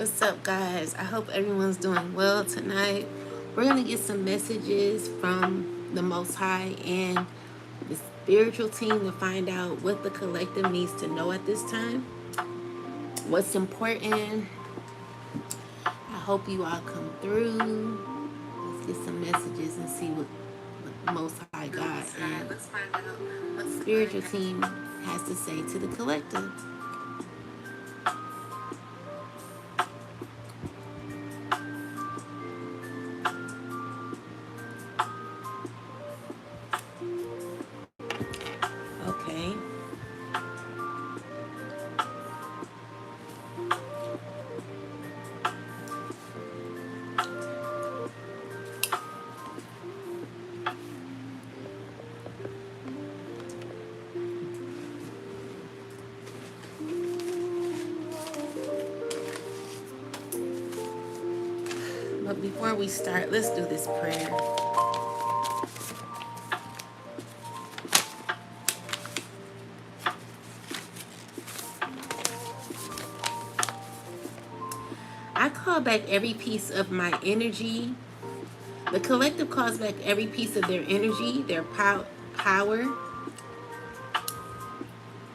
What's up, guys? I hope everyone's doing well tonight. We're going to get some messages from the Most High and the spiritual team to find out what the collective needs to know at this time, what's important. I hope you all come through. Let's get some messages and see what the Most High God and the spiritual team has to say to the collective. Okay. But before we start, let's do this prayer. I call back every piece of my energy. The collective calls back every piece of their energy, their power,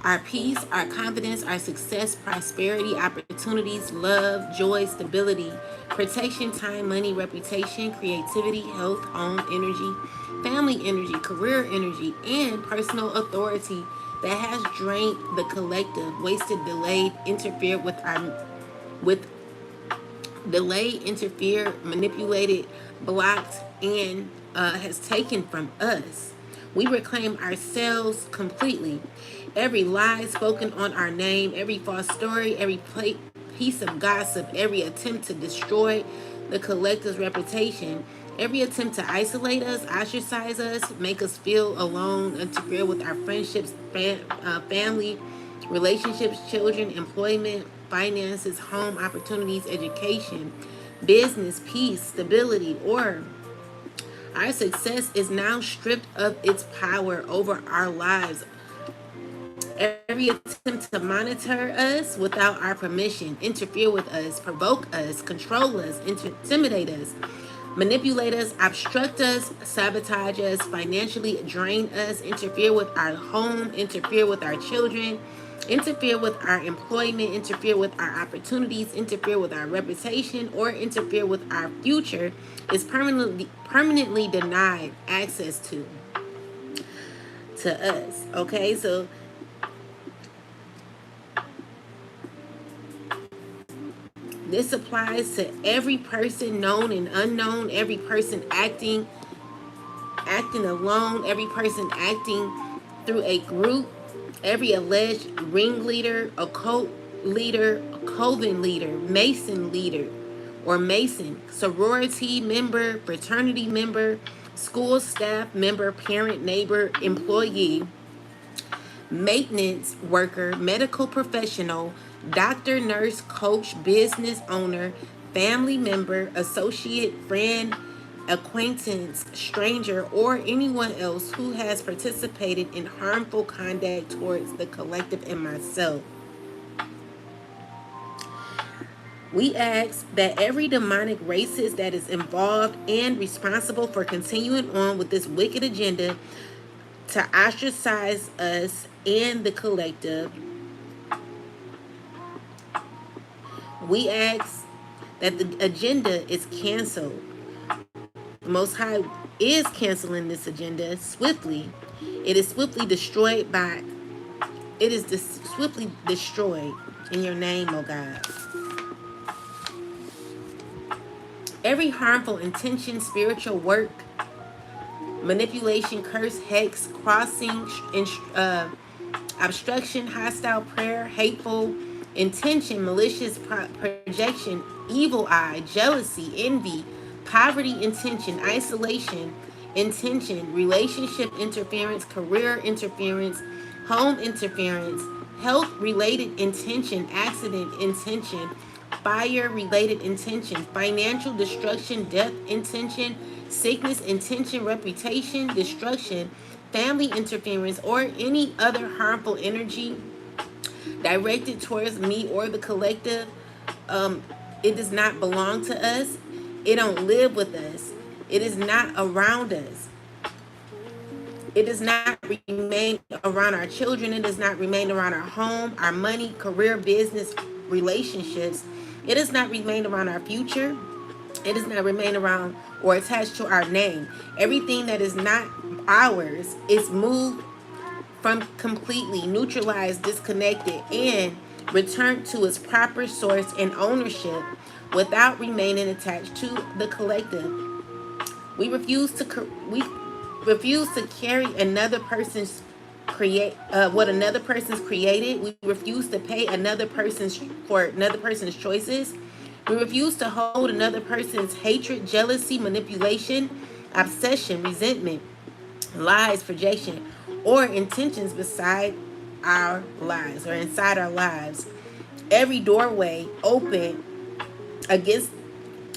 our peace, our confidence, our success, prosperity, opportunities, love, joy, stability, protection, time, money, reputation, creativity, health, home energy, family energy, career energy, and personal authority that has drained the collective, wasted, delayed, interfered with delayed, interfered, manipulated, blocked, and has taken from us. We reclaim ourselves completely. Every lie spoken on our name, every false story, every piece of gossip, every attempt to destroy the collective's reputation, every attempt to isolate us, ostracize us, make us feel alone, interfere with our friendships, family, relationships, children, employment, finances, home opportunities, education, business, peace, stability, or our success is now stripped of its power over our lives. Every attempt to monitor us without our permission, interfere with us, provoke us, control us, intimidate us, manipulate us, obstruct us, sabotage us, financially drain us, interfere with our home, interfere with our children, interfere with our employment, interfere with our opportunities, interfere with our reputation, or interfere with our future is permanently denied access to us. Okay, so this applies to every person known and unknown, every person acting alone, every person acting through a group, every alleged ringleader, occult leader, coven leader, mason leader, or mason, sorority member, fraternity member, school staff member, parent, neighbor, employee, maintenance worker, medical professional, doctor, nurse, coach, business owner, family member, associate, friend, acquaintance, stranger, or anyone else who has participated in harmful conduct towards the collective and myself. We ask that every demonic racist that is involved and responsible for continuing on with this wicked agenda to ostracize us and the collective, we ask that the agenda is canceled. The Most High is canceling this agenda swiftly. It is swiftly destroyed by, it is swiftly destroyed in your name, oh God. Every harmful intention, spiritual work, manipulation, curse, hex, crossing, obstruction, hostile prayer, hateful intention, malicious projection, evil eye, jealousy, envy, poverty intention, isolation intention, relationship interference, career interference, home interference, health related intention, accident intention, fire related intention, financial destruction, death intention, sickness intention, reputation destruction, family interference, or any other harmful energy directed towards me or the collective, It does not belong to us. It don't live with us. It is not around us. It does not remain around our children. It does not remain around our home, our money, career, business, relationships. It does not remain around our future. It does not remain around or attached to our name. Everything that is not ours is moved from, completely neutralized, disconnected, and returned to its proper source and ownership without remaining attached to the collective. We refuse to carry another person's what another person's created. We refuse to pay another person's choices. We refuse to hold another person's hatred, jealousy, manipulation, obsession, resentment, lies, projection, or intentions beside our lives or inside our lives. Every doorway open against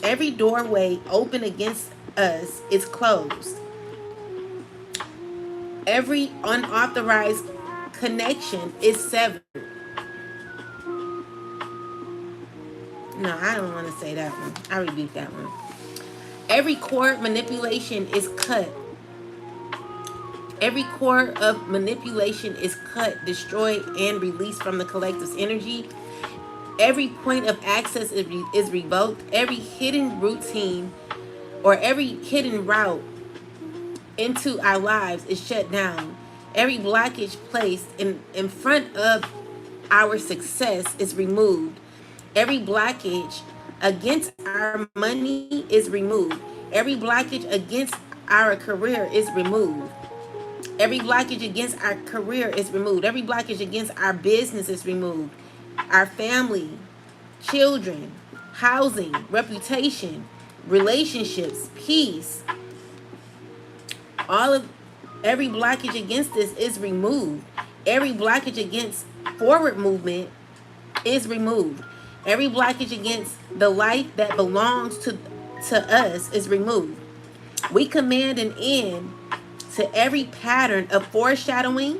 every doorway open against us is closed. Every unauthorized connection is severed. No, I don't want to say that one. I rebuke that one. Every cord manipulation is cut. Every core of manipulation is cut, destroyed, and released from the collective's energy. Every point of access is revoked. Every hidden routine or every hidden route into our lives is shut down. Every blockage placed in front of our success is removed. Every blockage against our money is removed. Every blockage against our career is removed. Every blockage against our career is removed. Every blockage against our business is removed. Our family, children, housing, reputation, relationships, peace. Every blockage against this is removed. Every blockage against forward movement is removed. Every blockage against the life that belongs to us is removed. We command an end to every pattern of foreshadowing,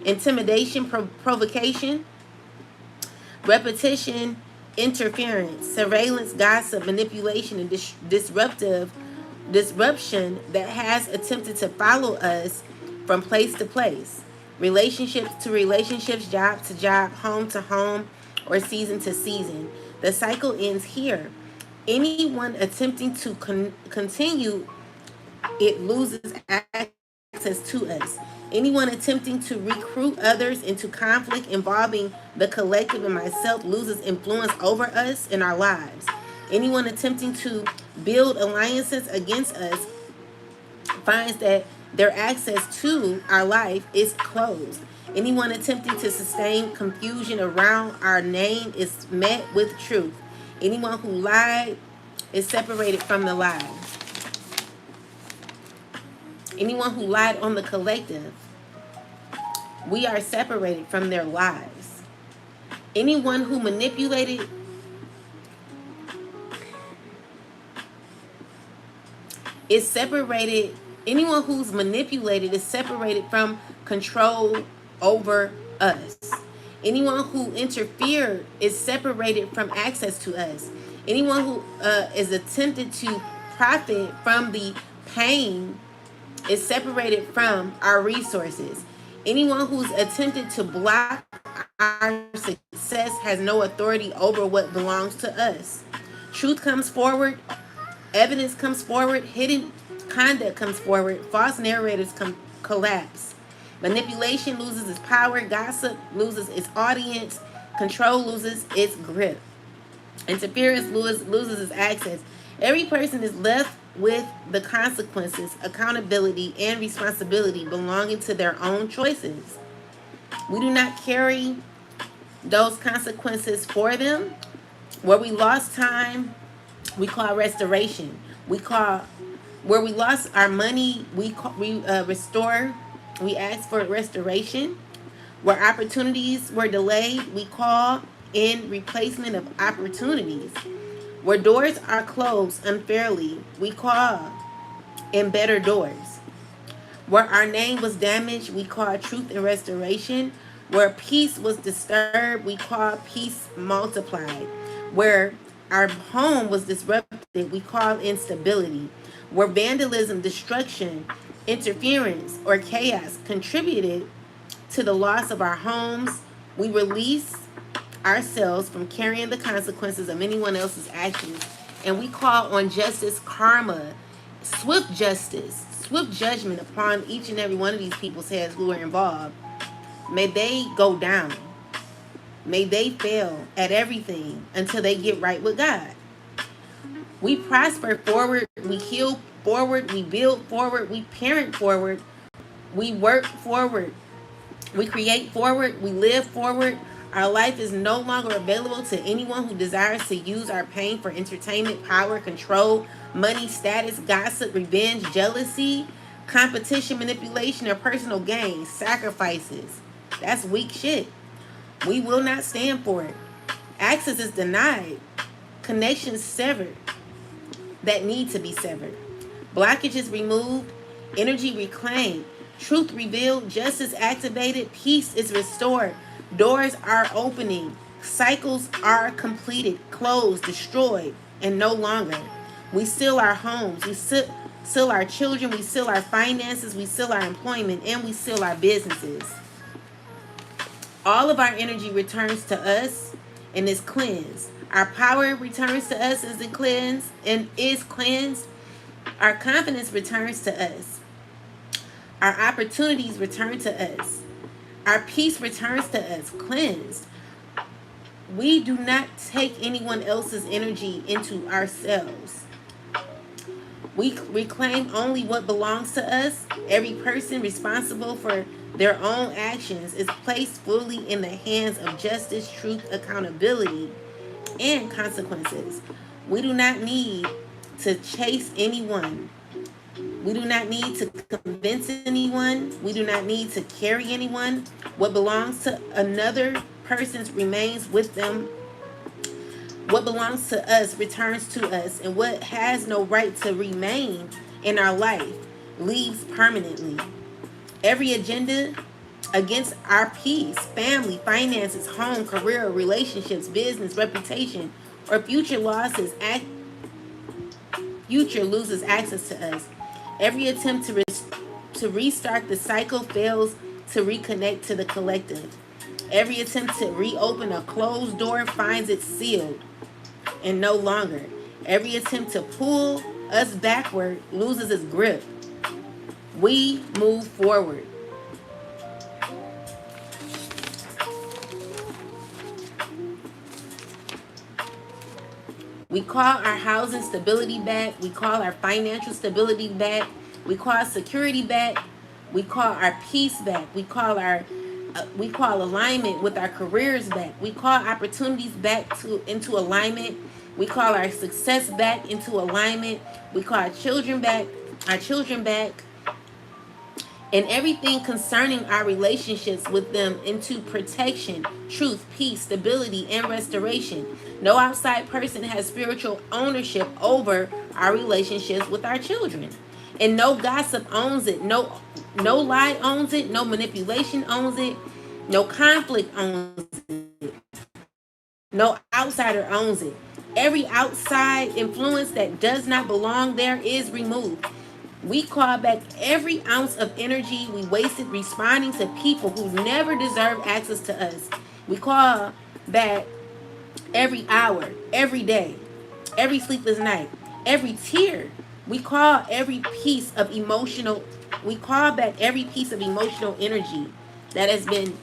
intimidation, provocation, repetition, interference, surveillance, gossip, manipulation, and disruption that has attempted to follow us from place to place, relationships to relationships, job to job, home to home, or season to season. The cycle ends here. Anyone attempting to continue it loses access to us. Anyone attempting to recruit others into conflict involving the collective and myself loses influence over us in our lives. Anyone attempting to build alliances against us finds that their access to our life is closed. Anyone attempting to sustain confusion around our name is met with truth. Anyone who lied is separated from the lies. Anyone who lied on the collective, we are separated from their lies. Anyone who manipulated is separated. Anyone who's manipulated is separated from control over us. Anyone who interfered is separated from access to us. Anyone who is attempted to profit from the pain is separated from our resources. Anyone who's attempted to block our success has no authority over what belongs to us. Truth comes forward, evidence comes forward, hidden conduct comes forward, false narratives collapse. Manipulation loses its power, gossip loses its audience, control loses its grip. Interference loses its access. Every person is left with the consequences, accountability, and responsibility belonging to their own choices. We do not carry those consequences for them. Where we lost time, we call restoration. Where we lost our money, we restore. We ask for restoration. Where opportunities were delayed, we call in replacement of opportunities. Where doors are closed unfairly, we call in better doors. Where our name was damaged, we call truth and restoration. Where peace was disturbed, we call peace multiplied. Where our home was disrupted, we call instability. Where vandalism, destruction, interference, or chaos contributed to the loss of our homes, we release ourselves from carrying the consequences of anyone else's actions, and we call on justice, karma, swift justice, swift judgment upon each and every one of these people's heads who are involved. May they go down. May they fail at everything until they get right with God. We prosper forward, we heal forward, we build forward, we parent forward, we work forward, we create forward, we live forward. Our life is no longer available to anyone who desires to use our pain for entertainment, power, control, money, status, gossip, revenge, jealousy, competition, manipulation, or personal gain, sacrifices. That's weak shit. We will not stand for it. Access is denied. Connections severed that need to be severed. Blockages removed. Energy reclaimed. Truth revealed. Justice activated. Peace is restored. Doors are opening. Cycles are completed, closed, destroyed, and no longer. We seal our homes. We seal our children. We seal our finances. We seal our employment. And we seal our businesses. All of our energy returns to us and is cleansed. Our power returns to us as it cleansed and is cleansed. Our confidence returns to us. Our opportunities return to us. Our peace returns to us, cleansed. We do not take anyone else's energy into ourselves. We reclaim only what belongs to us. Every person responsible for their own actions is placed fully in the hands of justice, truth, accountability, and consequences. We do not need to chase anyone. We do not need to convince anyone. We do not need to carry anyone. What belongs to another person remains with them. What belongs to us returns to us, and what has no right to remain in our life leaves permanently. Every agenda against our peace, family, finances, home, career, relationships, business, reputation, or future losses, future loses access to us. Every attempt to restart the cycle fails to reconnect to the collective. Every attempt to reopen a closed door finds it sealed and no longer. Every attempt to pull us backward loses its grip. We move forward. We call our housing stability back. We call our financial stability back. We call security back. We call our peace back. We call alignment with our careers back. We call opportunities back into alignment. We call our success back into alignment. We call our children back, and everything concerning our relationships with them into protection, truth, peace, stability, and restoration. No outside person has spiritual ownership over our relationships with our children. And no gossip owns it. No lie owns it. No manipulation owns it. No conflict owns it. No outsider owns it. Every outside influence that does not belong there is removed. We call back every ounce of energy we wasted responding to people who never deserved access to us. We call back every hour, every day, every sleepless night, every tear. We call back every piece of emotional energy that has been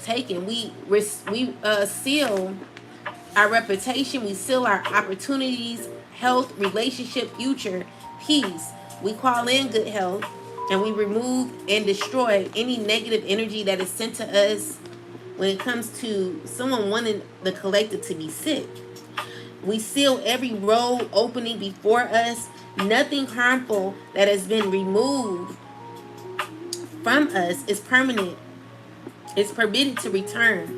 taken. We seal our reputation. We seal our opportunities, health, relationship, future, peace. We call in good health, and we remove and destroy any negative energy that is sent to us when it comes to someone wanting the collective to be sick. We seal every road opening before us. Nothing harmful that has been removed from us is permanent. It's permitted to return,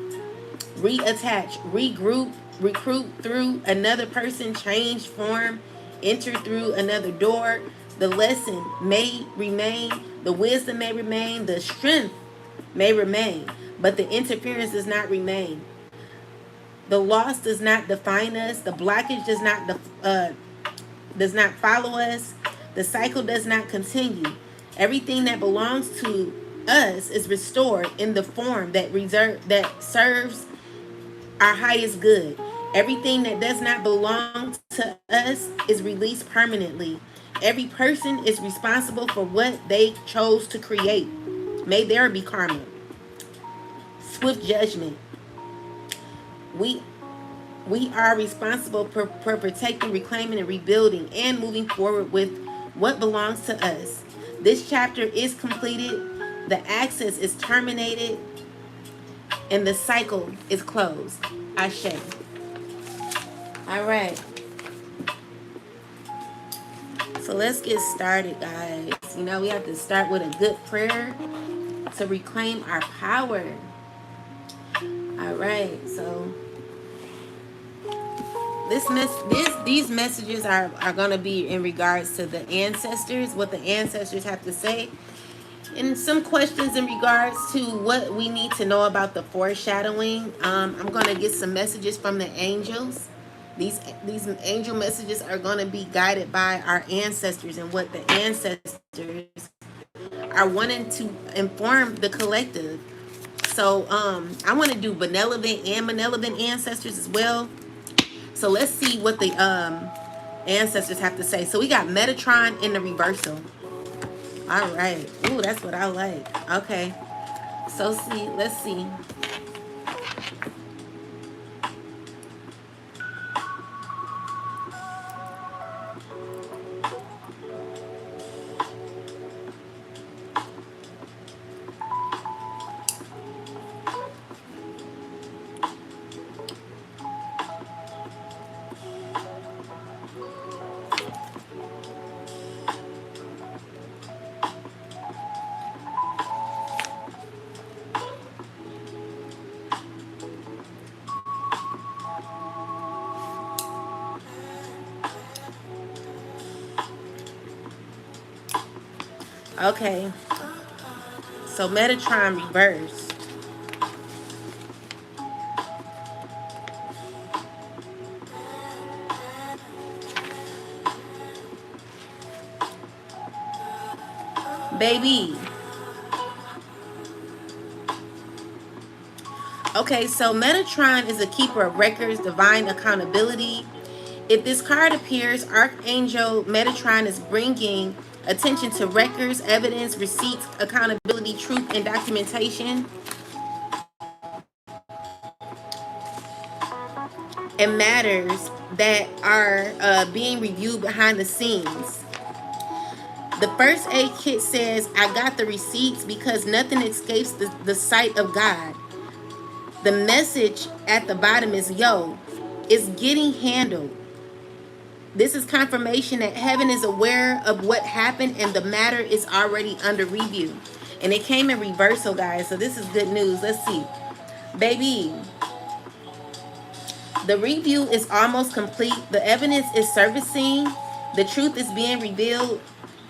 reattach, regroup, recruit through another person, change form, enter through another door. The lesson may remain, the wisdom may remain, the strength may remain, but the interference does not remain. The loss does not define us. The blockage does not follow us. The cycle does not continue. Everything that belongs to us is restored in the form that serves our highest good. Everything that does not belong to us is released permanently. Every person is responsible for what they chose to create. May there be karma. Swift judgment. We we are responsible for protecting, reclaiming, and rebuilding and moving forward with what belongs to us. This chapter is completed, the access is terminated, and the cycle is closed. Ashe. All right. So let's get started, guys. We have to start with a good prayer to reclaim our power. All right. So these messages are going to be in regards to the ancestors, what the ancestors have to say, and some questions in regards to what we need to know about the foreshadowing. I'm going to get some messages from the angels. These angel messages are going to be guided by our ancestors and what the ancestors are wanting to inform the collective. So I want to do benevolent and malevolent ancestors as well. So let's see what the ancestors have to say. So we got Metatron in the reversal. All right. Ooh, that's what I like. Okay. So let's see. Okay. So Metatron reverse. Baby. Okay, so Metatron is a keeper of records, divine accountability. If this card appears, Archangel Metatron is bringing attention to records, evidence, receipts, accountability, truth, and documentation, and matters that are being reviewed behind the scenes. The first aid kit says, I got the receipts because nothing escapes the sight of God. The message at the bottom is, yo, it's getting handled. This is confirmation that heaven is aware of what happened and the matter is already under review. And it came in reversal, guys. So this is good news. Let's see. Baby, the review is almost complete. The evidence is surfacing. The truth is being revealed.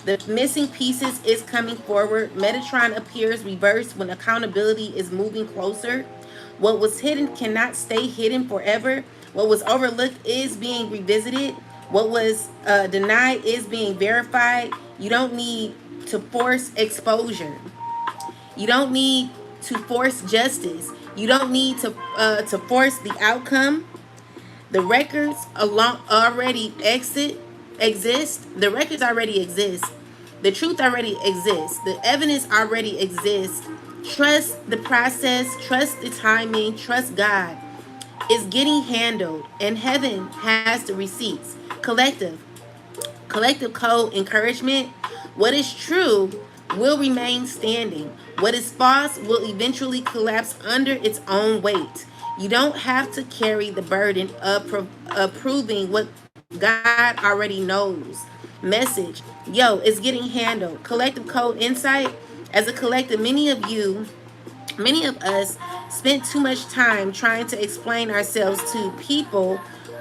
The missing pieces is coming forward. Metatron appears reversed when accountability is moving closer. What was hidden cannot stay hidden forever. What was overlooked is being revisited. What was denied is being verified. You don't need to force exposure. You don't need to force justice. You don't need to force the outcome. The records already exist. The records already exist. The truth already exists. The evidence already exists. Trust the process. Trust the timing. Trust God. It's getting handled, and heaven has the receipts. Collective code encouragement. What is true will remain standing. What is false will eventually collapse under its own weight. You don't have to carry the burden of proving what God already knows. Message. Yo, it's getting handled. Collective code insight. As a collective, many of us spent too much time trying to explain ourselves to people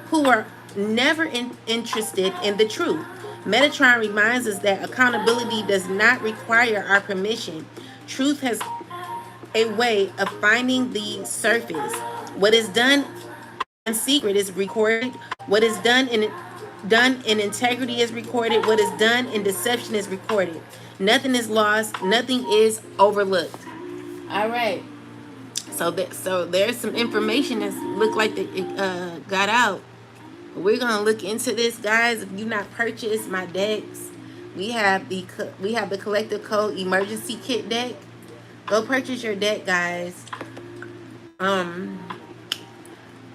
who are never interested in the truth. Metatron reminds us that accountability does not require our permission. Truth has a way of finding the surface. What is done secret is recorded. What is done in integrity is recorded. What is done in deception is recorded. Nothing is lost. Nothing is overlooked. All right. So there's some information that looked like it got out. We're gonna look into this, guys. If you not purchased my decks, we have the collective code emergency kit deck. Go purchase your deck, guys. Um,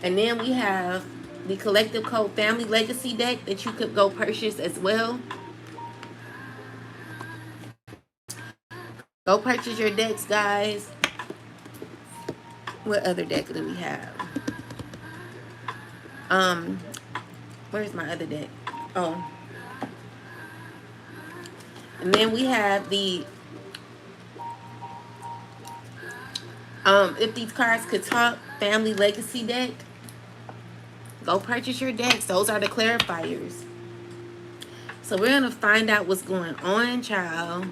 and then we have the collective code family legacy deck that you could go purchase as well. Go purchase your decks, guys. What other deck do we have? Um, where's my other deck? Oh, and then we have the if these cards could talk family legacy deck. Go purchase your decks. Those are the clarifiers. So we're gonna find out what's going on, child.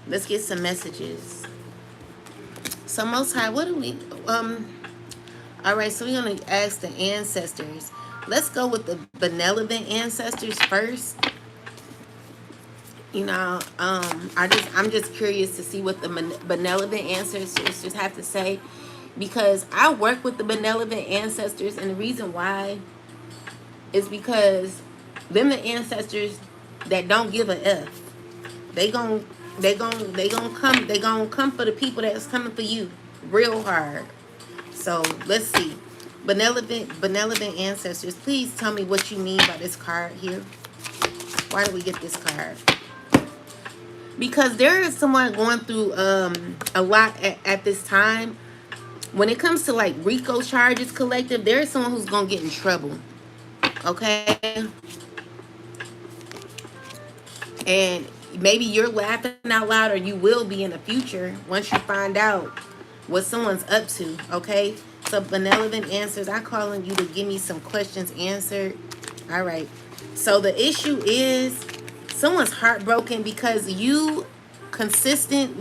Let's get some messages. So Most High, what do we all right, so we're gonna ask the ancestors. Let's go with the benevolent ancestors first. You know, I'm just curious to see what the benevolent ancestors have to say, because I work with the benevolent ancestors, and the reason why is because them the ancestors that don't give a F. They gon' come for the people that's coming for you real hard. So let's see. Benevolent ancestors, please tell me what you mean by this card here. Why do we get this card? Because there is someone going through a lot at this time. When it comes to like Rico charges collective, there is someone who's gonna get in trouble. Okay? And maybe you're laughing out loud, or you will be in the future once you find out what someone's up to. Okay? So benevolent answers, I calling you to give me some questions answered. All right. So the issue is someone's heartbroken because you were consistent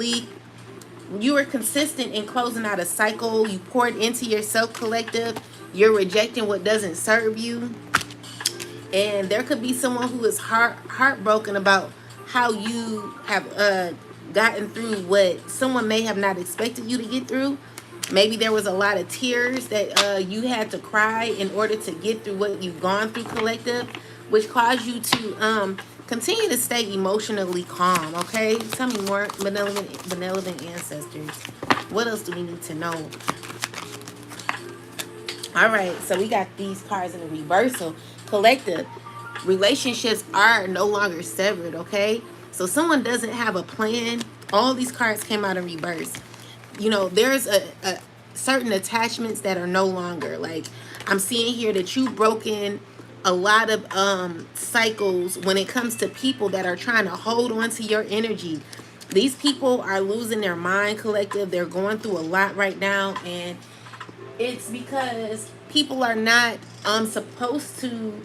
in closing out a cycle. You poured into yourself, collective. You're rejecting what doesn't serve you. And there could be someone who is heartbroken about how you have gotten through what someone may have not expected you to get through. Maybe there was a lot of tears that you had to cry in order to get through what you've gone through, collective, which caused you to continue to stay emotionally calm. Okay, tell me more, benevolent ancestors. What else do we need to know? All right, so we got these cards in the reversal. Collective, relationships are no longer severed. Okay, so someone doesn't have a plan. All these cards came out in reverse. You know, there's a certain attachments that are no longer. Like, I'm seeing here that you've broken a lot of cycles when it comes to people that are trying to hold on to your energy. These people are losing their mind, collective. They're going through a lot right now, and it's because people are not supposed to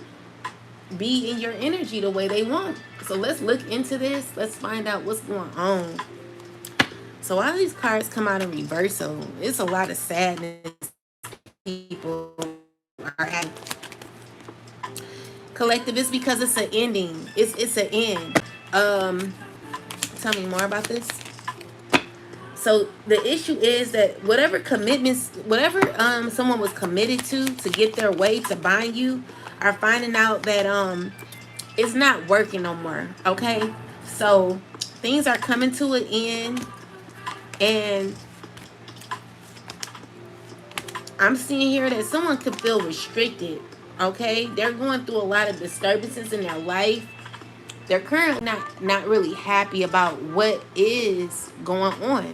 be in your energy the way they want. So let's look into this. Let's find out what's going on. So all these cards come out in reversal. It's a lot of sadness people are having. Collective, it's because it's an ending. It's an end. Tell me more about this. So the issue is that whatever commitments, whatever someone was committed to get their way to bind you, are finding out that it's not working no more. Okay, so things are coming to an end. And I'm seeing here that someone could feel restricted. Okay, they're going through a lot of disturbances in their life. They're currently not really happy about what is going on.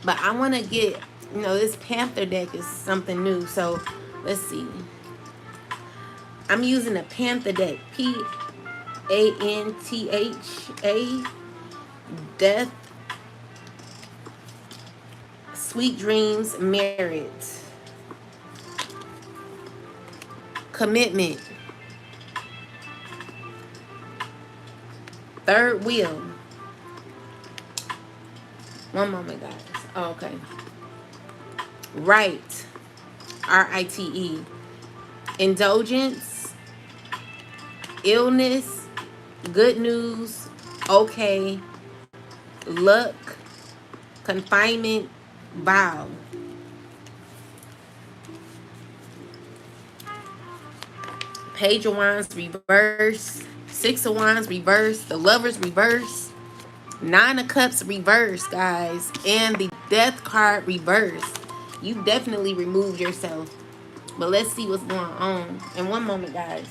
But I want to get, this Panther deck is something new. So let's see. I'm using a Panther deck. Pantha. Death. Sweet dreams, merit, commitment, third wheel, One moment, guys. Oh, okay. Right. RITE. Indulgence, illness, good news, okay, luck, confinement, vow. Page of Wands reverse, Six of Wands reverse, the Lovers reverse, Nine of Cups reverse, guys, and the Death card reverse. You definitely removed yourself. But let's see what's going on. In one moment, guys.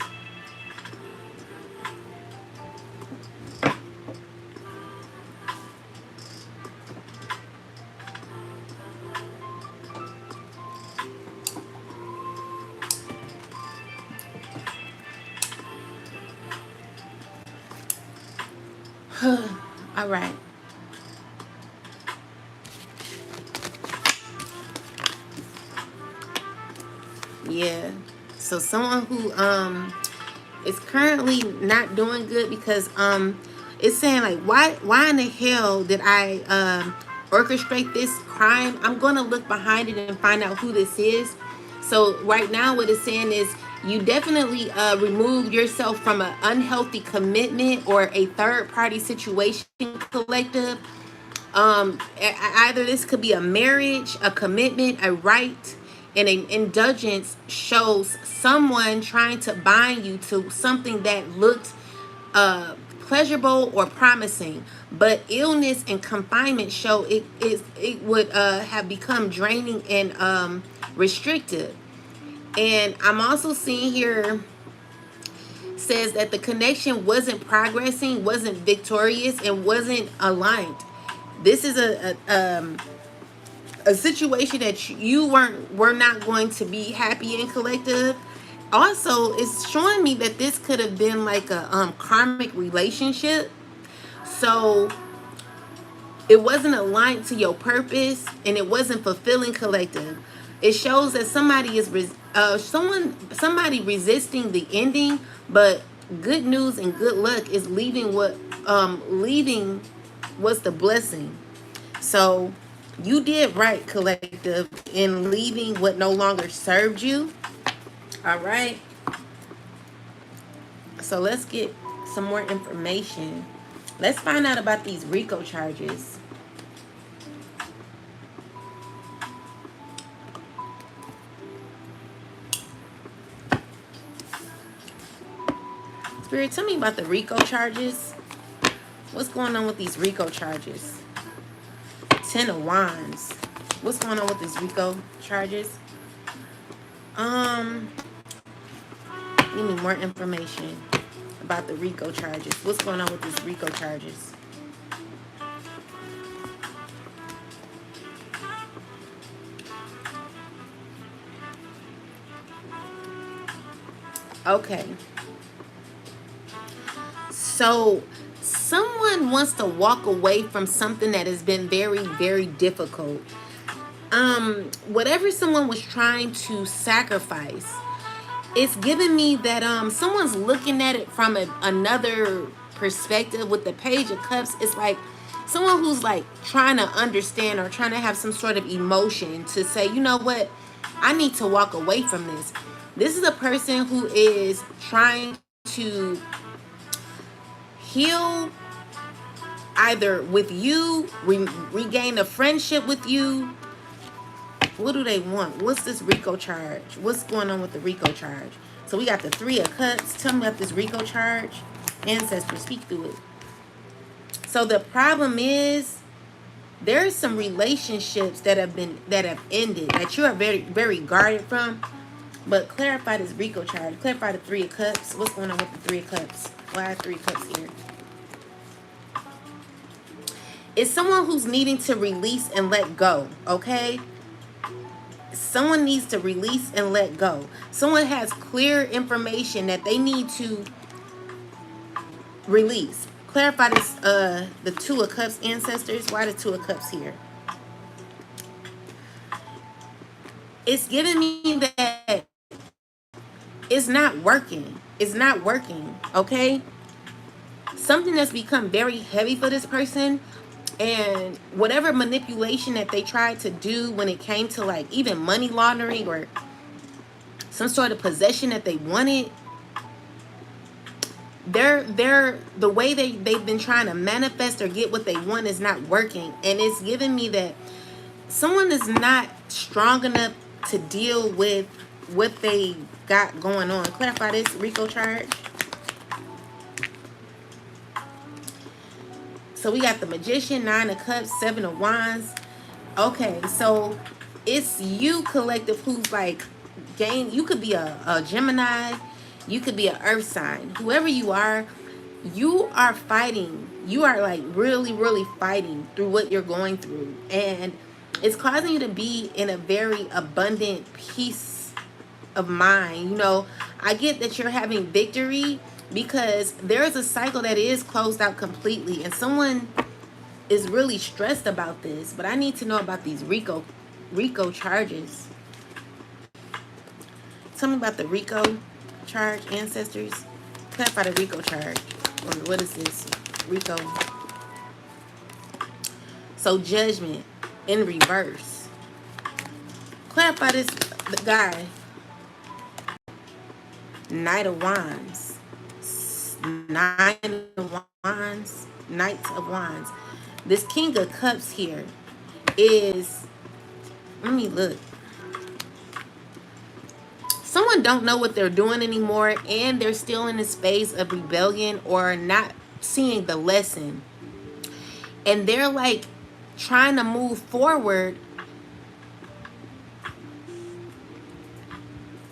All right. Yeah. So someone who is currently not doing good because it's saying like why in the hell did I orchestrate this crime? I'm gonna look behind it and find out who this is. So right now what it's saying is you definitely removed yourself from an unhealthy commitment or a third party situation, collective. Either this could be a marriage, a commitment, a right, and an indulgence shows someone trying to bind you to something that looked pleasurable or promising, but illness and confinement show it would have become draining and restrictive. And I'm also seeing here says that the connection wasn't progressing, wasn't victorious, and wasn't aligned. This is a situation that you were not going to be happy in, collective. Also, it's showing me that this could have been like a karmic relationship. So it wasn't aligned to your purpose and it wasn't fulfilling, collective. It shows that somebody is somebody resisting the ending, but good news and good luck is leaving what's the blessing. So you did right, collective, in leaving what no longer served you. All right. So let's get some more information. Let's find out about these Rico charges. Spirit, tell me about the Rico charges. What's going on with these Rico charges? Ten of Wands. What's going on with these Rico charges? Give me more information about the Rico charges. What's going on with these Rico charges? Okay. So someone wants to walk away from something that has been very, very difficult. Whatever someone was trying to sacrifice, it's giving me that someone's looking at it from another perspective. With the Page of Cups, it's like someone who's like trying to understand or trying to have some sort of emotion to say, you know what, I need to walk away from this. This is a person who is trying to heal either with you, regain a friendship with you. What do they want? What's this Rico charge? What's going on with the Rico charge? So we got the Three of Cups. Tell me about this Rico charge. Ancestors, speak through it. So the problem is there's some relationships that have ended that you are very, very guarded from. But clarify this Rico charge. Clarify the Three of Cups. What's going on with the Three of Cups? Why are Three of Cups here? It's someone who's needing to release and let go, okay? Someone needs to release and let go. Someone has clear information that they need to release. Clarify this, the Two of Cups, ancestors. Why the Two of Cups here? It's giving me that it's not working. It's not working, okay? Something that's become very heavy for this person. And whatever manipulation that they tried to do when it came to like even money laundering or some sort of possession that they wanted, they're the way they've been trying to manifest or get what they want is not working. And it's giving me that someone is not strong enough to deal with what they got going on. Clarify this, Rico charge. So we got the Magician, 9 of Cups, 7 of Wands. Okay, so it's you, collective, who's like you could be a Gemini, you could be an earth sign. Whoever you are fighting. You are like really, really fighting through what you're going through. And it's causing you to be in a very abundant peace of mind. You know, I get that you're having victory because there is a cycle that is closed out completely. And someone is really stressed about this. But I need to know about these Rico charges. Tell me about the Rico charge, ancestors. Clarify the Rico charge. Or what is this? Rico. So judgment in reverse. Clarify this, the guy. Knight of Wands. 9 of Wands. Knight of Wands. This King of Cups here is, let me look. Someone don't know what they're doing anymore, and they're still in a space of rebellion or not seeing the lesson. And they're like trying to move forward.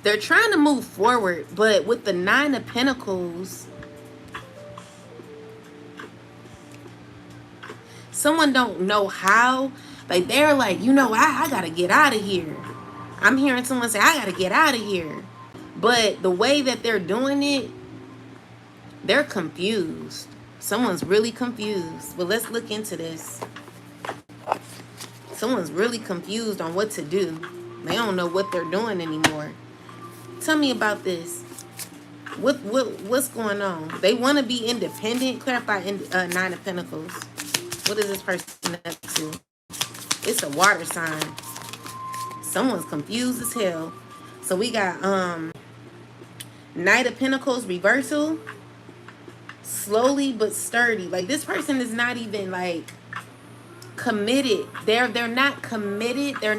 They're trying to move forward, but with the 9 of Pentacles, someone don't know how. Like they're like, you know, I gotta get out of here. I'm hearing someone say, I gotta get out of here. But the way that they're doing it, they're confused. Someone's really confused. But let's look into this. Someone's really confused on what to do. They don't know what they're doing anymore. Tell me about this. What's going on? They want to be independent. Clarify 9 of Pentacles. What is this person up to? It's a water sign. Someone's confused as hell. So we got Knight of Pentacles reversal. Slowly but sturdy. Like this person is not even like committed. They're not committed. They're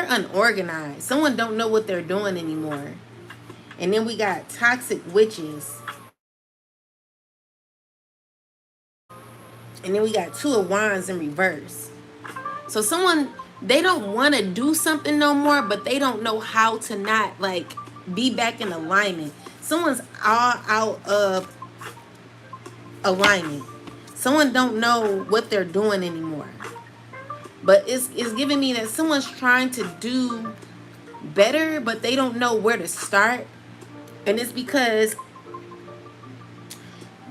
unorganized. Someone don't know what they're doing anymore. And then we got toxic witches. And then we got 2 of Wands in reverse. So someone, they don't want to do something no more, but they don't know how to not like be back in alignment. Someone's all out of alignment. Someone don't know what they're doing anymore. But it's giving me that someone's trying to do better, but they don't know where to start. And it's because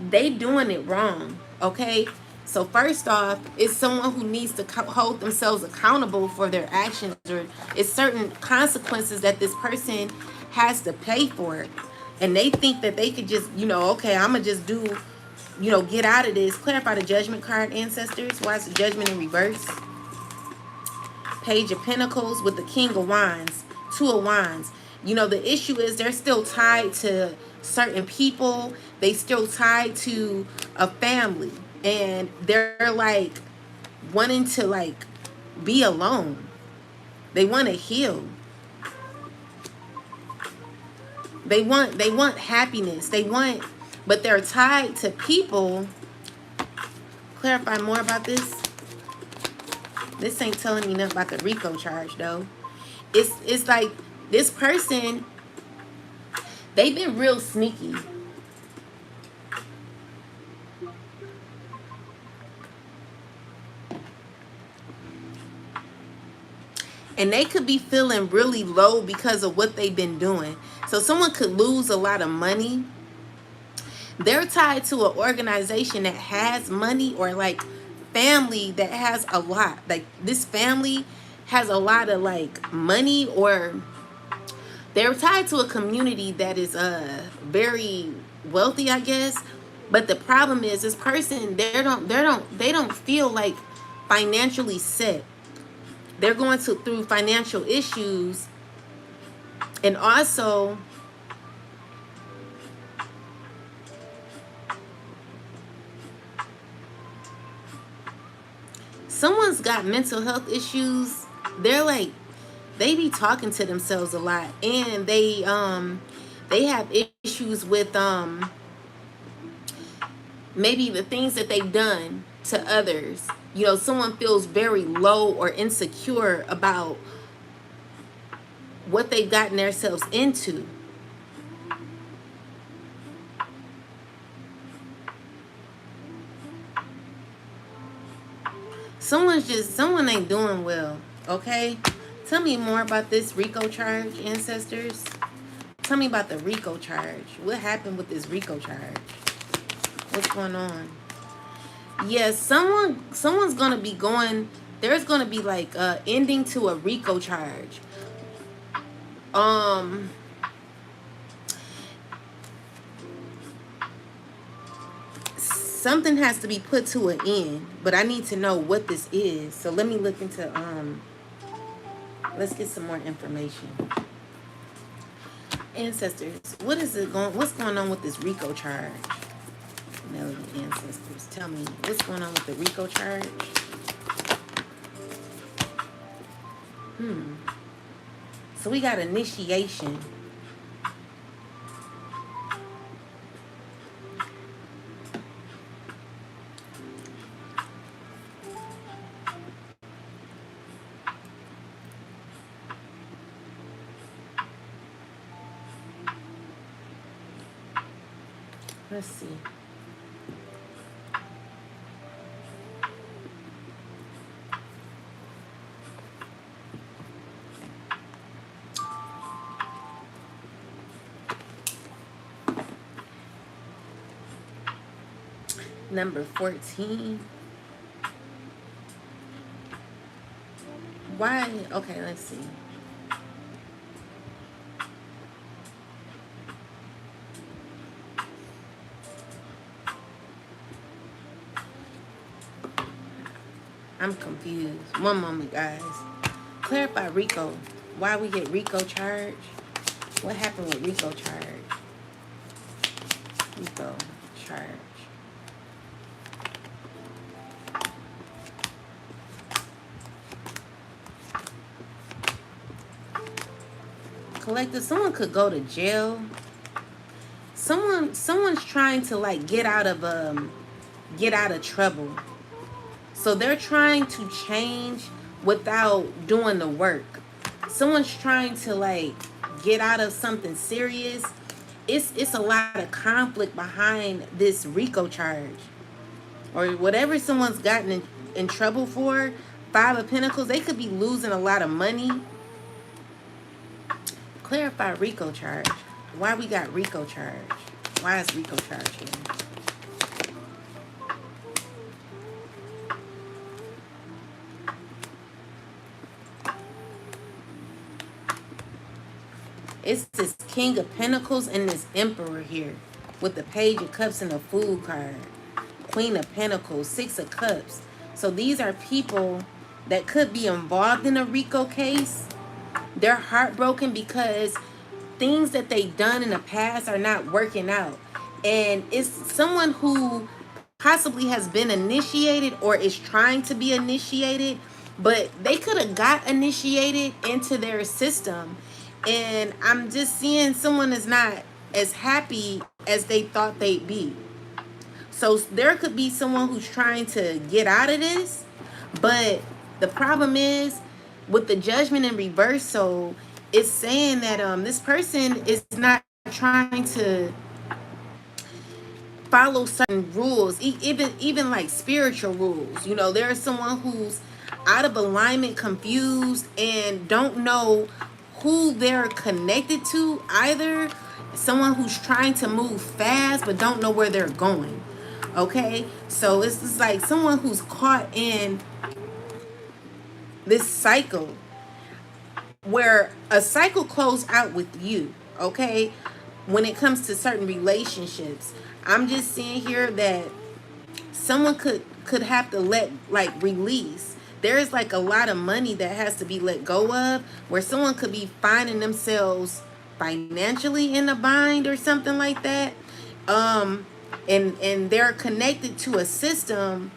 they doing it wrong, okay? So first off, it's someone who needs to hold themselves accountable for their actions, or it's certain consequences that this person has to pay for. And they think that they could just, you know, okay, I'm going to just do, you know, get out of this. Clarify the Judgment card, ancestors. Why is the Judgment in reverse? Page of Pentacles with the King of Wands. 2 of Wands. You know, the issue is they're still tied to certain people. They still tied to a family. And they're like wanting to like be alone. They want to heal. They want happiness. But they're tied to people. Clarify more about this. This ain't telling me nothing about the Rico charge though. It's like this person, they've been real sneaky. And they could be feeling really low because of what they've been doing. So someone could lose a lot of money. They're tied to an organization that has money, or like family that has a lot. Like this family has a lot of like money, or they're tied to a community that is very wealthy, I guess. But the problem is this person, they don't feel like financially set. They're going through financial issues, and also someone's got mental health issues. They're like, they be talking to themselves a lot, and they have issues with maybe the things that they've done to others. You know, someone feels very low or insecure about what they've gotten themselves into. Someone ain't doing well. Okay, tell me more about this Rico charge, ancestors. Tell me about the Rico charge. What happened with this Rico charge? What's going on? Yes, someone's gonna be going. There's gonna be like ending to a Rico charge. Um, Something has to be put to an end, but I need to know what this is. So let me look into let's get some more information. Ancestors, what's going on with this Rico charge? Melody ancestors, tell me what's going on with the Rico charge. So we got initiation. Let's see. Number 14. Why? Okay, let's see. I'm confused. One moment, guys. Clarify Rico. Why we get Rico charge? What happened with Rico charge? Rico charge. Collective, someone could go to jail. Someone's trying to like get out of trouble. So they're trying to change without doing the work. Someone's trying to like get out of something serious. It's a lot of conflict behind this Rico charge. Or whatever someone's gotten in trouble for. 5 of Pentacles, they could be losing a lot of money. Clarify Rico charge. Why we got Rico charge? Why is Rico charge here? It's this King of Pentacles and this Emperor here with the Page of Cups and the Fool card. Queen of Pentacles, 6 of Cups. So these are people that could be involved in a Rico case. They're heartbroken because things that they've done in the past are not working out. And it's someone who possibly has been initiated or is trying to be initiated, but they could have got initiated into their system. And I'm just seeing someone is not as happy as they thought they'd be. So there could be someone who's trying to get out of this, but the problem is with the Judgment in reverse. So it's saying that this person is not trying to follow certain rules, even like spiritual rules. You know, there's someone who's out of alignment, confused, and don't know who they're connected to either. Someone who's trying to move fast but don't know where they're going. Okay, so it's just like someone who's caught in this cycle where a cycle closed out with you. Okay, when it comes to certain relationships, I'm just seeing here that someone could have to release. There's like a lot of money that has to be let go of, where someone could be finding themselves financially in a bind or something like that. um and they're connected to a system,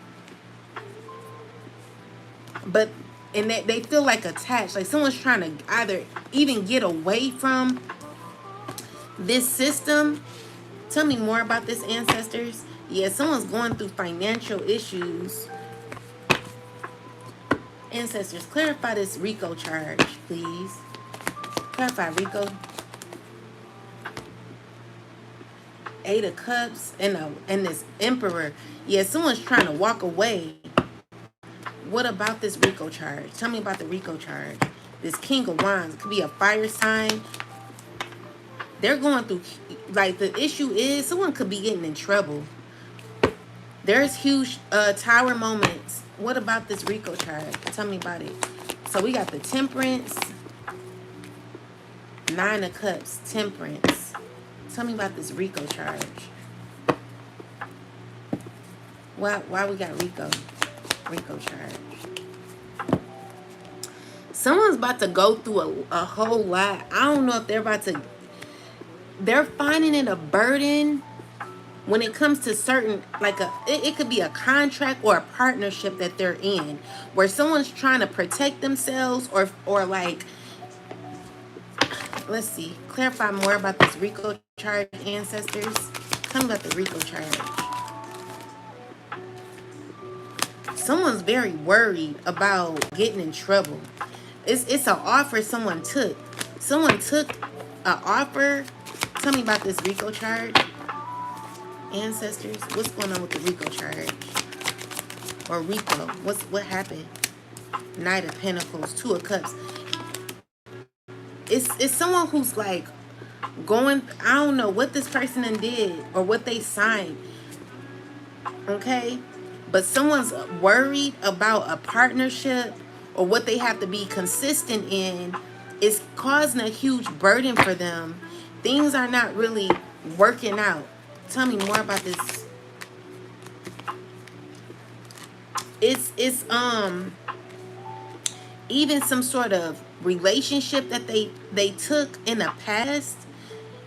but and they feel like attached, like someone's trying to either even get away from this system. Tell me more about this, ancestors. Yeah, someone's going through financial issues. Ancestors, clarify this Rico charge, please. Clarify, Rico. Eight of Cups and this Emperor. Yeah, someone's trying to walk away. What about this Rico charge? Tell me about the Rico charge. This King of Wands could be a fire sign. They're going through, like, the issue is someone could be getting in trouble. There's huge tower moments. What about this Rico charge? Tell me about it. So we got the Temperance, Nine of Cups, Temperance. Tell me about this Rico charge. Why we got Rico charge? Someone's about to go through a whole lot. I don't know if they're finding it a burden when it comes to certain, like it could be a contract or a partnership that they're in, where someone's trying to protect themselves or like, let's see, clarify more about this Rico charge, ancestors. Tell me about the Rico charge. Someone's very worried about getting in trouble. It's an offer someone took. Someone took an offer. Tell me about this Rico charge, ancestors. What's going on with the Rico charge? Or Rico? What happened? Knight of Pentacles, Two of Cups. It's someone who's like going, I don't know what this person did or what they signed. Okay? But someone's worried about a partnership or what they have to be consistent in. Is causing a huge burden for them. Things are not really working out. Tell me more about this. It's even some sort of relationship that they took in the past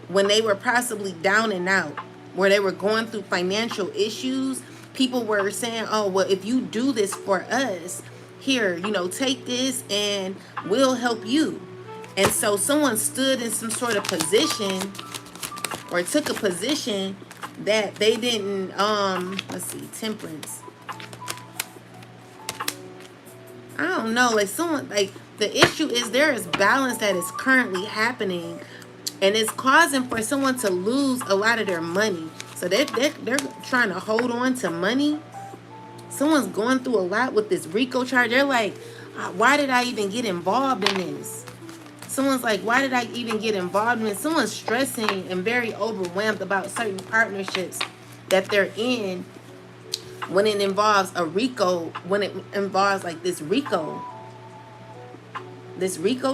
when they were possibly down and out, where they were going through financial issues. People were saying, oh, well, if you do this for us, here, take this and we'll help you. And so someone stood in some sort of position or took a position that they didn't, let's see, Temperance. I don't know, like someone, like the issue is there is balance that is currently happening, and it's causing for someone to lose a lot of their money. So they're trying to hold on to money. Someone's going through a lot with this Rico charge. They're like, why did I even get involved in this? Someone's like, why did I even get involved in this? Someone's stressing and very overwhelmed about certain partnerships that they're in when it involves a Rico, when it involves like this Rico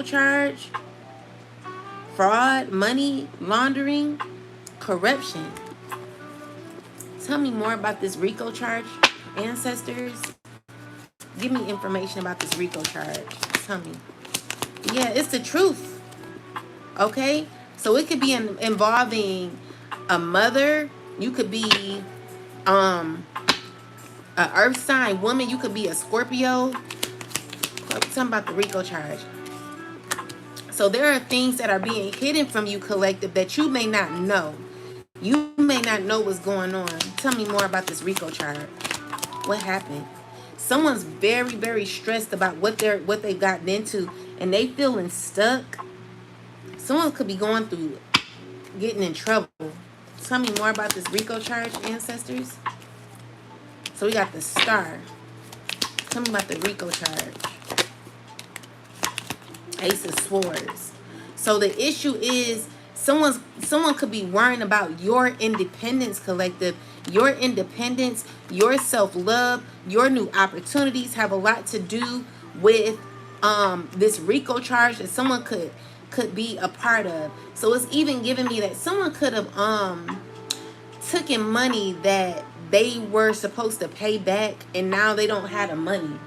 charge, fraud, money laundering, corruption. Tell me more about this Rico charge, ancestors. Give me information about this Rico charge. Tell me. Yeah, it's the truth. Okay? So it could be involving a mother. You could be an earth sign woman. You could be a Scorpio. Tell me about the Rico charge. So there are things that are being hidden from you, collective, that you may not know. You may not know what's going on. Tell me more about this Rico charge. What happened? Someone's very, very stressed about what they've gotten into, and they feeling stuck. Someone could be going through getting in trouble. Tell me more about this Rico charge, ancestors. So we got the Star. Tell me about the Rico charge. Ace of Swords. So the issue is someone could be worrying about your independence, collective. Your independence, your self-love, your new opportunities have a lot to do with this Rico charge that someone could be a part of. So it's even giving me that someone could have took in money that they were supposed to pay back, and now they don't have the money.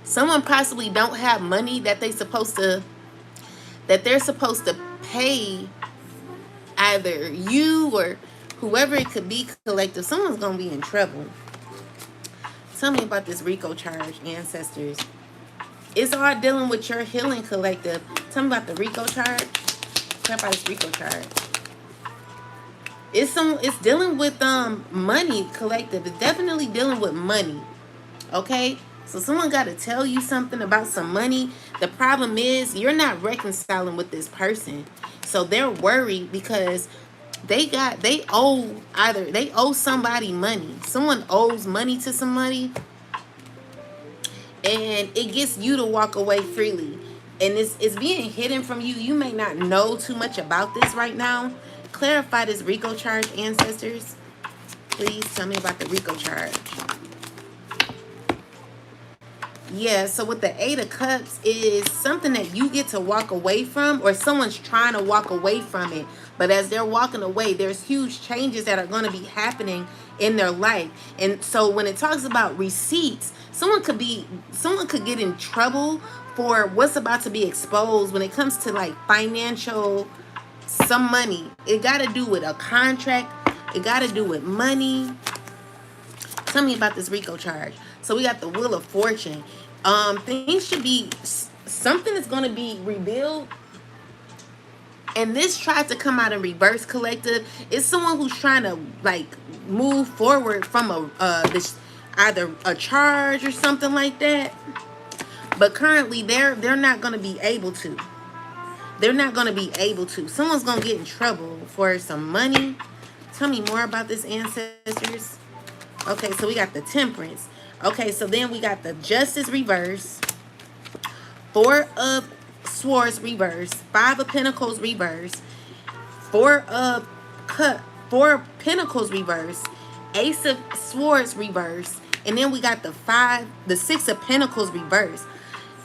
Someone possibly don't have money that they're supposed to pay either you or whoever it could be, collective. Someone's gonna be in trouble. Tell me about this Rico charge, ancestors. It's all dealing with your healing, collective. Tell me about the Rico charge. Tell me about this Rico charge. It's dealing with money, collective. It's definitely dealing with money. Okay? So someone got to tell you something about some money. The problem is you're not reconciling with this person. So they're worried because they owe somebody money. Someone owes money to somebody, and it gets you to walk away freely. And it's being hidden from you. You may not know too much about this right now. Clarify this Rico charge, ancestors. Please tell me about the Rico charge. Yeah, so with the Eight of Cups is something that you get to walk away from, or someone's trying to walk away from it. But as they're walking away, there's huge changes that are going to be happening in their life. And so when it talks about receipts, someone could get in trouble for what's about to be exposed when it comes to like financial, some money. It got to do with a contract. It got to do with money. Tell me about this Rico charge. So we got the Wheel of Fortune. Things should be, something is going to be revealed. And this tried to come out in reverse, collective. It's someone who's trying to like move forward from either a charge or something like that. But currently they're not going to be able to. They're not going to be able to. Someone's going to get in trouble for some money. Tell me more about this, ancestors. Okay, so we got the Temperance. Okay, so then we got the Justice reverse, Four of Swords reverse, Five of Pentacles reverse, Four of Pentacles reverse, Ace of Swords reverse, and then we got the Six of Pentacles reverse.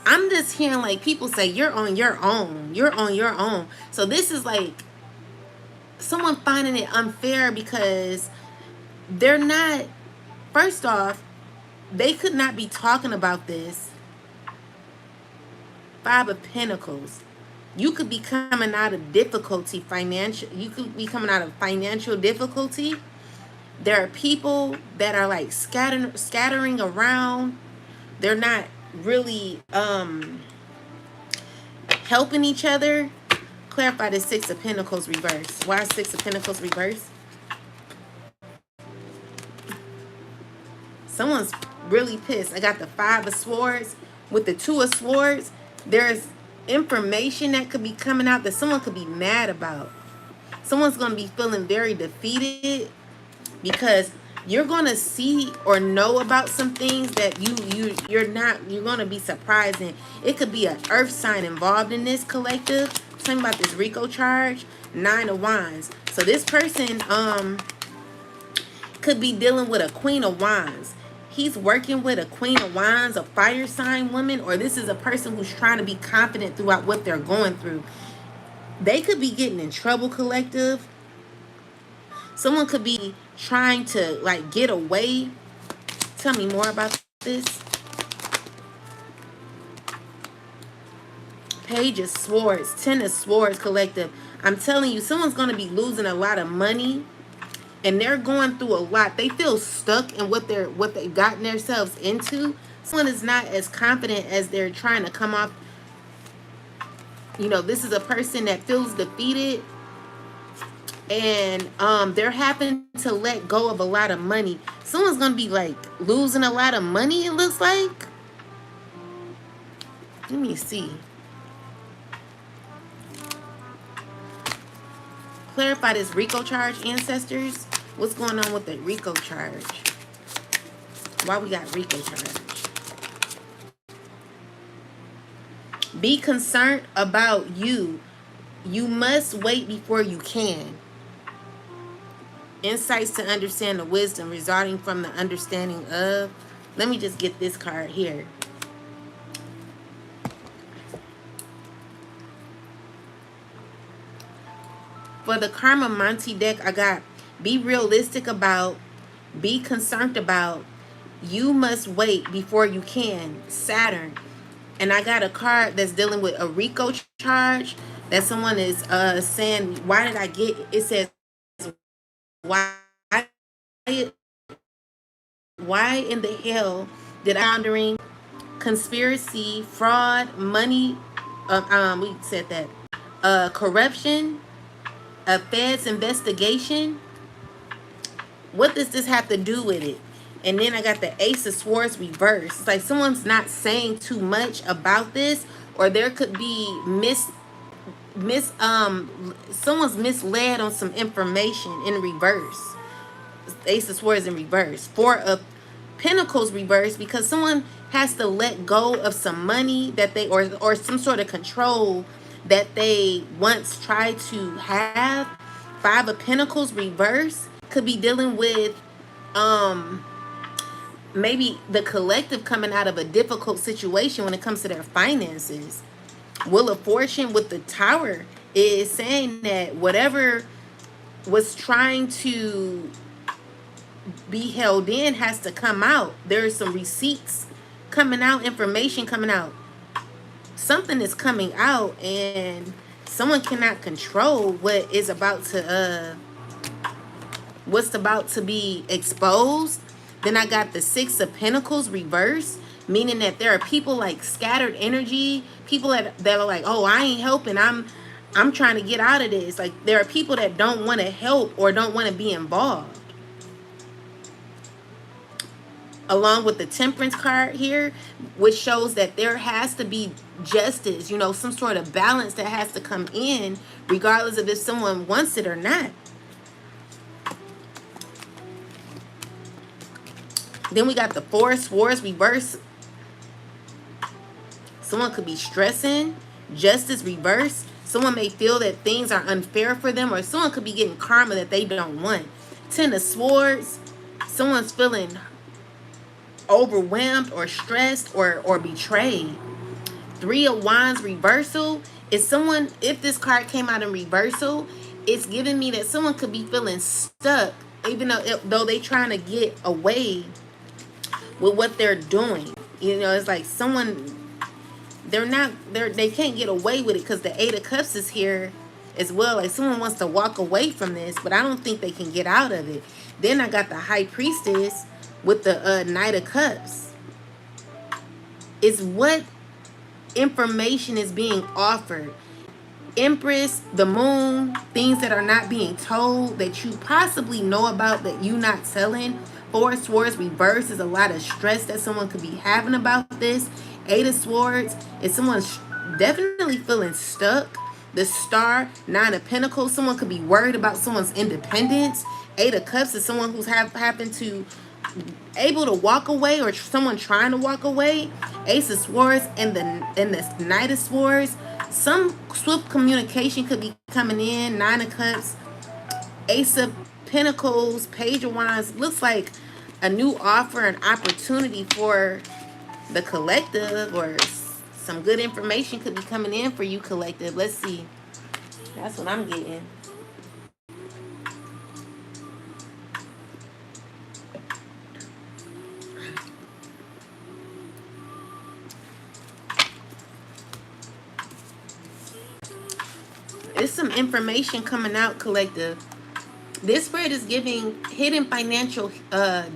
I'm just hearing like people say you're on your own. You're on your own. So this is like someone finding it unfair because they're not, first off, they could not be talking about this. Five of Pentacles. You could be coming out of difficulty, financial. You could be coming out of financial difficulty. There are people that are like scattering around. They're not really helping each other. Clarify the Six of Pentacles reverse. Why Six of Pentacles reverse? Someone's really pissed. I got the Five of Swords with the Two of Swords. There's information that could be coming out that someone could be mad about. Someone's going to be feeling very defeated because you're going to see or know about some things that you're going to be surprised in. It could be an earth sign involved in this, collective. I'm talking about this Rico charge. Nine of Wands. So this person could be dealing with a Queen of Wands. He's working with a Queen of Wands, a fire sign woman, or this is a person who's trying to be confident throughout what they're going through. They could be getting in trouble, collective. Someone could be trying to like get away. Tell me more about this. Page of Swords, Ten of Swords, collective. I'm telling you, someone's going to be losing a lot of money. And they're going through a lot. They feel stuck in what they've gotten themselves into. Someone is not as confident as they're trying to come off. You know, this is a person that feels defeated. And they're having to let go of a lot of money. Someone's going to be like losing a lot of money, it looks like. Let me see. Clarify this Rico charge, ancestors. What's going on with the Rico charge? Why we got Rico charge? Be concerned about you. You must wait before you can. Insights to understand the wisdom resulting from the understanding of. Let me just get this card here. For the Karma Monty deck, I got be realistic about, be concerned about, you must wait before you can, Saturn. And I got a card that's dealing with a Rico charge that someone is saying, why did I get, it says, why why in the hell did I laundering, conspiracy, fraud, money, we said that, corruption, a Fed's investigation. What does this have to do with it? And then I got the Ace of Swords reverse. It's like someone's not saying too much about this, or there could be someone's misled on some information in reverse. Ace of Swords in reverse. Four of Pentacles reverse, because someone has to let go of some money that they, or some sort of control that they once tried to have. Five of Pentacles reverse could be dealing with maybe the collective coming out of a difficult situation when it comes to their finances. Wheel of Fortune with the Tower is saying that whatever was trying to be held in has to come out. There's some receipts coming out, information coming out. Something is coming out, and someone cannot control what is about to what's about to be exposed. Then I got the Six of Pentacles reverse, meaning that there are people like scattered energy, people that are like, oh, I ain't helping, I'm trying to get out of this. Like, there are people that don't want to help or don't want to be involved. Along with the Temperance card here, which shows that there has to be justice, you know, some sort of balance that has to come in, regardless of if someone wants it or not. Then we got the Four of Swords reverse. Someone could be stressing. Justice reverse. Someone may feel that things are unfair for them, or someone could be getting karma that they don't want. Ten of Swords. Someone's feeling overwhelmed or stressed or betrayed. Three of Wands reversal is someone, if this card came out in reversal, it's giving me that someone could be feeling stuck, even though they trying to get away with what they're doing. You know, it's like someone, they can't get away with it because the Eight of Cups is here as well. Like, someone wants to walk away from this, but I don't think they can get out of it. Then I got the High Priestess with the Knight of Cups. Is what information is being offered. Empress, the Moon, things that are not being told that you possibly know about that you not telling. Four of Swords reverse is a lot of stress that someone could be having about this. Eight of Swords is someone's definitely feeling stuck. The Star, Nine of Pentacles, someone could be worried about someone's independence. Eight of Cups is someone who's happened to able to walk away, or someone trying to walk away. Ace of Swords and the Knight of Swords, some swift communication could be coming in. Nine of Cups, Ace of Pentacles, Page of Wands. Looks like a new offer, an opportunity for the collective, or some good information could be coming in for you, collective. Let's see. That's what I'm getting. There's some information coming out, collective. This spread is giving hidden financial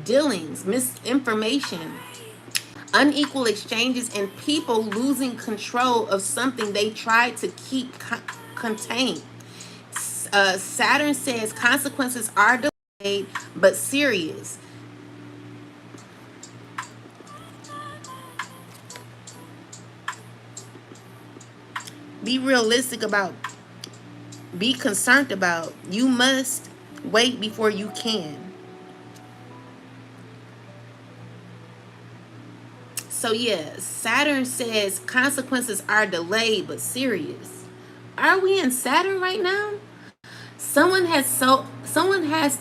dealings, misinformation, unequal exchanges, and people losing control of something they tried to keep contained. Saturn says consequences are delayed but serious. Be realistic about, be concerned about, you must wait before you can. So yeah, Saturn says consequences are delayed but serious. Are we in Saturn right now? Someone has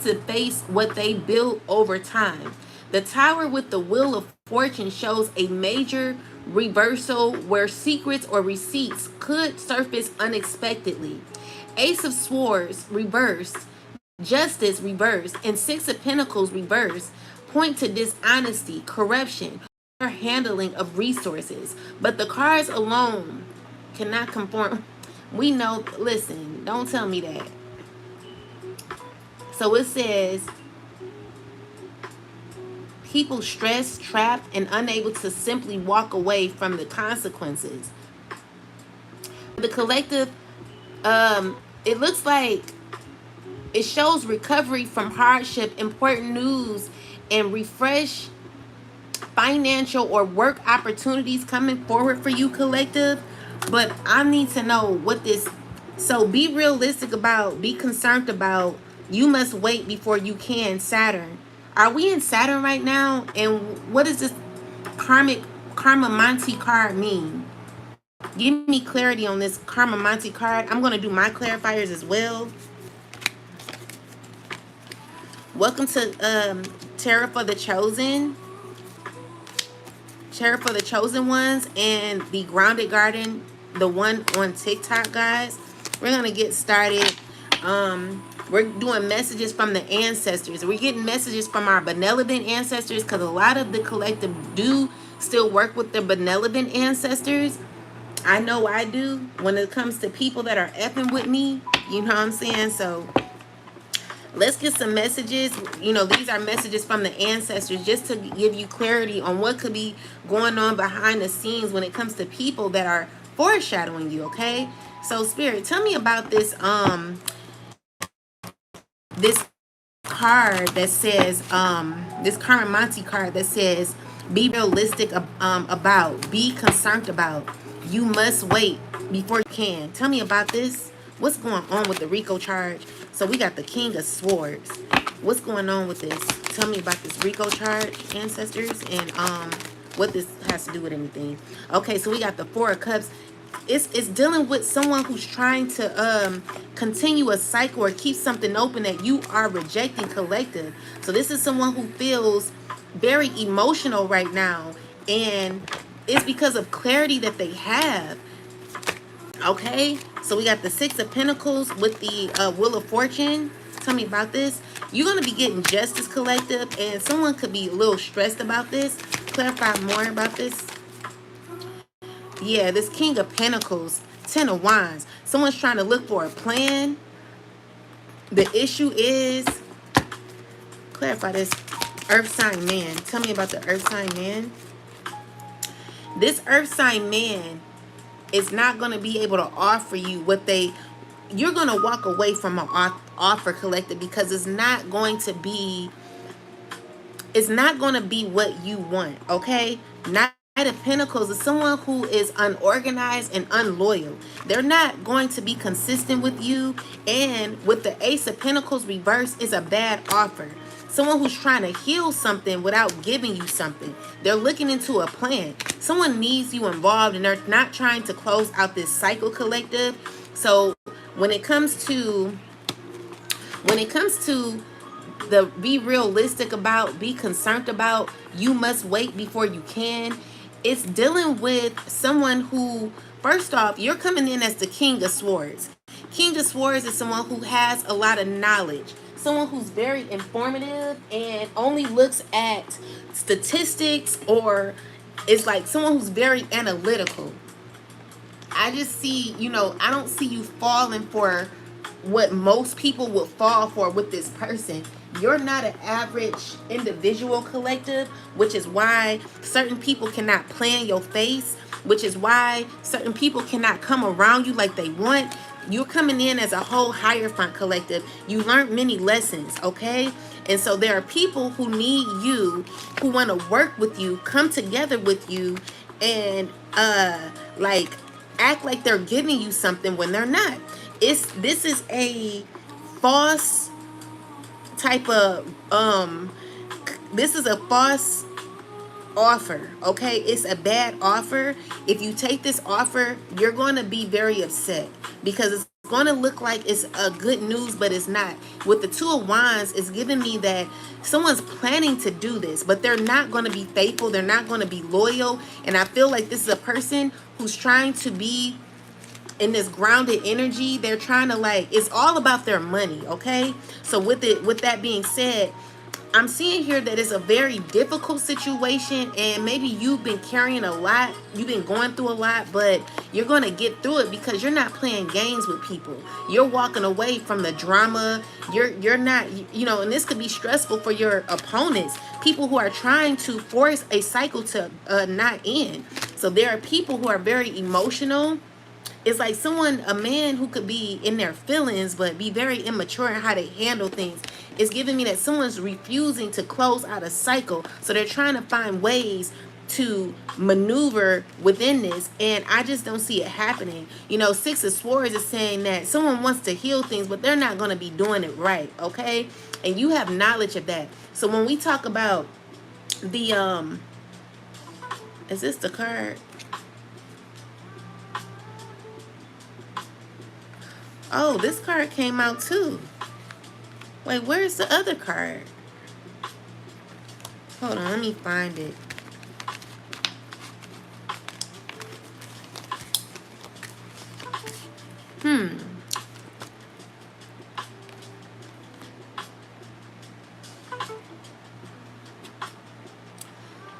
to face what they built over time. The Tower with the Wheel of Fortune shows a major reversal where secrets or receipts could surface unexpectedly. Ace of Swords reversed, Justice reversed, and Six of Pentacles reversed point to dishonesty, corruption, or handling of resources. But the cards alone cannot conform. We know, listen, don't tell me that. So it says people stressed, trapped, and unable to simply walk away from the consequences. The collective, it looks like it shows recovery from hardship, important news, and refresh financial or work opportunities coming forward for you, collective. But I need to know what this, so be realistic about, be concerned about, you must wait before you can, Saturn. Are we in Saturn right now? And what does this karma Monte card mean? Give me clarity on this karma Monte card. I'm going to do my clarifiers as well. Welcome to Tarot for the Chosen. Tarot for the Chosen Ones and the Grounded Garden, the one on TikTok, guys. We're going to get started. We're doing messages from the ancestors. We're getting messages from our benevolent ancestors because a lot of the collective do still work with their benevolent ancestors. I know I do when it comes to people that are effing with me. You know what I'm saying? So let's get some messages. You know, these are messages from the ancestors just to give you clarity on what could be going on behind the scenes when it comes to people that are foreshadowing you, okay? So, Spirit, tell me about this this card that says, this Karma Monte card that says, be realistic about, be concerned about, you must wait before you can. Tell me about this. What's going on with the Rico charge? So we got the King of Swords. What's going on with this? Tell me about this Rico charge, ancestors, and what this has to do with anything. Okay, so we got the Four of Cups. It's dealing with someone who's trying to continue a cycle or keep something open that you are rejecting, collective. So this is someone who feels very emotional right now, and it's because of clarity that they have. Okay, so we got the Six of Pentacles with the Wheel of Fortune. Tell me about this. You're going to be getting justice, collective, and someone could be a little stressed about this. Clarify more about this. Yeah, this King of Pentacles, Ten of Wands. Someone's trying to look for a plan. The issue is, clarify this, Earth sign man. Tell me about the Earth sign man. This Earth sign man is not going to be able to offer you what they, you're going to walk away from an offer, collective, because it's not going to be what you want, okay? Knight of Pentacles is someone who is unorganized and unloyal. They're not going to be consistent with you, and with the Ace of Pentacles reverse is a bad offer. Someone who's trying to heal something without giving you something. They're looking into a plan. Someone needs you involved, and they're not trying to close out this cycle, collective. So when it comes to the be realistic about, be concerned about, you must wait before you can, it's dealing with someone who, first off, you're coming in as the King of Swords. King of Swords is someone who has a lot of knowledge. Someone who's very informative and only looks at statistics, or is like someone who's very analytical. I just see, you know, I don't see you falling for what most people would fall for with this person. You're not an average individual, collective, which is why certain people cannot play in your face, which is why certain people cannot come around you like they want. You're coming in as a whole Hierophant, collective. You learned many lessons, okay? And so there are people who need you, who want to work with you, come together with you, and like act like they're giving you something when they're not. This is a false type of this is a false offer, okay? It's a bad offer. If you take this offer, you're going to be very upset because it's going to look like it's a good news, but it's not. With the Two of Wands, it's giving me that someone's planning to do this, but they're not going to be faithful. They're not going to be loyal. And I feel like this is a person who's trying to be in this grounded energy. They're trying to, like, it's all about their money, okay? So with that being said, I'm seeing here that it's a very difficult situation, and maybe you've been carrying a lot, you've been going through a lot, but you're going to get through it because you're not playing games with people. You're walking away from the drama. You're not, you know, and this could be stressful for your opponents, people who are trying to force a cycle to not end. So there are people who are very emotional. It's like a man who could be in their feelings but be very immature in how they handle things. It's giving me that someone's refusing to close out a cycle. So they're trying to find ways to maneuver within this, and I just don't see it happening. You know, Six of Swords is saying that someone wants to heal things, but they're not going to be doing it right, okay? And you have knowledge of that. So when we talk about the, is this the card? Oh, this card came out too. Wait, where's the other card? Hold on, let me find it.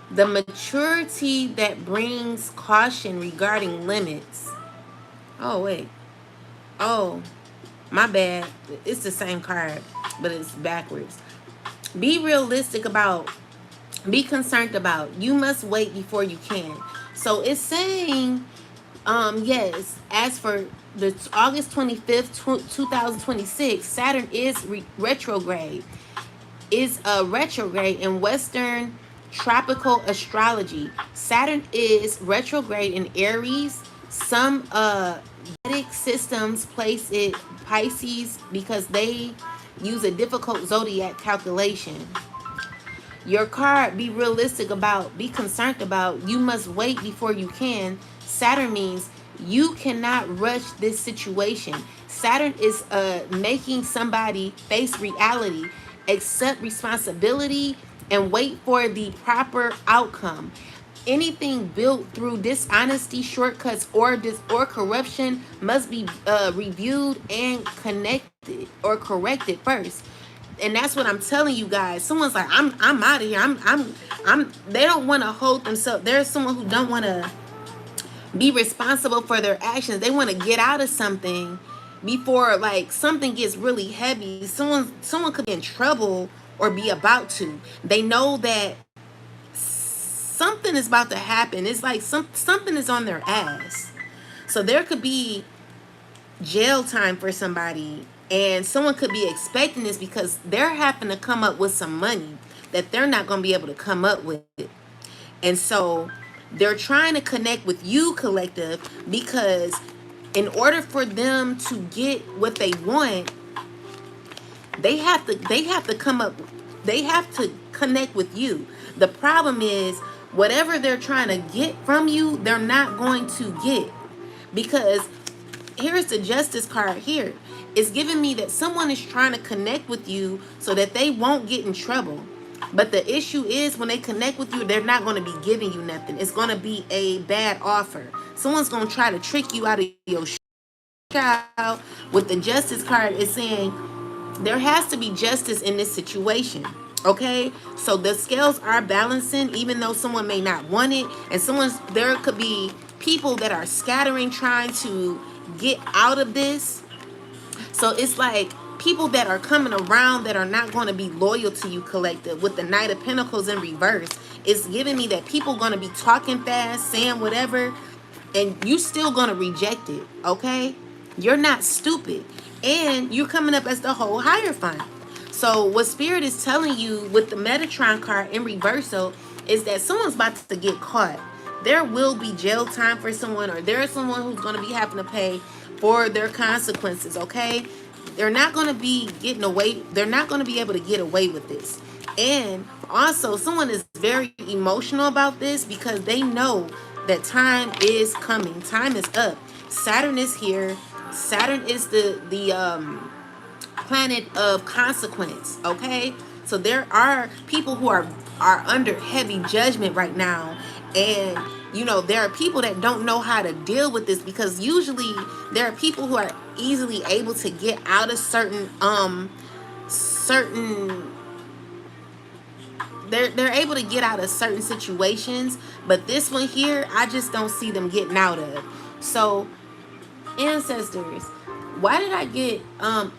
The maturity that brings caution regarding limits. Oh, wait. Oh, my bad. It's the same card, but it's backwards. Be realistic about, be concerned about. You must wait before you can. So it's saying, yes, as for the August 25th, 2026, Saturn is retrograde. Is a retrograde in Western tropical astrology. Saturn is retrograde in Aries. Some Vedic systems place it Pisces because they use a difficult zodiac calculation. Your card, be realistic about, be concerned about, you must wait before you can. Saturn means you cannot rush this situation. Saturn is making somebody face reality, accept responsibility, and wait for the proper outcome. Anything built through dishonesty, shortcuts, or corruption must be reviewed and connected or corrected first. And that's what I'm telling you guys. Someone's like, I'm out of here. I'm they don't want to hold themselves. There's someone who don't want to be responsible for their actions. They want to get out of something before, like, something gets really heavy. Someone could be in trouble or be about to. They know that something is about to happen. It's like something is on their ass. So there could be jail time for somebody, and someone could be expecting this because they're having to come up with some money that they're not going to be able to come up with. And so they're trying to connect with you, collective, because in order for them to get what they want, they have to come up, they have to connect with you. The problem is, whatever they're trying to get from you, they're not going to get, because here's the Justice card here. It's giving me that someone is trying to connect with you so that they won't get in trouble. But the issue is, when they connect with you, they're not going to be giving you nothing. It's going to be a bad offer. Someone's going to try to trick you out of your child. With the Justice card, it's saying there has to be justice in this situation. Okay, so the scales are balancing, even though someone may not want it, and there could be people that are scattering, trying to get out of this. So it's like people that are coming around that are not going to be loyal to you, collective. With the Knight of Pentacles in reverse, it's giving me that people going to be talking fast, saying whatever, and you still going to reject it. Okay, you're not stupid, and you're coming up as the whole Hierophant. So what Spirit is telling you with the Metatron card in reversal is that someone's about to get caught. There will be jail time for someone, or there's someone who's going to be having to pay for their consequences, okay? They're not going to be getting away. They're not going to be able to get away with this. And also, someone is very emotional about this because they know that time is coming. Time is up. Saturn is here. Saturn is the planet of consequence, okay? So there are people who are under heavy judgment right now, and You know, there are people that don't know how to deal with this, because usually there are people who are easily able to get out of certain they're able to get out of certain situations, but this one here, I just don't see them getting out of. So, ancestors, why did I get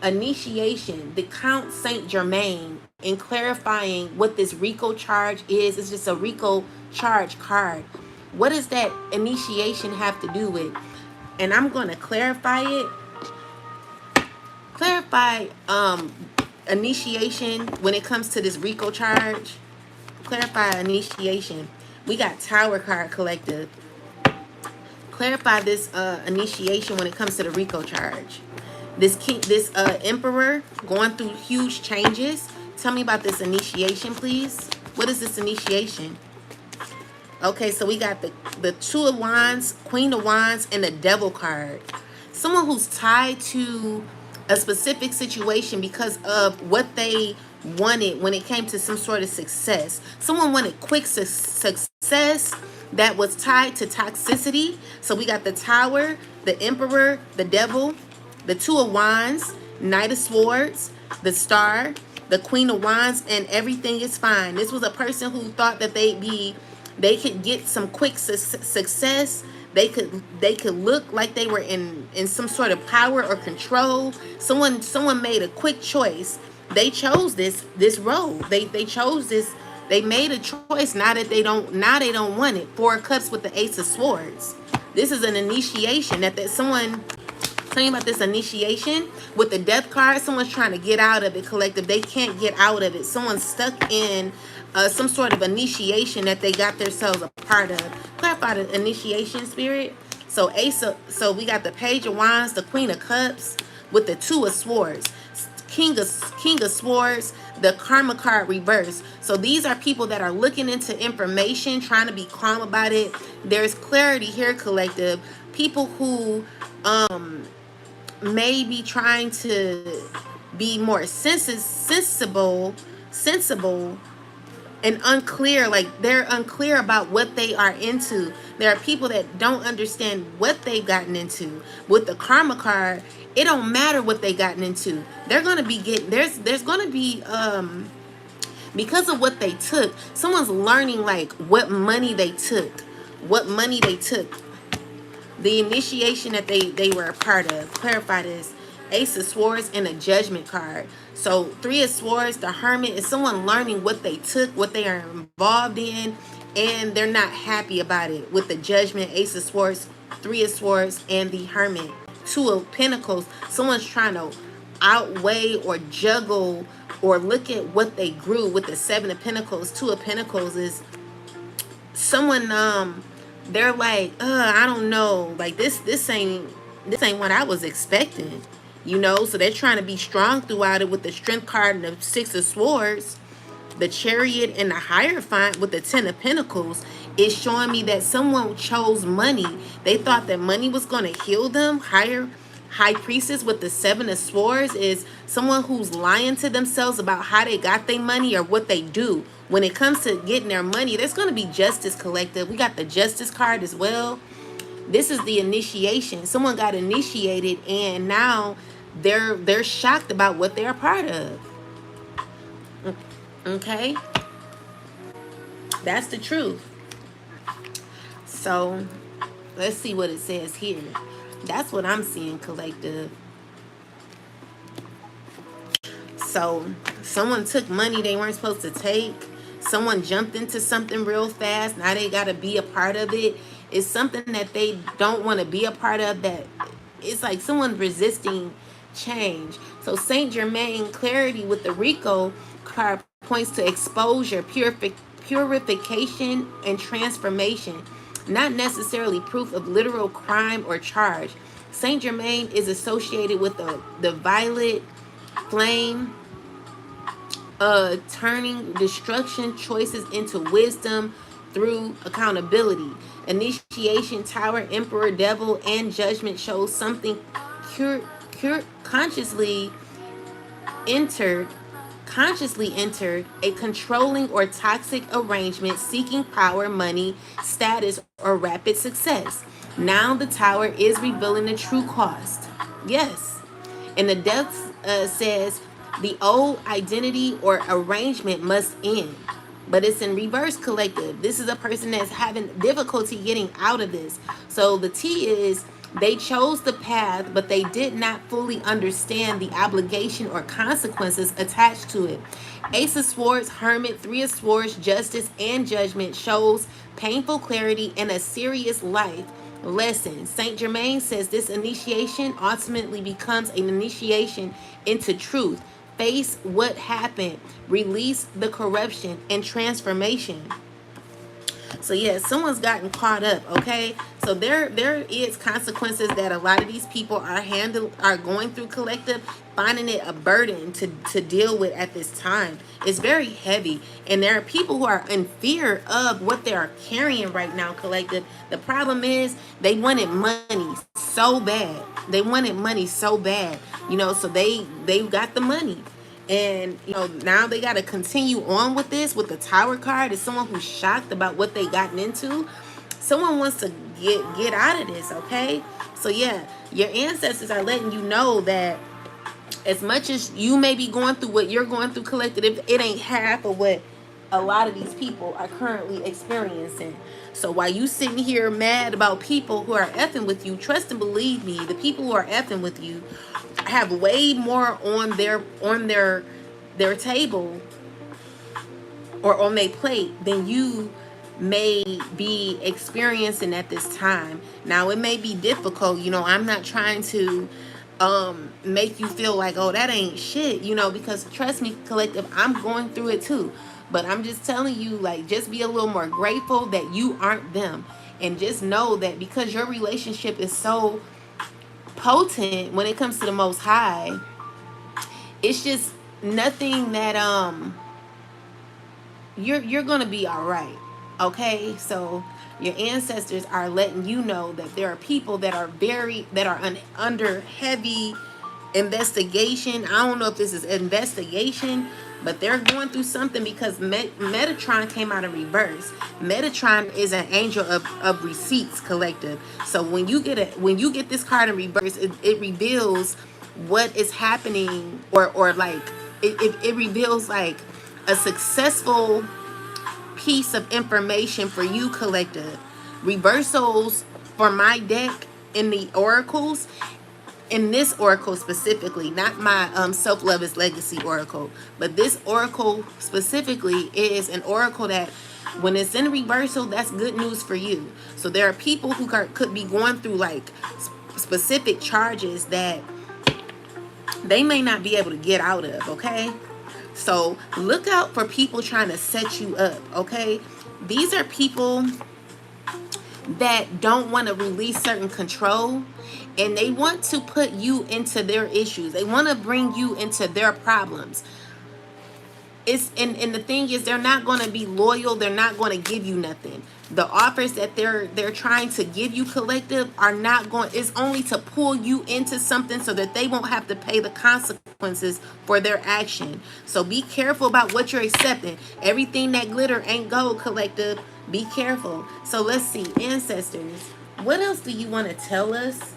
initiation, the Count Saint Germain, in clarifying what this Rico charge is? It's just a Rico charge card. What does that initiation have to do with? And I'm going to clarify it. Clarify initiation when it comes to this Rico charge. Clarify initiation. We got Tower card, collective. Clarify this initiation when it comes to the Rico charge. This emperor going through huge changes. Tell me about this initiation, please. What is this initiation? Okay, so we got the Two of Wands, Queen of Wands, and the Devil card. Someone who's tied to a specific situation because of what they wanted when it came to some sort of success. Someone wanted quick success that was tied to toxicity. So we got the Tower, the Emperor, the Devil, the Two of Wands, Knight of Swords, the Star, the Queen of Wands, and everything is fine. This was a person who thought that they could get some quick success. They could look like they were in some sort of power or control. Someone made a quick choice. They chose this road. They chose this. They made a choice. Now they don't want it. Four of Cups with the Ace of Swords. This is an initiation that someone. Tell me about this initiation with the Death card. Someone's trying to get out of it, collective. They can't get out of it. Someone's stuck in some sort of initiation that they got themselves a part of. Clarify the initiation, spirit. So we got the Page of Wands, the Queen of Cups with the Two of Swords, King of Swords, the Karma card reverse. So these are people that are looking into information, trying to be calm about it. There's clarity here, collective. People who may be trying to be more sensible and unclear. Like, they're unclear about what they are into. There are people that don't understand what they've gotten into. With the Karma card, it don't matter what they gotten into. They're gonna be getting there's gonna be because of what they took. Someone's learning like what money they took. The initiation that they were a part of. Clarify this. Ace of Swords and a Judgment card. So Three of Swords, the Hermit, is someone learning what they took, what they are involved in, and they're not happy about it. With the Judgment, Ace of Swords, Three of Swords, and the Hermit. Two of Pentacles, someone's trying to outweigh or juggle or look at what they grew. With the Seven of Pentacles, Two of Pentacles is someone they're like, I don't know, like this ain't what I was expecting, you know. So they're trying to be strong throughout it. With the Strength card and the Six of Swords, the Chariot, and the Hierophant with the Ten of Pentacles is showing me that someone chose money. They thought that money was going to heal them. High Priestess with the Seven of Swords is someone who's lying to themselves about how they got their money or what they do. When it comes to getting their money, there's going to be Justice, collective. We got the Justice card as well. This is the initiation. Someone got initiated and now they're shocked about what they're a part of. Okay? That's the truth. So, let's see what it says here. That's what I'm seeing, collective. So, someone took money they weren't supposed to take. Someone jumped into something real fast. Now they got to be a part of it. It's something that they don't want to be a part of. That it's like someone resisting change. So Saint Germain, clarity with the Rico card points to exposure, purification, and transformation. Not necessarily proof of literal crime or charge. Saint Germain is associated with the violet flame, turning destruction choices into wisdom through accountability. Initiation, Tower, Emperor, Devil, and Judgment shows something consciously entered consciously entered a controlling or toxic arrangement seeking power, money, status, or rapid success. Now the tower is revealing the true cost. Yes. And the depth says the old identity or arrangement must end. But it's in reverse collective. This is a person that's having difficulty getting out of this. So the T is they chose the path, but they did not fully understand the obligation or consequences attached to it. Ace of Swords, Hermit, Three of Swords, Justice, and Judgment shows painful clarity and a serious life lesson. Saint Germain says this initiation ultimately becomes an initiation into truth. Face what happened, release the corruption, and transformation. So yeah, someone's gotten caught up, okay? So there is consequences that a lot of these people are going through, collective, finding it a burden to deal with at this time. It's very heavy. And there are people who are in fear of what they are carrying right now, collective. The problem is they wanted money so bad. They wanted money so bad. You know, so they got the money. And you know, now they got to continue on with this with the Tower card. Is someone who's shocked about what they gotten into. Someone wants to get out of this, okay? So yeah, your ancestors are letting you know that as much as you may be going through what you're going through, collective, it ain't half of what a lot of these people are currently experiencing. So while you sitting here mad about people who are effing with you, trust and believe me, the people who are effing with you have way more on their table or on their plate than you may be experiencing at this time. Now it may be difficult, you know, I'm not trying to make you feel like, oh, that ain't shit, you know, because trust me, collective, I'm going through it too. But I'm just telling you, like, just be a little more grateful that you aren't them. And just know that because your relationship is so potent when it comes to the Most High, it's just nothing that you're gonna be all right, okay? So your ancestors are letting you know that there are people that are under heavy investigation. I don't know if this is investigation, but they're going through something because Metatron came out in reverse. Metatron is an angel of receipts, collective. So when you get this card in reverse, it reveals what is happening, or like it reveals like a successful piece of information for you, collective. Reversals for my deck in the oracles, in this oracle specifically, not my self-love is legacy oracle, but this oracle specifically is an oracle that when it's in reversal, that's good news for you. So there are people who could be going through like specific charges that they may not be able to get out of, okay? So look out for people trying to set you up, okay? These are people that don't want to release certain control, and they want to put you into their issues. They want to bring you into their problems. And the thing is, they're not going to be loyal. They're not going to give you nothing. The offers that they're trying to give you, collective, are not going. It's only to pull you into something so that they won't have to pay the consequences for their action. So be careful about what you're accepting. Everything that glitter ain't gold, collective. Be careful. So let's see, ancestors. What else do you want to tell us?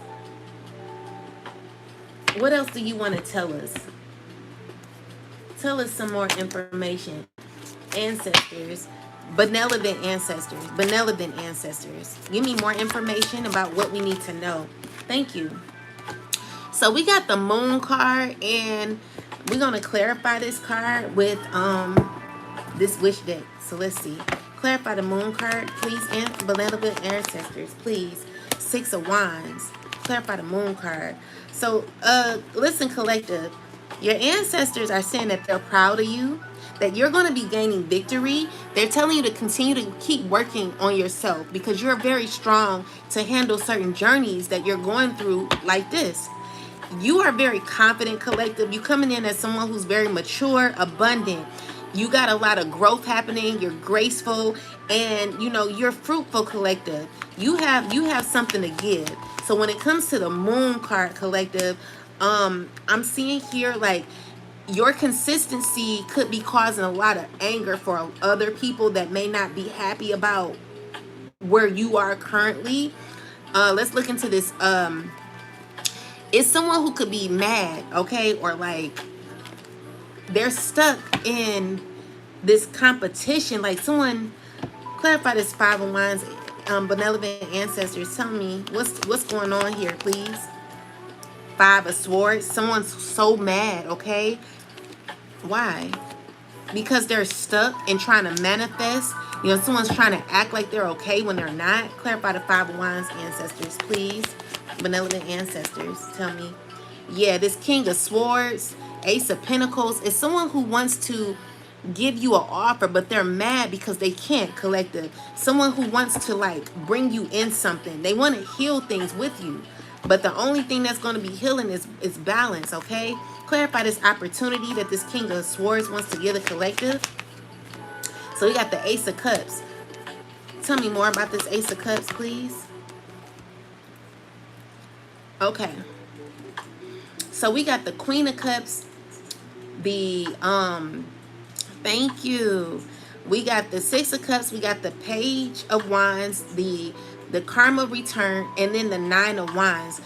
What else do you want to tell us? Tell us some more information. Ancestors, benevolent ancestors, benevolent ancestors. Give me more information about what we need to know. Thank you. So we got the Moon card, and we're going to clarify this card with this wish deck. So let's see. Clarify the Moon card, please, benevolent ancestors, please. Six of Wands. Clarify the Moon card. So, listen, collective. Your ancestors are saying that they're proud of you, that you're going to be gaining victory. They're telling you to continue to keep working on yourself because you're very strong to handle certain journeys that you're going through like this. You are very confident, collective. You coming in as someone who's very mature, abundant. You got a lot of growth happening. You're graceful, and you know you're fruitful, collective. You have something to give. So when it comes to the Moon card, collective, I'm seeing here like your consistency could be causing a lot of anger for other people that may not be happy about where you are currently. Let's look into this. It's someone who could be mad, okay, or like they're stuck in this competition. Like someone, clarify this Five of Wands. Benevolent ancestors, tell me what's going on here, please. Five of Swords. Someone's so mad, okay? Why? Because they're stuck and trying to manifest. You know, someone's trying to act like they're okay when they're not. Clarify the Five of Wands, ancestors, please. Benevolent ancestors, tell me. Yeah, this King of Swords, Ace of Pentacles, is someone who wants to give you an offer, but they're mad because they can't. Collective. Someone who wants to like bring you in something. They want to heal things with you, but the only thing that's going to be healing is balance, okay? Clarify this opportunity that this King of Swords wants to give the collective. So we got the Ace of Cups. Tell me more about this Ace of Cups, please. Okay. So we got the Queen of Cups, the thank you. We got the Six of Cups, we got the Page of Wands, the Karma Return, and then the Nine of Wands.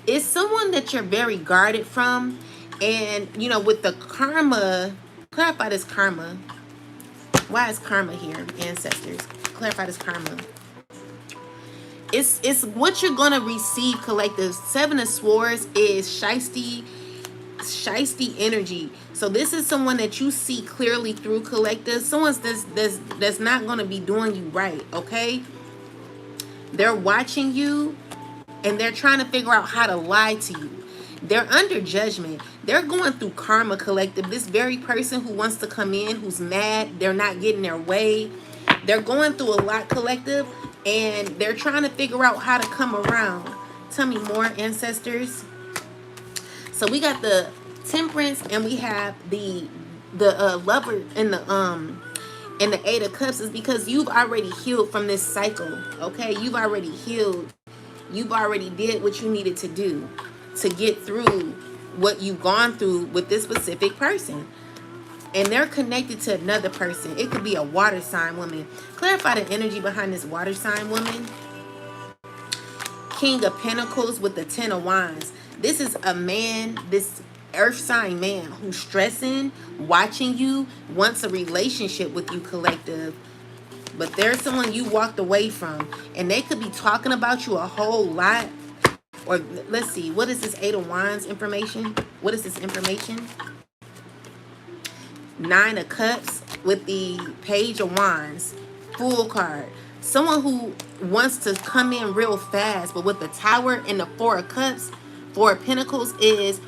It's someone that you're very guarded from. And, you know, with the karma, clarify this karma. Why is karma here, ancestors? Clarify this karma. It's what you're going to receive, collective. Seven of Swords is shiesty energy. So this is someone that you see clearly through, collective. Someone that's not going to be doing you right, okay? They're watching you and they're trying to figure out how to lie to you. They're under judgment. They're going through karma, collective. This very person who wants to come in, who's mad, they're not getting their way. They're going through a lot, collective, and they're trying to figure out how to come around. Tell me more, ancestors. So we got the Temperance, and we have the Lover and the Eight of Cups. Is because you've already healed from this cycle, okay? You've already healed. You've already did what you needed to do to get through what you've gone through with this specific person. And they're connected to another person. It could be a water sign woman. Clarify the energy behind this water sign woman. King of Pentacles with the Ten of Wands. This is a man, this earth sign man who's stressing, watching you, wants a relationship with you, collective. But there's someone you walked away from. And they could be talking about you a whole lot. Or let's see, what is this Eight of Wands information? What is this information? Nine of Cups with the Page of Wands. Fool card. Someone who wants to come in real fast, but with the Tower and the Four of Cups, Four of Pentacles is,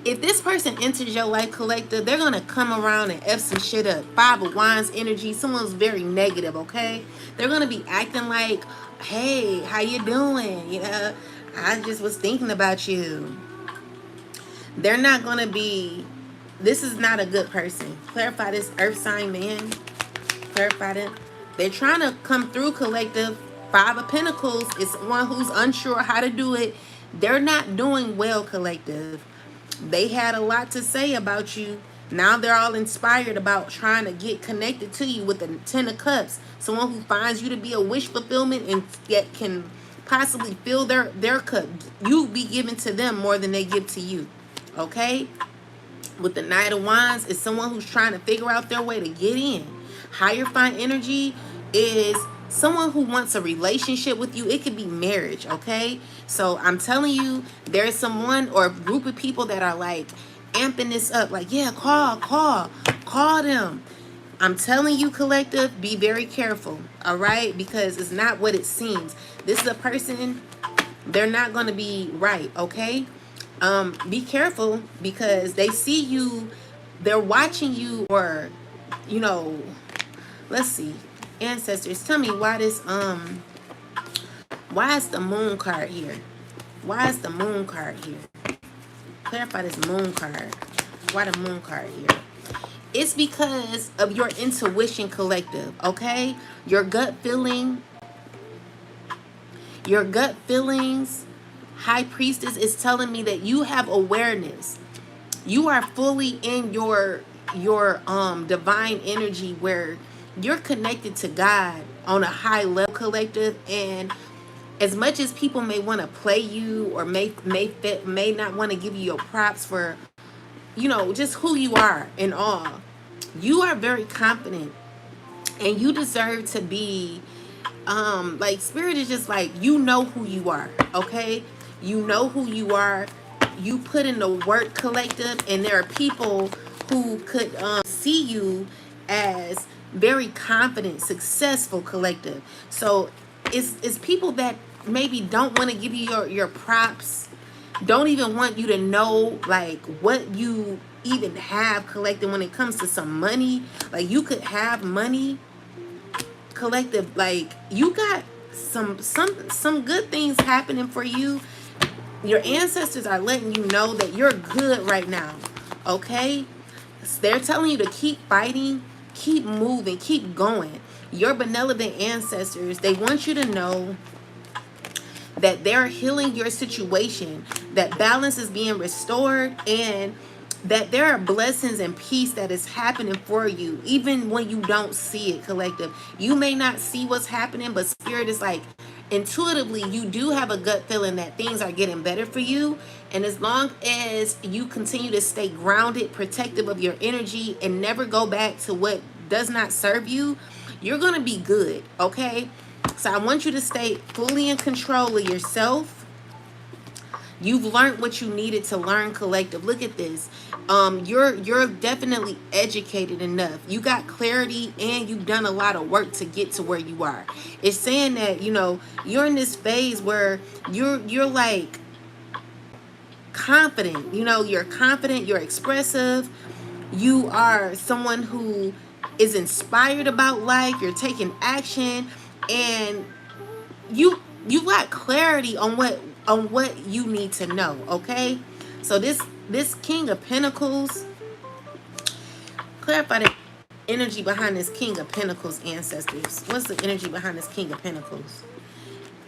if this person enters your life, collective, they're going to come around and F some shit up. Five of Wands energy. Someone's very negative, okay? They're going to be acting like, hey, how you doing? You know, I just was thinking about you. They're not going to be, this is not a good person. Clarify this earth sign man. Clarify that. They're trying to come through, collective. Five of Pentacles is one who's unsure how to do it. They're not doing well, collective. They had a lot to say about you. Now they're all inspired about trying to get connected to you with the Ten of Cups. Someone who finds you to be a wish fulfillment and yet can possibly fill their cup. You be giving to them more than they give to you. Okay? With the Knight of Wands is someone who's trying to figure out their way to get in. Hierophant energy is someone who wants a relationship with you. It could be marriage, okay? So I'm telling you, there's someone or a group of people that are like amping this up. Like, yeah, call them. I'm telling you, collective, be very careful, all right? Because it's not what it seems. This is a person, they're not going to be right, okay? Be careful because they see you, they're watching you, or, you know, let's see. Ancestors, tell me why this, why is the Moon card here? Why is the Moon card here? Clarify this Moon card. Why the Moon card here? It's because of your intuition, collective, okay? Your gut feeling, your gut feelings, High Priestess is telling me that you have awareness. You are fully in your divine energy where you're connected to God on a high level, collective. And as much as people may want to play you or may not want to give you your props for, you know, just who you are and all, you are very confident and you deserve to be like, spirit is just like, you know who you are, okay? You know who you are. You put in the work, collective, and there are people who could see you as very confident, successful, collective. So it's people that maybe don't want to give you your props, don't even want you to know like what you even have, collective, when it comes to some money. Like, you could have money, collective, like you got some good things happening for you. Your ancestors are letting you know that you're good right now, okay? They're telling you to keep fighting, keep moving, keep going. Your benevolent ancestors, they want you to know that they're healing your situation, that balance is being restored, and that there are blessings and peace that is happening for you, even when you don't see it, collective. You may not see what's happening, but spirit is like, intuitively, you do have a gut feeling that things are getting better for you. And as long as you continue to stay grounded, protective of your energy, and never go back to what does not serve you, you're going to be good, okay? So I want you to stay fully in control of yourself. You've learned what you needed to learn, collective. Look at this. You're definitely educated enough. You got clarity and you've done a lot of work to get to where you are. It's saying that, you know, you're in this phase where you're like confident. You know, you're confident, you're expressive. You are someone who is inspired about life. You're taking action, and you got clarity on what you need to know, okay? So this King of Pentacles, clarify the energy behind this King of Pentacles, ancestors. What's the energy behind this King of Pentacles?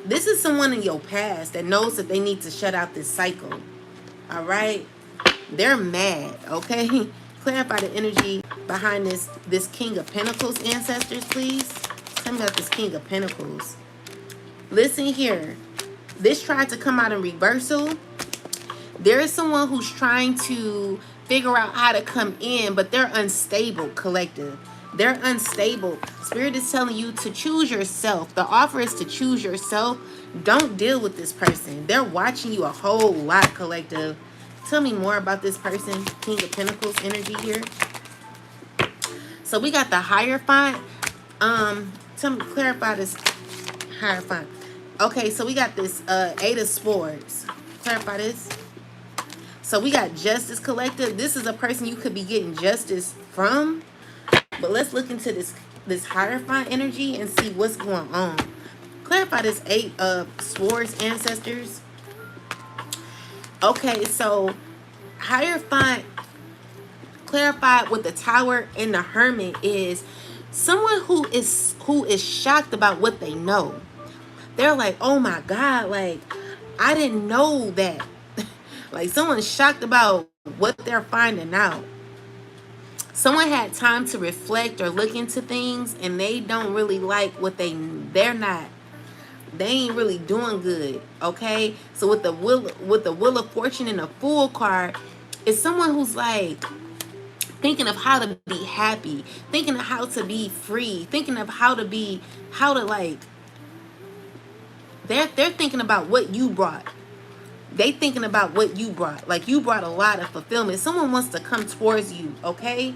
This is someone in your past that knows that they need to shut out this cycle, all right? They're mad, okay? Clarify the energy behind this King of Pentacles, ancestors, please. Tell me about this King of Pentacles. Listen here. This tried to come out in reversal. There is someone who's trying to figure out how to come in, but they're unstable, collective. They're unstable. Spirit is telling you to choose yourself. The offer is to choose yourself. Don't deal with this person. They're watching you a whole lot, collective. Tell me more about this person. King of Pentacles energy here. So we got the Hierophant. Tell me, clarify this Hierophant. Okay, so we got this Eight of Swords. Clarify this. So we got Justice, collective. This is a person you could be getting justice from. But let's look into this Hierophant energy and see what's going on. Clarify this Eight of Swords, ancestors. Okay, so Hierophant clarified with the Tower and the Hermit is someone who is shocked about what they know. They're like, oh my God, like, I didn't know that. Like, someone's shocked about what they're finding out. Someone had time to reflect or look into things, and they don't really like what they ain't really doing good, okay? So with the Wheel of Fortune and the Fool card, it's someone who's like thinking of how to be happy, thinking of how to be free, thinking of how to like, they're thinking about what you brought. They thinking about what you brought. Like, you brought a lot of fulfillment. Someone wants to come towards you, okay?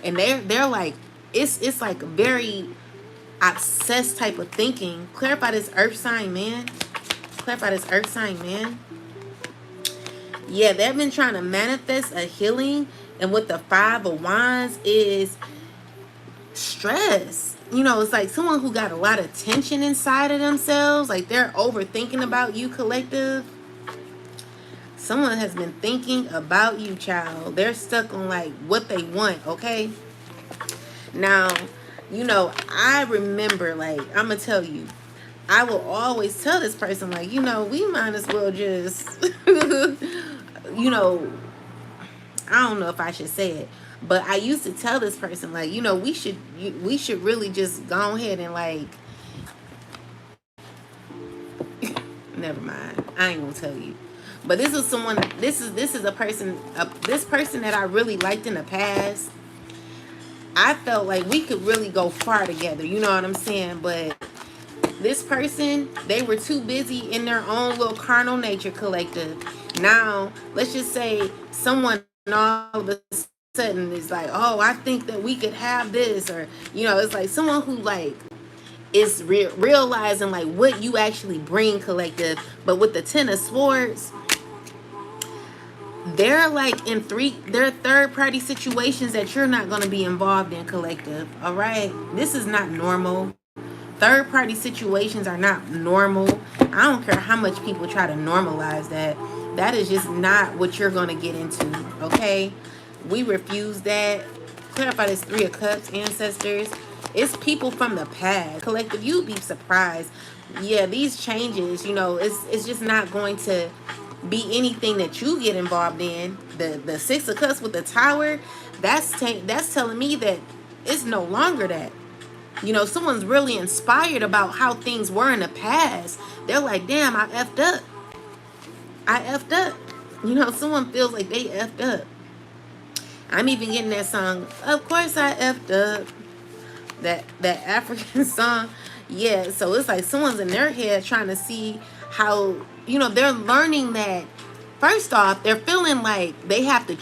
And they're like, it's like a very obsessed type of thinking. Clarify this Earth sign, man. Clarify this Earth sign, man. Yeah, they've been trying to manifest a healing, and with the Five of Wands is stress. You know, it's like someone who got a lot of tension inside of themselves. Like, they're overthinking about you, collective. Someone has been thinking about you, child. They're stuck on like what they want, okay? Now, you know, I remember, like, I'm gonna tell you, I will always tell this person, like, you know, we might as well just you know, I don't know if I should say it, but I used to tell this person, like, you know, we should really just go ahead and like, never mind. I ain't gonna tell you. But this is someone. This is a person. This person that I really liked in the past. I felt like we could really go far together. You know what I'm saying? But this person, they were too busy in their own little carnal nature collective. Now, let's just say someone all of a sudden is like, oh, I think that we could have this, or you know, it's like someone who like is realizing like what you actually bring collective. But with the Ten of Swords, they're like in they're third party situations that you're not going to be involved in collective. All right, this is not normal. Third party situations are not normal. I don't care how much people try to normalize that. That is just not what you're going to get into. Okay, we refuse that. Clarify this Three of Cups, ancestors. It's people from the past collective. You'd be surprised. Yeah, these changes, you know, it's just not going to be anything that you get involved in. The Six of Cups with the Tower, that's telling me that it's no longer that. You know, someone's really inspired about how things were in the past. They're like, damn, I effed up. I effed up. You know, someone feels like they effed up. I'm even getting that song, Of Course I Effed Up. That African song. Yeah, so it's like someone's in their head trying to see how, you know, they're learning that first off, they're feeling like they have to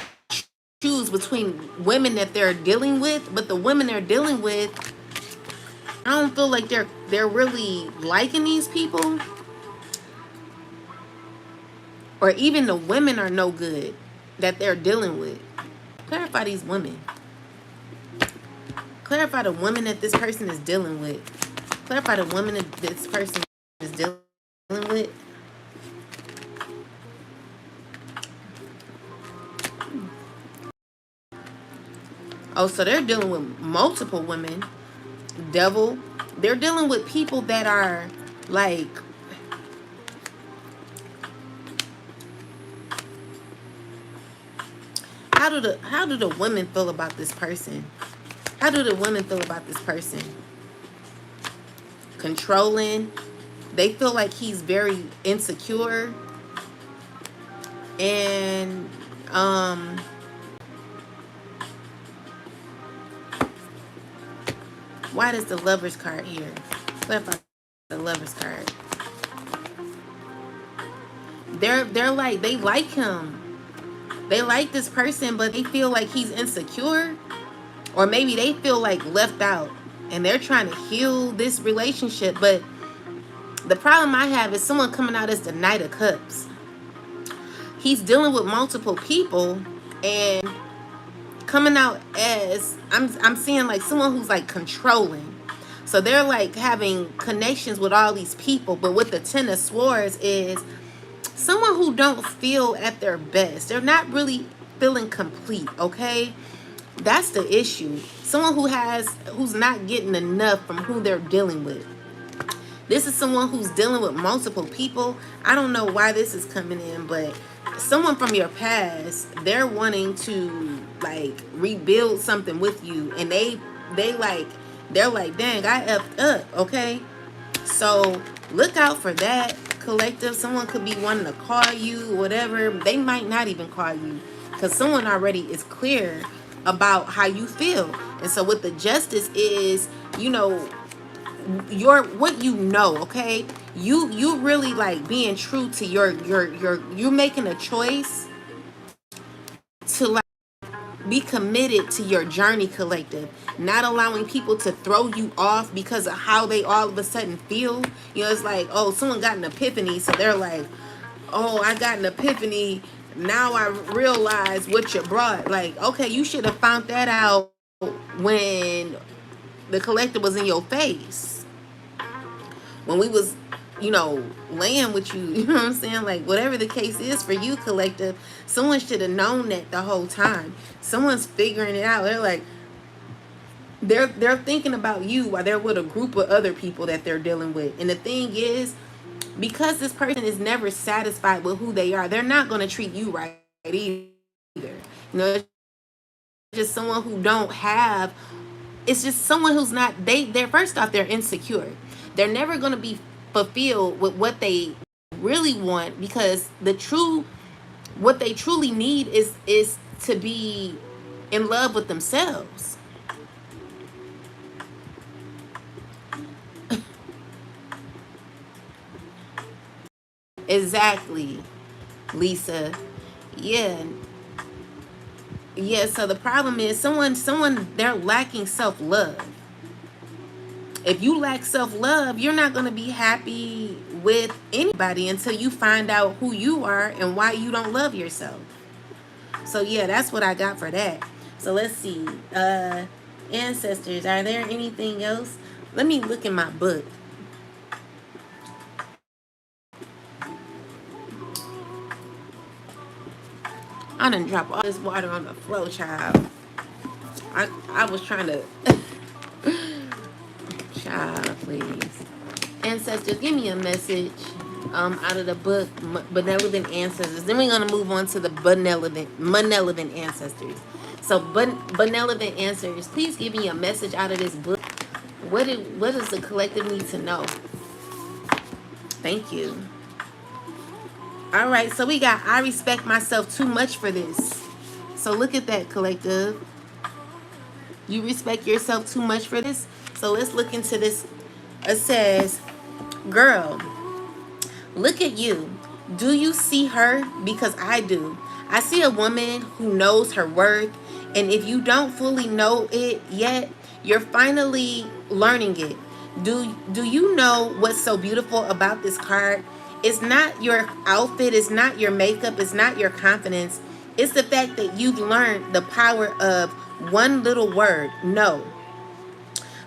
choose between women that they're dealing with, but the women they're dealing with, I don't feel like they're really liking these people. Or even the women are no good that they're dealing with. Clarify these women. Clarify the women that this person is dealing with. Clarify the woman that this person is dealing with. Oh, so they're dealing with multiple women. Devil. They're dealing with people that are like, how do the women feel about this person? How do the women feel about this person? Controlling. They feel like he's very insecure. And why does the Lover's card here? Clarify the Lover's card. They're like, they like him. They like this person, but they feel like he's insecure. Or maybe they feel like left out. And they're trying to heal this relationship. But the problem I have is someone coming out as the Knight of Cups. He's dealing with multiple people. And coming out as, I'm seeing like someone who's like controlling. So they're like having connections with all these people. But with the Ten of Swords is someone who don't feel at their best. They're not really feeling complete, okay? That's the issue. Someone who's not getting enough from who they're dealing with. This is someone who's dealing with multiple people. I don't know why this is coming in, but someone from your past, they're wanting to like rebuild something with you, and they're like, dang, I effed up, okay? So look out for that, collective. Someone could be wanting to call you, whatever. They might not even call you because someone already is clear about how you feel. And so what the Justice is, you know, what you know, okay? You really like being true to you're making a choice to like be committed to your journey, collective. Not allowing people to throw you off because of how they all of a sudden feel. You know, it's like, oh, someone got an epiphany, so they're like, oh, I got an epiphany. Now I realize what you brought. Like, okay, you should have found that out when the collective was in your face. When we was, you know, laying with you, you know what I'm saying? Like, whatever the case is for you, collective, someone should have known that the whole time. Someone's figuring it out. They're like, they're thinking about you while they're with a group of other people that they're dealing with. And the thing is, because this person is never satisfied with who they are, they're not going to treat you right. either. You know, it's just someone who don't have. It's just someone who's not. They're first off, they're insecure. They're never going to be fulfilled with what they really want, because what they truly need is to be in love with themselves. Exactly, Lisa. Yeah. Yeah, so the problem is someone they're lacking self-love. If you lack self-love, you're not going to be happy with anybody until you find out who you are and why you don't love yourself. So yeah, that's what I got for that. So let's see. Ancestors, are there anything else? Let me look in my book. I done drop all this water on the floor, child. I was trying to child, please. Ancestors, give me a message out of the book, Benevolent Ancestors. Then we're going to move on to the Benevolent Ancestors. So, Benevolent Ancestors, please give me a message out of this book. What does the collective need to know? Thank you. All right, so we got, I respect myself too much for this. So look at that, collective. You respect yourself too much for this? So let's look into this. It says, girl, look at you. Do you see her? Because I do. I see a woman who knows her worth. And if you don't fully know it yet, you're finally learning it. Do you know what's so beautiful about this card? It's not your outfit. It's not your makeup. It's not your confidence. It's the fact that you've learned the power of one little word, no.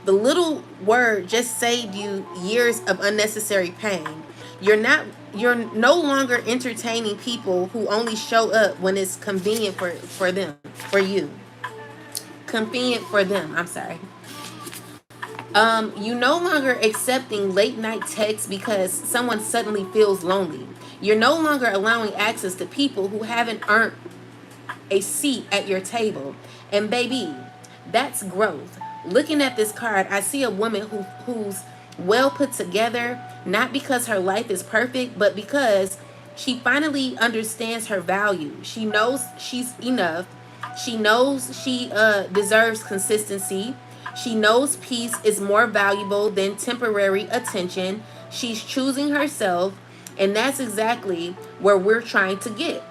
The little word just saved you years of unnecessary pain. You're no longer entertaining people who only show up when it's convenient for them, for you. Convenient for them, I'm sorry. You no longer accepting late night texts because someone suddenly feels lonely. You're no longer allowing access to people who haven't earned a seat at your table. And baby, that's growth. Looking at this card, I see a woman who's well put together, not because her life is perfect, but because she finally understands her value. She knows she's enough. She knows she deserves consistency. She knows peace is more valuable than temporary attention. She's choosing herself, and that's exactly where we're trying to get.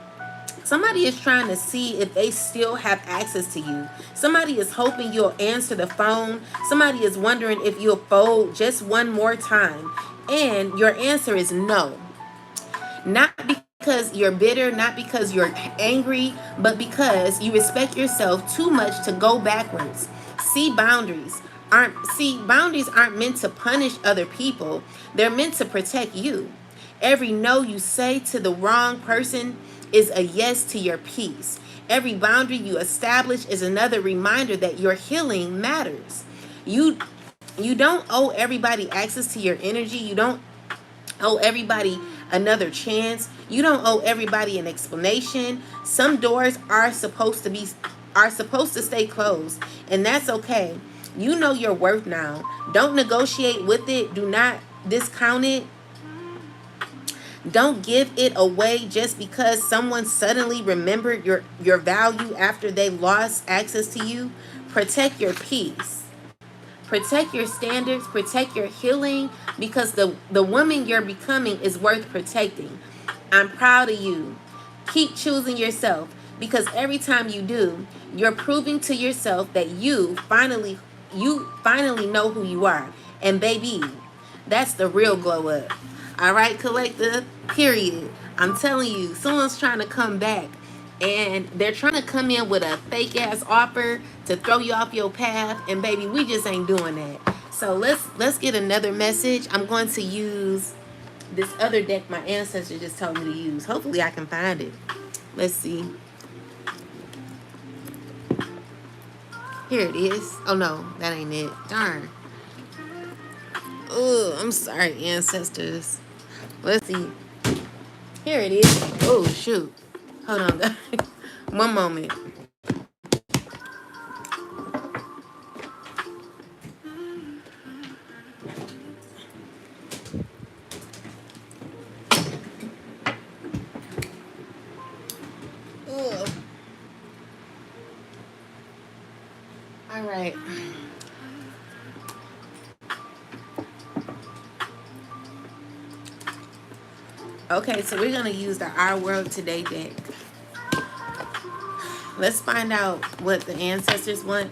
Somebody is trying to see if they still have access to you. Somebody is hoping you'll answer the phone. Somebody is wondering if you'll fold just one more time. And your answer is no. Not because you're bitter, not because you're angry, but because you respect yourself too much to go backwards. Boundaries aren't meant to punish other people. They're meant to protect you. Every no you say to the wrong person is a yes to your peace. Every boundary you establish is another reminder that your healing matters. You don't owe everybody access to your energy. You don't owe everybody another chance. You don't owe everybody an explanation. Some doors are supposed to stay closed, and that's okay. You know your worth now. Don't negotiate with it. Do not discount it. Don't give it away just because someone suddenly remembered your value after they lost access to you. Protect your peace. Protect your standards. Protect your healing, because the woman you're becoming is worth protecting. I'm proud of you. Keep choosing yourself, because every time you do, you're proving to yourself that you finally know who you are. And baby, that's the real glow up. All right, collective, period. I'm telling you, someone's trying to come back, and they're trying to come in with a fake ass offer to throw you off your path, and baby, we just ain't doing that. So let's get another message. I'm going to use this other deck my ancestor just told me to use. Hopefully I can find it. Let's see. Here it is. Oh no, that ain't it. Darn. Oh, I'm sorry, ancestors. Let's see. Here it is. Oh shoot. Hold on, guys. One moment. Ugh. All right. Okay, so we're gonna use the Our World Today deck. Let's find out what the ancestors want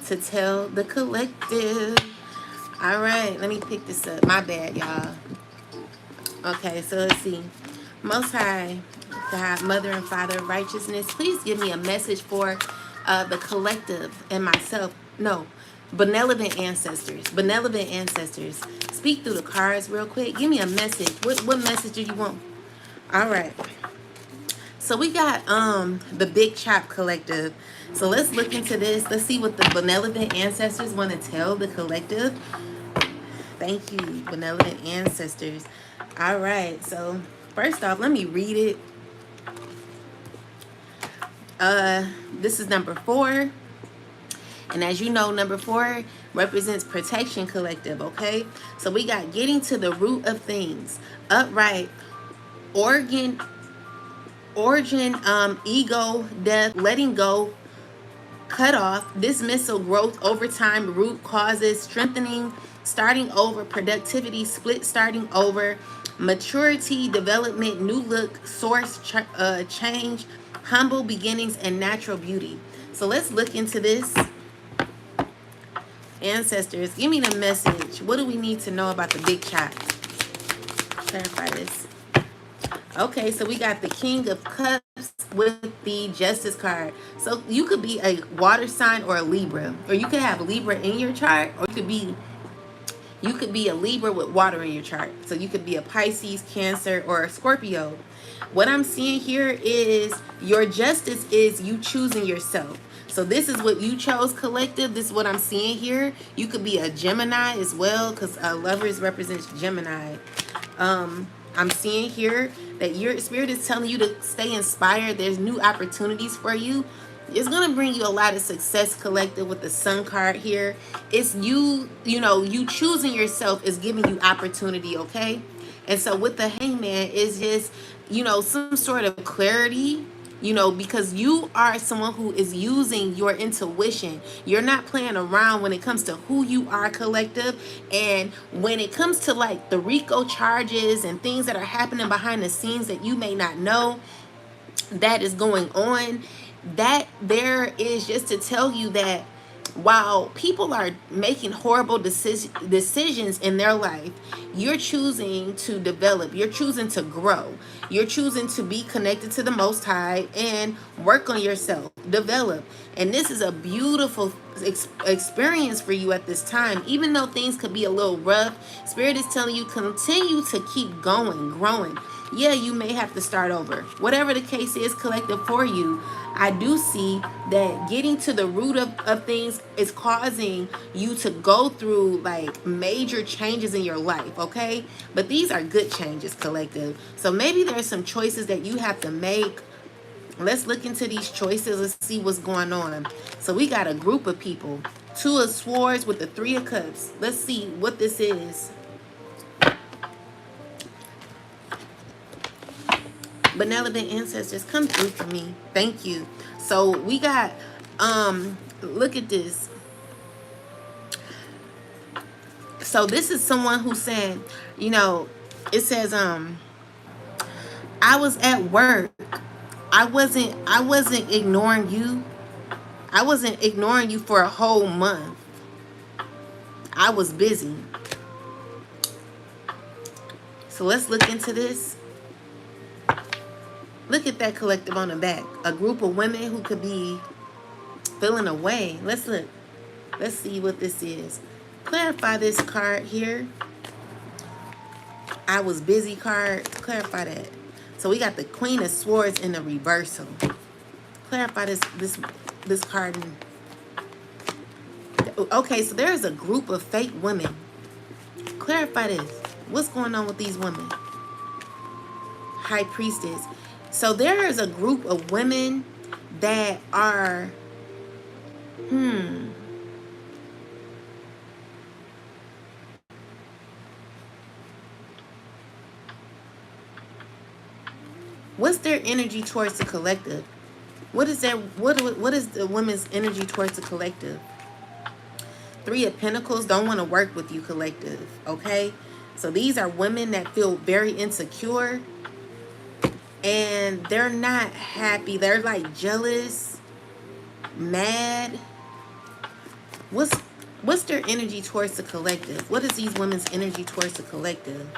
to tell the collective. All right, let me pick this up. My bad, y'all. Okay, so let's see. Most High, God, Mother and Father of Righteousness, please give me a message for the collective and myself. No, benevolent ancestors. Benevolent ancestors. Speak through the cards real quick. Give me a message. What message do you want? All right. So we got the Big Chop Collective. So let's look into this. Let's see what the benevolent ancestors want to tell the collective. Thank you, benevolent ancestors. All right. So first off, let me read it. This is number 4. And as you know, number 4 represents protection collective, okay? So we got getting to the root of things. Upright, origin, ego, death, letting go, cut off, dismissal, growth, overtime, root causes, strengthening, starting over, productivity, split, starting over, maturity, development, new look, source, change, humble beginnings, and natural beauty. So let's look into this. Ancestors, give me the message. What do we need to know about the Big Chop? Clarify this. Okay, so we got the King of Cups with the Justice card. So you could be a water sign or a Libra, or you could have Libra in your chart, or you could be a Libra with water in your chart. So you could be a Pisces, Cancer, or a Scorpio. What I'm seeing here is your justice is you choosing yourself. So this is what you chose, collective. This is what I'm seeing here. You could be a Gemini as well, because lovers represents Gemini. I'm seeing here that your spirit is telling you to stay inspired. There's new opportunities for you. It's going to bring you a lot of success, collective, with the Sun card here. It's you choosing yourself is giving you opportunity, okay? And so with the Hangman is just, some sort of clarity, because you are someone who is using your intuition. You're not playing around when it comes to who you are, collective. And when it comes to like the Rico charges and things that are happening behind the scenes that you may not know that is going on, that there is just to tell you that while people are making horrible decisions in their life, you're choosing to develop, you're choosing to grow, you're choosing to be connected to the Most High and work on yourself, develop. And this is a beautiful experience for you at this time. Even though things could be a little rough, Spirit is telling you continue to keep going, growing. Yeah, you may have to start over. Whatever the case is, collective, for you, I do see that getting to the root of things is causing you to go through like major changes in your life, okay? But these are good changes, collective. So maybe there's some choices that you have to make. Let's look into these choices. Let's see what's going on. So we got a group of people. 2 of Swords with the 3 of Cups. Let's see what this is. Benevolent ancestors, come through for me. Thank you. So we got, look at this. So this is someone who said, it says, I was at work. I wasn't ignoring you. I wasn't ignoring you for a whole month. I was busy. So let's look into this. Look at that, collective, on the back. A group of women who could be feeling away. Let's look. Let's see what this is. Clarify this card here. I was busy card. Clarify that. So we got the Queen of Swords in the reversal. Clarify this card. Okay, so there is a group of fake women. Clarify this. What's going on with these women? High Priestess. So there is a group of women that are, what's their energy towards the collective? What is their what is the women's energy towards the collective? Three of Pentacles, don't want to work with you, collective. Okay, so these are women that feel very insecure, and they're not happy. They're like jealous, mad. What's their energy towards the collective? What is these women's energy towards the collective?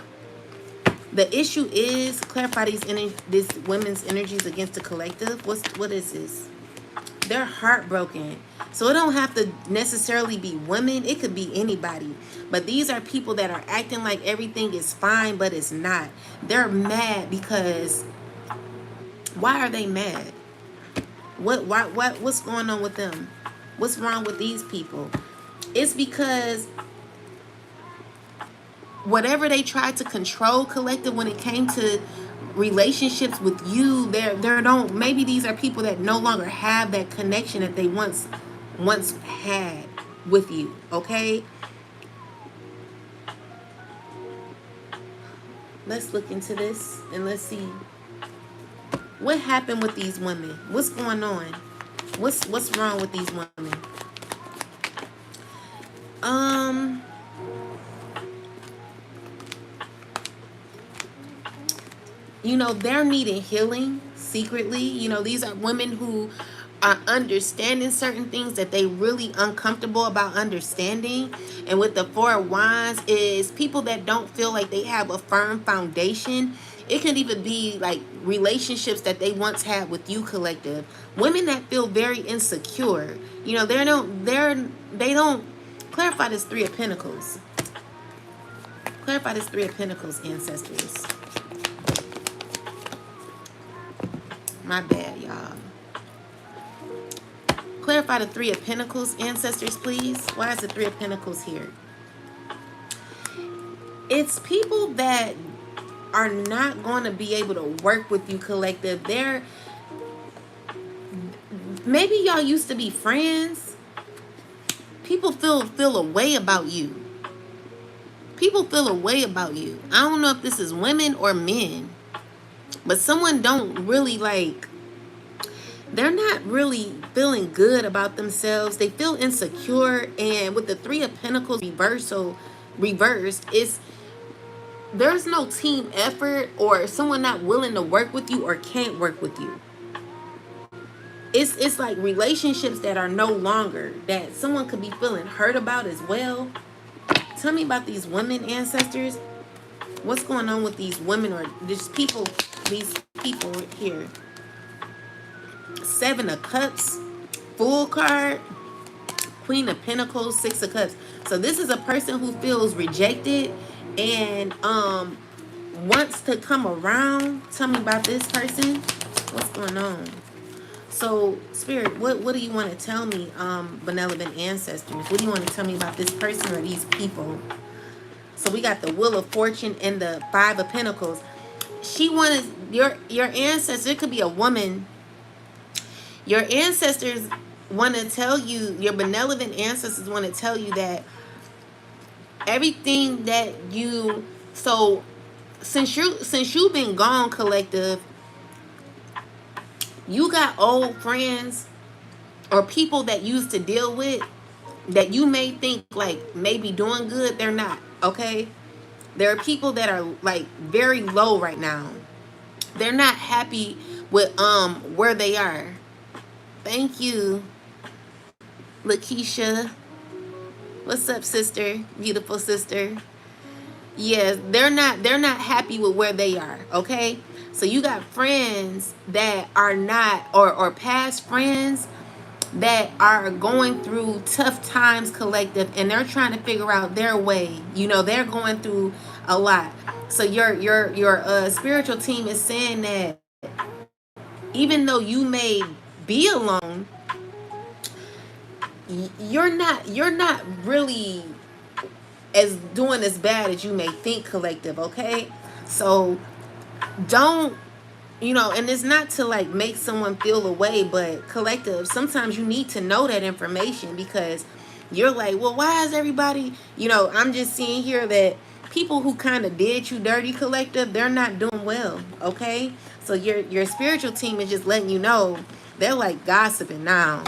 The issue is, clarify this women's energies against the collective. What is this? They're heartbroken. So it don't have to necessarily be women. It could be anybody. But these are people that are acting like everything is fine, but it's not. They're mad because, why are they mad? What's going on with them? What's wrong with these people? It's because whatever they tried to control, collective, when it came to relationships with you, there don't, maybe these are people that no longer have that connection that they once had with you. Okay, let's look into this and let's see what happened with these women. What's going on? What's wrong with these women? You know, they're needing healing secretly. You know, these are women who are understanding certain things that they really uncomfortable about understanding. And with the Four of Wands is people that don't feel like they have a firm foundation. It can even be like relationships that they once had with you, collective. Women that feel very insecure. You know, they don't clarify this Three of Pentacles. Clarify this Three of Pentacles, ancestors. My bad, y'all. Clarify the Three of Pentacles, ancestors, please. Why is the Three of Pentacles here? It's people that are not going to be able to work with you, collective. Maybe y'all used to be friends. People feel a way about you. People feel a way about you. I don't know if this is women or men, but someone don't really like, they're not really feeling good about themselves. They feel insecure. And with the Three of Pentacles reversed, it's, there's no team effort, or someone not willing to work with you or can't work with you. It's like relationships that are no longer, that someone could be feeling hurt about as well. Tell me about these women, ancestors. What's going on with these women or these people here? Seven of Cups, Fool card, Queen of Pentacles, Six of Cups. So this is a person who feels rejected and wants to come around. Tell me about this person. What's going on? So, Spirit, what do you want to tell me, benevolent ancestors? What do you want to tell me about this person or these people? So we got the Wheel of Fortune and the Five of Pentacles. She wanted your ancestor. It could be a woman. Your ancestors want to tell you, your benevolent ancestors want to tell you that everything that you, so since you've been gone, collective, you got old friends or people that you used to deal with that you may think like maybe doing good. They're not. Okay, there are people that are like very low right now. They're not happy with where they are. Thank you, Lakeisha. What's up, sister? Beautiful sister. Yes, they're not happy with where they are. Okay, so you got friends that are not, or past friends that are going through tough times, collective, and they're trying to figure out their way. You know, they're going through a lot. So your spiritual team is saying that even though you may be alone, you're not really doing as bad as you may think, collective. Okay, so don't And it's not to like make someone feel away, but collective, sometimes you need to know that information because you're like, well, why is everybody, I'm just seeing here that people who kind of did you dirty, collective, they're not doing well, okay? So your spiritual team is just letting you know they're like gossiping now.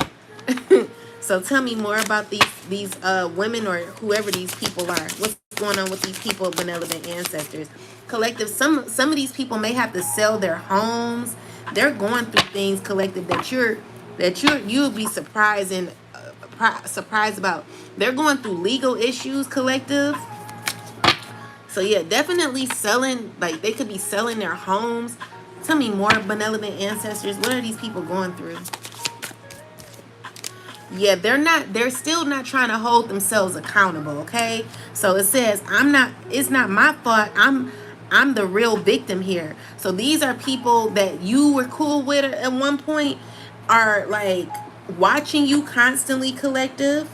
So tell me more about these women or whoever these people are. What's going on with these people, benevolent ancestors? Collective, some of these people may have to sell their homes. They're going through things, collective, you'll be surprised about. They're going through legal issues, collective. So yeah, definitely selling, like they could be selling their homes. Tell me more, benevolent ancestors. What are these people going through? Yeah, they're still not trying to hold themselves accountable, okay? So it says, it's not my fault. I'm the real victim here. So these are people that you were cool with at one point, are like watching you constantly, collective.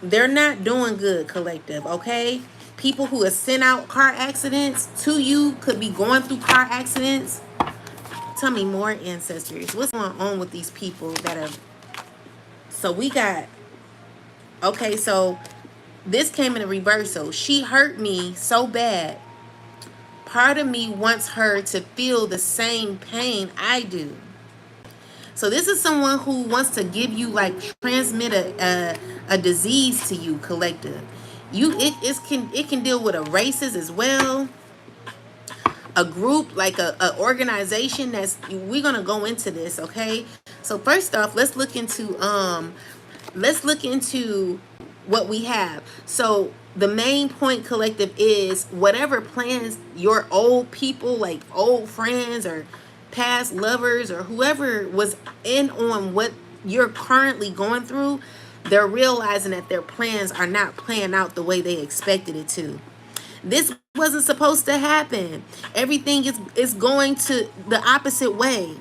They're not doing good, collective, okay? People who have sent out car accidents to you could be going through car accidents. Tell me more, ancestors. What's going on with these people that are... So we got... Okay, so this came in a reversal. She hurt me so bad. Part of me wants her to feel the same pain I do. So this is someone who wants to give you, like, transmit a disease to you, collective. It can deal with a races as well, a group, like a organization. We're gonna go into this, okay? So first off, let's look into what we have. So the main point, collective, is whatever plans your old people, like old friends or past lovers or whoever was in on what you're currently going through, they're realizing that their plans are not playing out the way they expected it to. This wasn't supposed to happen. Everything is going to the opposite way.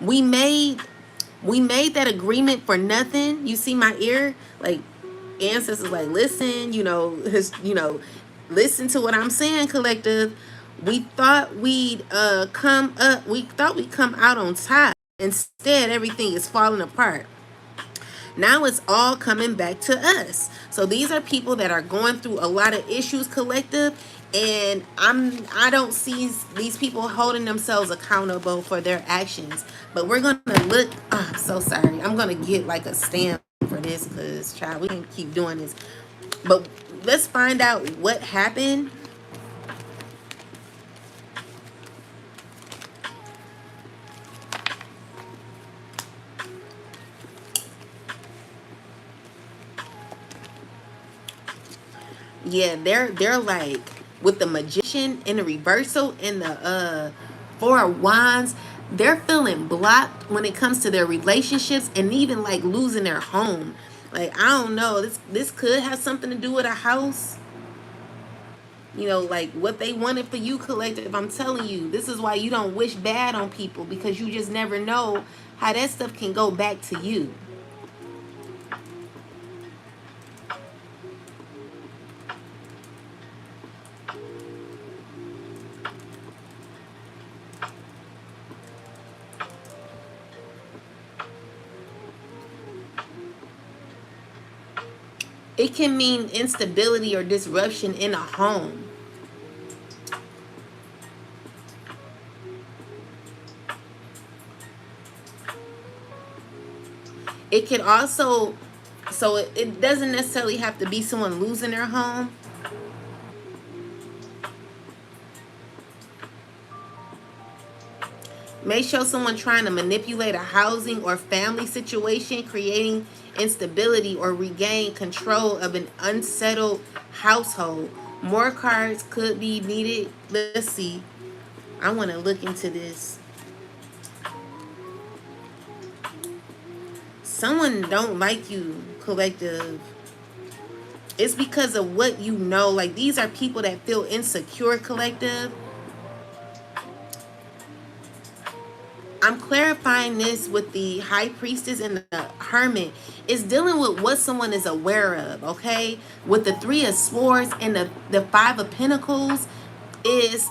We made that agreement for nothing. You see my ear? Like, ancestors, like, listen, listen to what I'm saying, collective. We thought we'd come up. We thought we'd come out on top. Instead, everything is falling apart. Now it's all coming back to us. So these are people that are going through a lot of issues, collective, and I don't see these people holding themselves accountable for their actions. But we're gonna look. Oh, I'm so sorry. I'm gonna get like a stamp for this because, child, we can keep doing this. But let's find out what happened. Yeah, they're like with the magician in the reversal and the four of wands. They're feeling blocked when it comes to their relationships and even like losing their home. Like, I don't know. This could have something to do with a house. Like what they wanted for you, collective. I'm telling you, this is why you don't wish bad on people, because you just never know how that stuff can go back to you. It can mean instability or disruption in a home. It could also, so it doesn't necessarily have to be someone losing their home. May show someone trying to manipulate a housing or family situation, creating instability or regain control of an unsettled household. More cards could be needed. Let's see. I want to look into this. Someone don't like you, collective. It's because of what you know. Like, these are people that feel insecure, collective. I'm clarifying this with the high priestess and the hermit. It's dealing with what someone is aware of, okay? With the three of swords and the five of pentacles is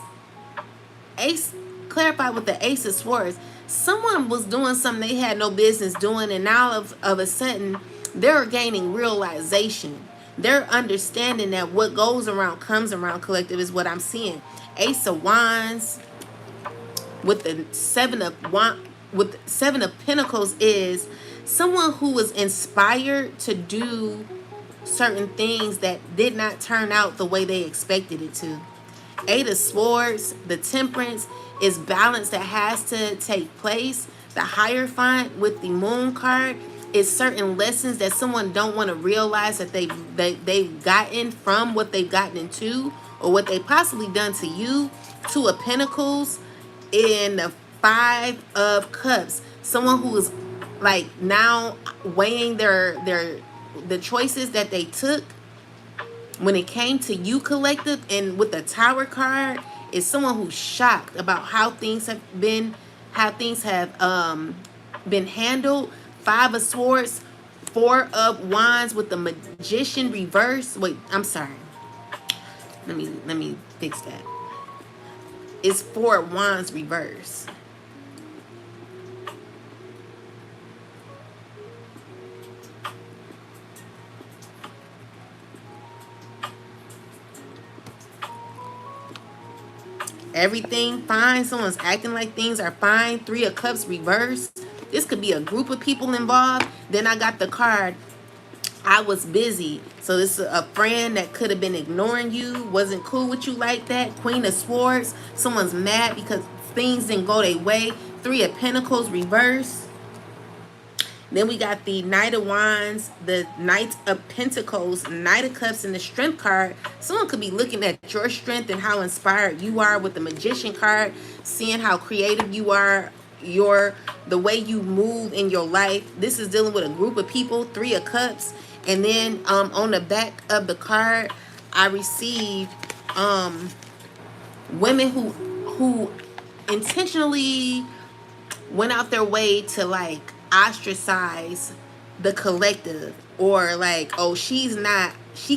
Ace, clarify with the Ace of Swords. Someone was doing something they had no business doing, and now of a sudden, they're gaining realization. They're understanding that what goes around comes around, collective, is what I'm seeing. Ace of Wands with the Seven of Pentacles is someone who was inspired to do certain things that did not turn out the way they expected it to. Eight of Swords, the Temperance, is balance that has to take place. The Hierophant with the Moon card is certain lessons that someone don't want to realize that they've gotten from what they've gotten into, or what they possibly done to you. Two of Pentacles in the Five of Cups. Someone who is like now weighing the choices that they took when it came to you, collective. And with the Tower card is someone who's shocked about how things have been handled. Five of Swords, Four of Wands with the Magician reverse. Wait, I'm sorry. Let me fix that. It's Four of Wands reverse. Everything fine. Someone's acting like things are fine. Three of Cups reverse. This could be a group of people involved. Then I got the card, I was busy. So this is a friend that could have been ignoring you, wasn't cool with you like that. Queen of Swords. Someone's mad because things didn't go their way. Three of Pentacles reverse. Then we got the Knight of Wands, the Knight of Pentacles, Knight of Cups, and the Strength card. Someone could be looking at your strength and how inspired you are with the Magician card, seeing how creative you are, the way you move in your life. This is dealing with a group of people. Three of Cups. And then on the back of the card, I received women who intentionally went out their way to like ostracize the collective, or like, oh, she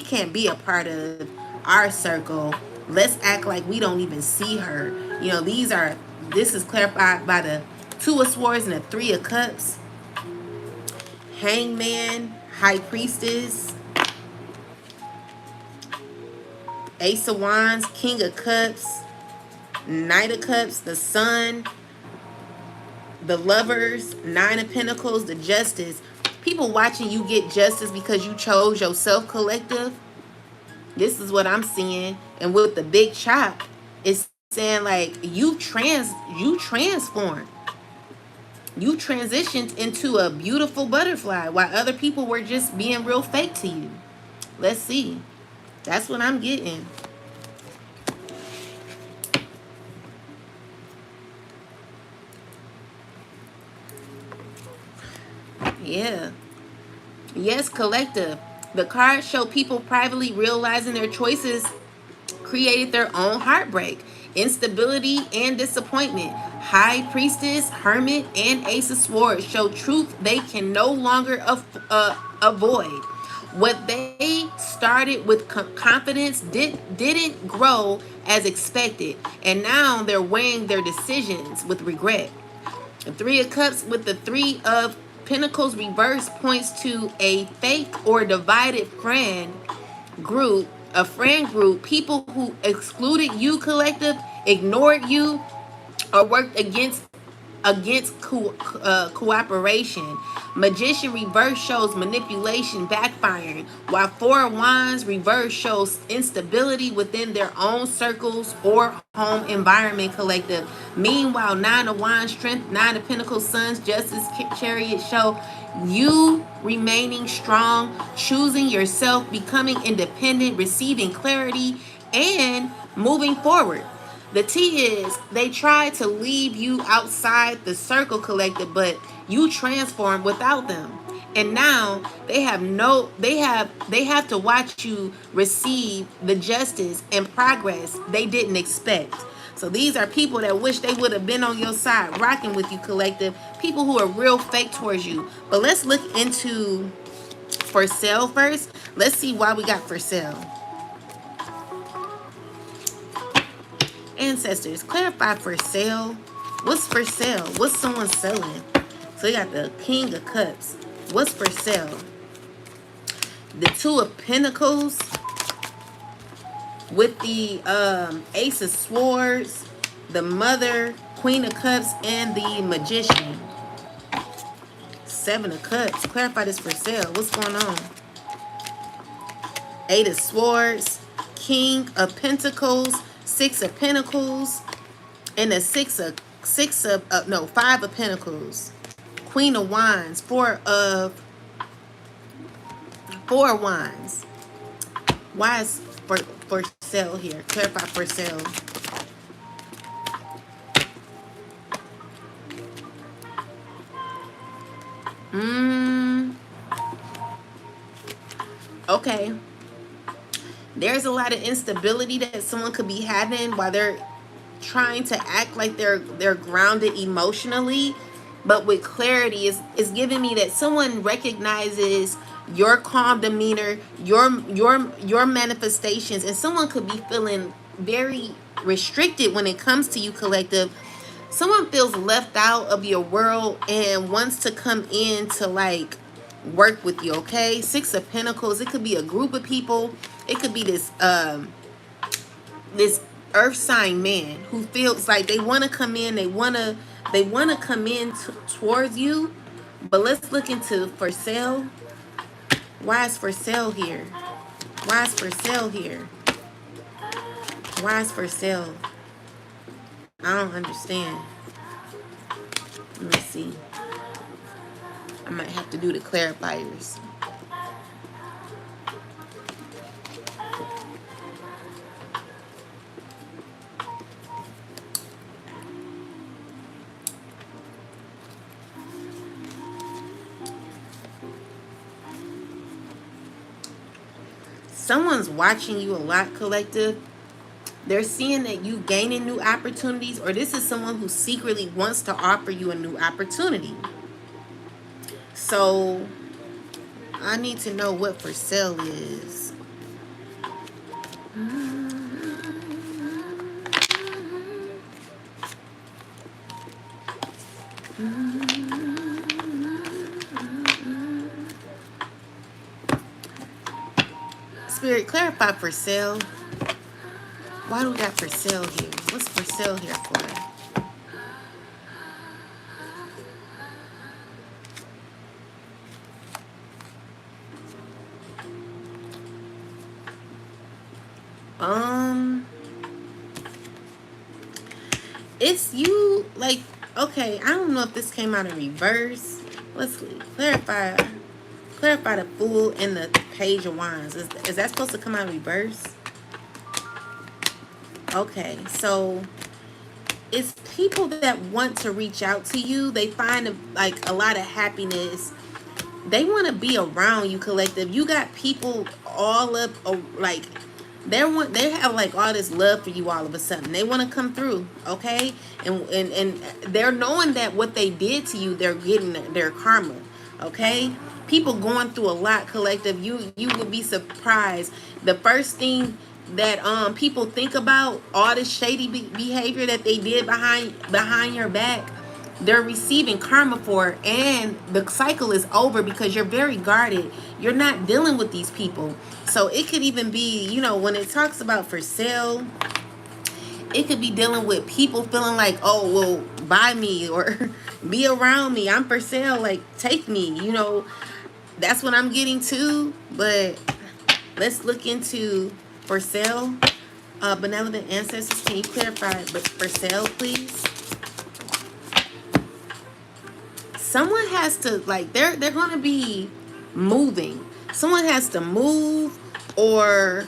can't be a part of our circle. Let's act like we don't even see her. You know, this is clarified by the Two of Swords and the Three of Cups. Hangman, High Priestess, Ace of Wands, King of Cups, Knight of Cups, the Sun, the Lovers, Nine of Pentacles, the Justice. People watching you get justice because you chose yourself, collective. This is what I'm seeing. And with the big chop, it's saying like you transformed. You transitioned into a beautiful butterfly while other people were just being real fake to you. Let's see. That's what I'm getting. Yeah. Yes, collective. The cards show people privately realizing their choices created their own heartbreak, instability, and disappointment. High Priestess, Hermit, and Ace of Swords show truth they can no longer avoid. What they started with confidence didn't grow as expected, and now they're weighing their decisions with regret. The Three of Cups with the Three of Pentacles reverse points to a fake or divided friend group, people who excluded you, collective, ignored you, or worked against cooperation. Magician reverse shows manipulation backfiring, while Four of Wands reverse shows instability within their own circles or home environment, collective. Meanwhile, Nine of Wands, Strength, Nine of Pentacles, Sons, Justice, Chariot show you remaining strong, choosing yourself, becoming independent, receiving clarity, and moving forward. The T is they tried to leave you outside the circle, collective, but you transformed without them. And now they have to watch you receive the justice and progress they didn't expect. So these are people that wish they would have been on your side, rocking with you, collective. People who are real fake towards you. But let's look into for sale first. Let's see why we got for sale. Ancestors, clarify for sale. What's for sale? What's someone selling? So you got the King of Cups. What's for sale? The Two of Pentacles with the Ace of Swords, the Mother, Queen of Cups, and the Magician. Seven of Cups. Clarify this for sale. What's going on? Eight of Swords, King of Pentacles, Six of Pentacles, and the Five of Pentacles. Queen of Wands, Four of Wands. Why is for sale here? Clarify for sale. Okay. There's a lot of instability that someone could be having while they're trying to act like they're grounded emotionally, but with clarity is giving me that someone recognizes your calm demeanor, your manifestations, and someone could be feeling very restricted when it comes to you, collective. Someone feels left out of your world and wants to come in to like work with you, okay? Six of Pentacles. It could be a group of people. It could be this earth sign man who feels like they want to come in, they want to come in towards you. But let's look into for sale. Why is for sale here? Why is for sale here? Why is for sale? I don't understand. Let me see. I might have to do the clarifiers. Someone's watching you a lot, collective. They're seeing that you gaining new opportunities, or this is someone who secretly wants to offer you a new opportunity. So I need to know what for sale is. Spirit, clarify for sale. Why do we got for sale here? What's for sale here for? It's you, like, okay, I don't know if this came out in reverse. Let's clarify the Fool and the Page of Wands. Is that supposed to come out in reverse? Okay, so it's people that want to reach out to you. They find like a lot of happiness. They want to be around you, collective. You got people all up, like they have like all this love for you all of a sudden. They want to come through, okay? And they're knowing that what they did to you, they're getting their karma, okay? People going through a lot, collective. You would be surprised. The first thing that people think about, all this shady behavior that they did behind your back, they're receiving karma for it, and the cycle is over because you're very guarded. You're not dealing with these people. So it could even be, you know, when it talks about for sale, it could be dealing with people feeling like, oh, well, buy me or be around me. I'm for sale. Like, take me, you know. That's what I'm getting to. But let's look into for sale. Benevolent ancestors, can you clarify for sale, please? Someone has to, like, they're going to be moving. Someone has to move, or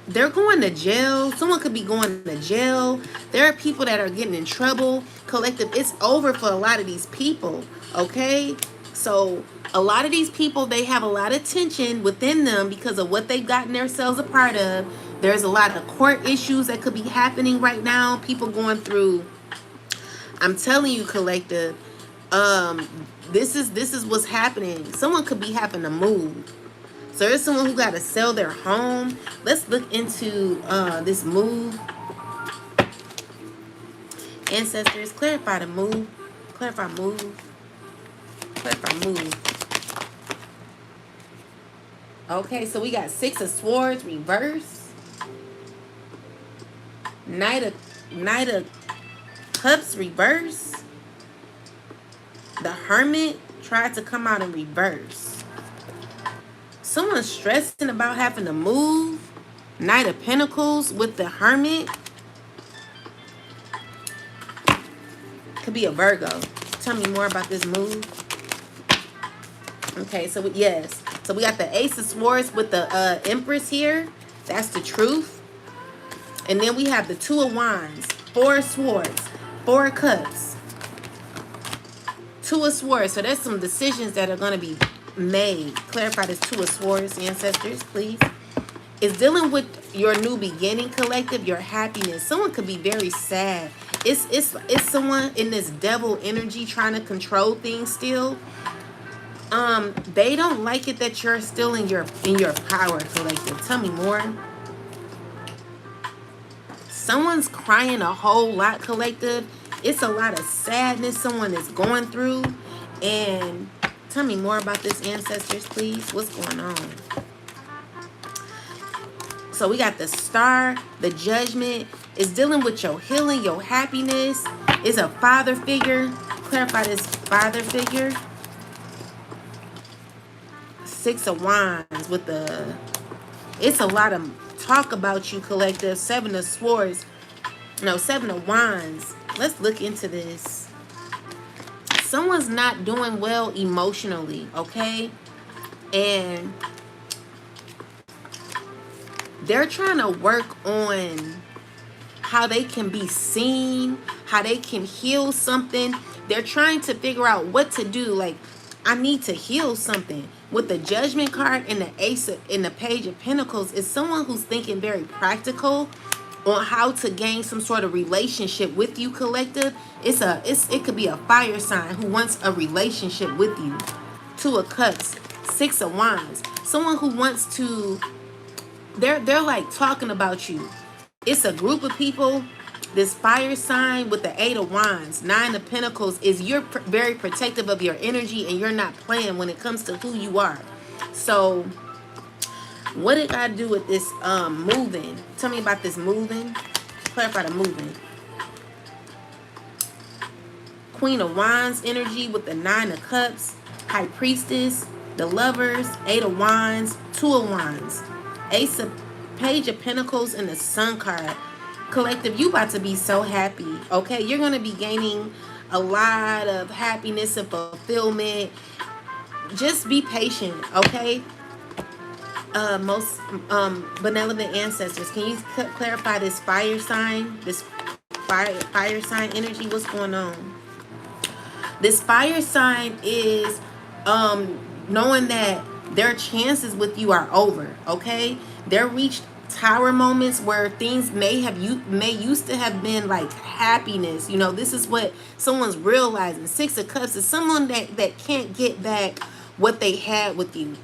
they're going to jail. Someone could be going to jail. There are people that are getting in trouble. Collective, it's over for a lot of these people, okay? So a lot of these people, they have a lot of tension within them because of what they've gotten themselves a part of. There's a lot of court issues that could be happening right now. People going through, I'm telling you, collective, this is what's happening. Someone could be having to move. So there's someone who got to sell their home. Let's look into this move. Ancestors, clarify the move. Clarify move. Clarify move. Okay, so we got Six of Swords reverse. Knight of Cups reverse. The Hermit tried to come out in reverse. Someone's stressing about having to move. Knight of Pentacles with the Hermit. Could be a Virgo. Tell me more about this move. Okay, so yes. So we got the Ace of Swords with the Empress here. That's the truth. And then we have the Two of Wands, Four of Swords, Four of Cups, Two of Swords. So there's some decisions that are going to be made. Clarify this Two of Swords, ancestors, please. It's dealing with your new beginning, collective, your happiness. Someone could be very sad. It's someone in this devil energy trying to control things still. They don't like it that you're still in your power, collective. Tell me more. Someone's crying a whole lot, collective. It's a lot of sadness someone is going through. And tell me more about this, ancestors, please. What's going on? So we got the Star, the Judgment. It's dealing with your healing, your happiness. It's a father figure. Clarify this father figure. Six of Wands with the... It's a lot of talk about you, collective. Seven of Swords. No, Seven of Wands. Let's look into this. Someone's not doing well emotionally, okay? And they're trying to work on how they can be seen, how they can heal something. They're trying to figure out what to do. Like, I need to heal something. With the Judgment card and the Ace and the Page of Pentacles, is someone who's thinking very practical on how to gain some sort of relationship with you, collective. It could be a fire sign who wants a relationship with you. Two of Cups, Six of Wands. Someone who wants to... They're like talking about you. It's a group of people. This fire sign with the Eight of Wands, Nine of Pentacles, is you're very protective of your energy and you're not playing when it comes to who you are. So what it got to do with this moving? Tell me about this moving. Clarify the moving. Queen of Wands energy with the Nine of Cups, High Priestess, the Lovers, Eight of Wands, Two of Wands, Ace of Page of Pentacles, and the Sun card. Collective, you about to be so happy, okay? You're going to be gaining a lot of happiness and fulfillment. Just be patient, okay? Most benevolent ancestors, can you clarify this fire sign? This fire sign energy, what's going on? This fire sign is knowing that their chances with you are over, okay? They're reached tower moments where things may used to have been like happiness. You know, this is what someone's realizing. Six of Cups is someone that can't get back what they had with you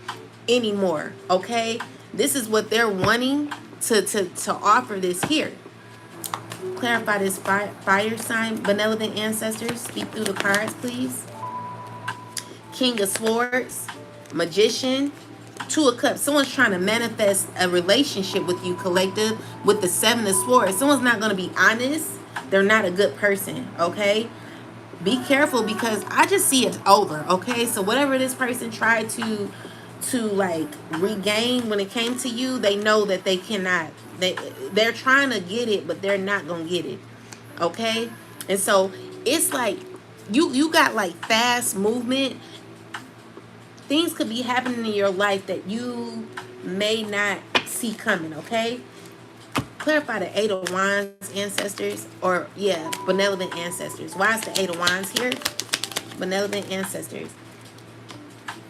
anymore, okay? This is what they're wanting to offer this here. Clarify this fire sign, benevolent ancestors. Speak through the cards, please. King of Swords, Magician, Two of Cups. Someone's trying to manifest a relationship with you, collective, with the Seven of Swords. Someone's not going to be honest. They're not a good person, okay? Be careful, because I just see it's over, okay? So whatever this person tried to like regain when it came to you, they know that they cannot. They're trying to get it, but they're not going to get it, okay? And so it's like you got like fast movement. Things could be happening in your life that you may not see coming, okay? Clarify the Eight of Wands, ancestors, or, yeah, benevolent ancestors. Why is the Eight of Wands here? Benevolent ancestors.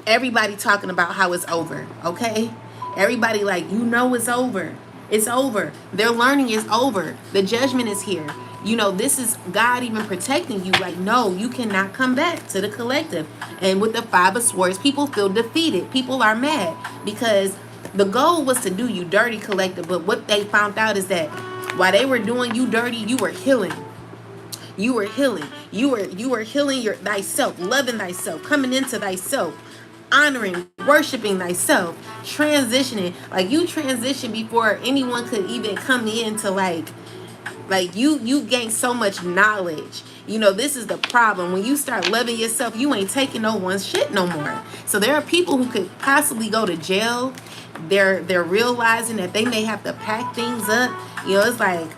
Everybody talking about how it's over, okay? Everybody like, you know it's over. It's over. Their learning is over. The Judgment is here. You know, this is God even protecting you. Like, no, you cannot come back to the collective. And with the Five of Swords, people feel defeated. People are mad because the goal was to do you dirty, collective. But what they found out is that while they were doing you dirty, you were healing. You were healing. You were healing your thyself, loving thyself, coming into thyself, honoring, worshiping thyself, transitioning. Like you transitioned before anyone could even come in to like you gain so much knowledge. You know, this is the problem. When you start loving yourself, you ain't taking no one's shit no more. So there are people who could possibly go to jail. They're realizing that they may have to pack things up. You know, it's like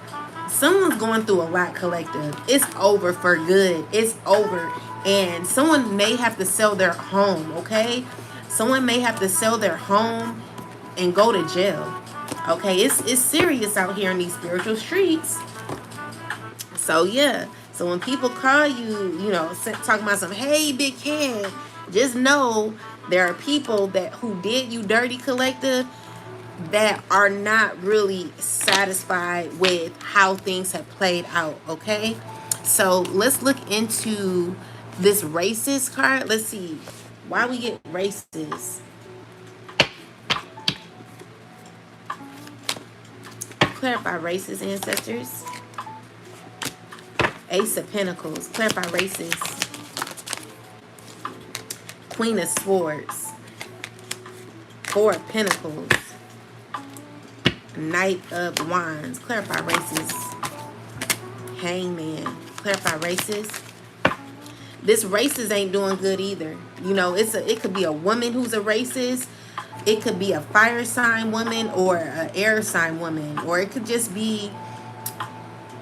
someone's going through a lot, collective. It's over for good. It's over. And someone may have to sell their home, okay? Someone may have to sell their home and go to jail. Okay, it's serious out here in these spiritual streets. So yeah, so when people call you, you know, talking about some, hey, big head, just know there are people that who did you dirty, collective, that are not really satisfied with how things have played out. Okay, so let's look into this racist card. Let's see why we get racist. Clarify racist, ancestors. Ace of Pentacles. Clarify racist. Queen of Swords. Four of Pentacles. Knight of Wands. Clarify racist. Hangman. Clarify racist. This racist ain't doing good either. You know, it could be a woman who's a racist. It could be a fire sign woman or an air sign woman. Or it could just be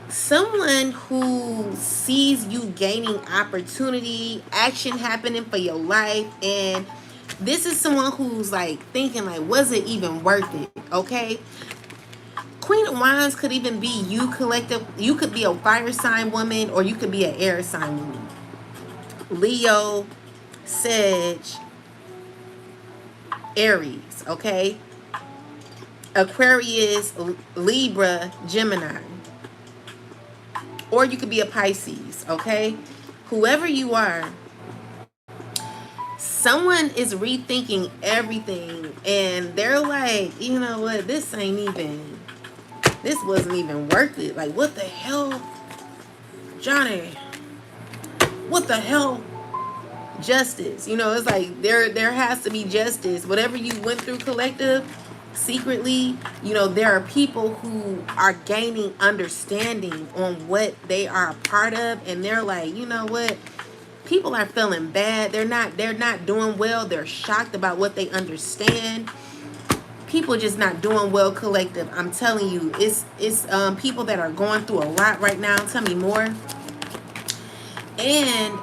someone who sees you gaining opportunity, action happening for your life. And this is someone who's like thinking like, was it even worth it? Okay. Queen of Wands could even be you, collective. You could be a fire sign woman or you could be an air sign woman. Leo, Sag, Aries, okay? Aquarius, Libra, Gemini. Or you could be a Pisces, okay? Whoever you are, someone is rethinking everything and they're like, you know what, this wasn't even worth it. Like, what the hell, Johnny? What the hell? Justice. You know, it's like there has to be justice. Whatever you went through, collective, secretly, you know, there are people who are gaining understanding on what they are a part of, and they're like, you know what? People are feeling bad. They're not doing well. They're shocked about what they understand. People just not doing well, collective. I'm telling you, it's people that are going through a lot right now. Tell me more. And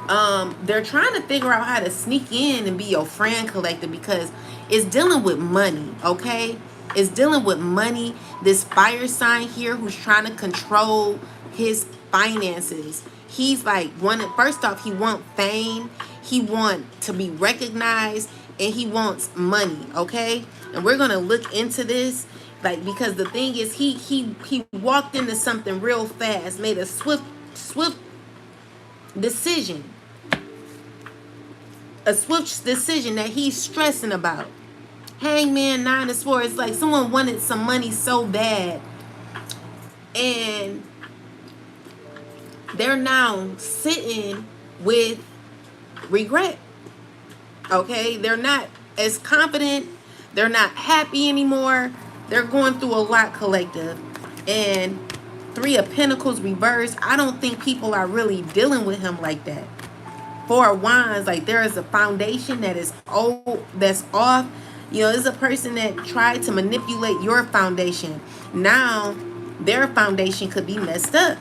they're trying to figure out how to sneak in and be your friend, collective, because it's dealing with money, okay? It's dealing with money. This fire sign here who's trying to control his finances. He's like, first off, he wants fame. He wants to be recognized. And he wants money, okay? And we're going to look into this. Like, because the thing is, he walked into something real fast. Made a swift decision. A swift decision that he's stressing about. Hangman, Nine of Swords. It's like someone wanted some money so bad. And they're now sitting with regret. Okay? They're not as confident. They're not happy anymore. They're going through a lot, collective. And Three of Pentacles reversed. I don't think people are really dealing with him like that. Four of Wands, like there is a foundation that is old, that's off. You know, there's a person that tried to manipulate your foundation. Now, their foundation could be messed up.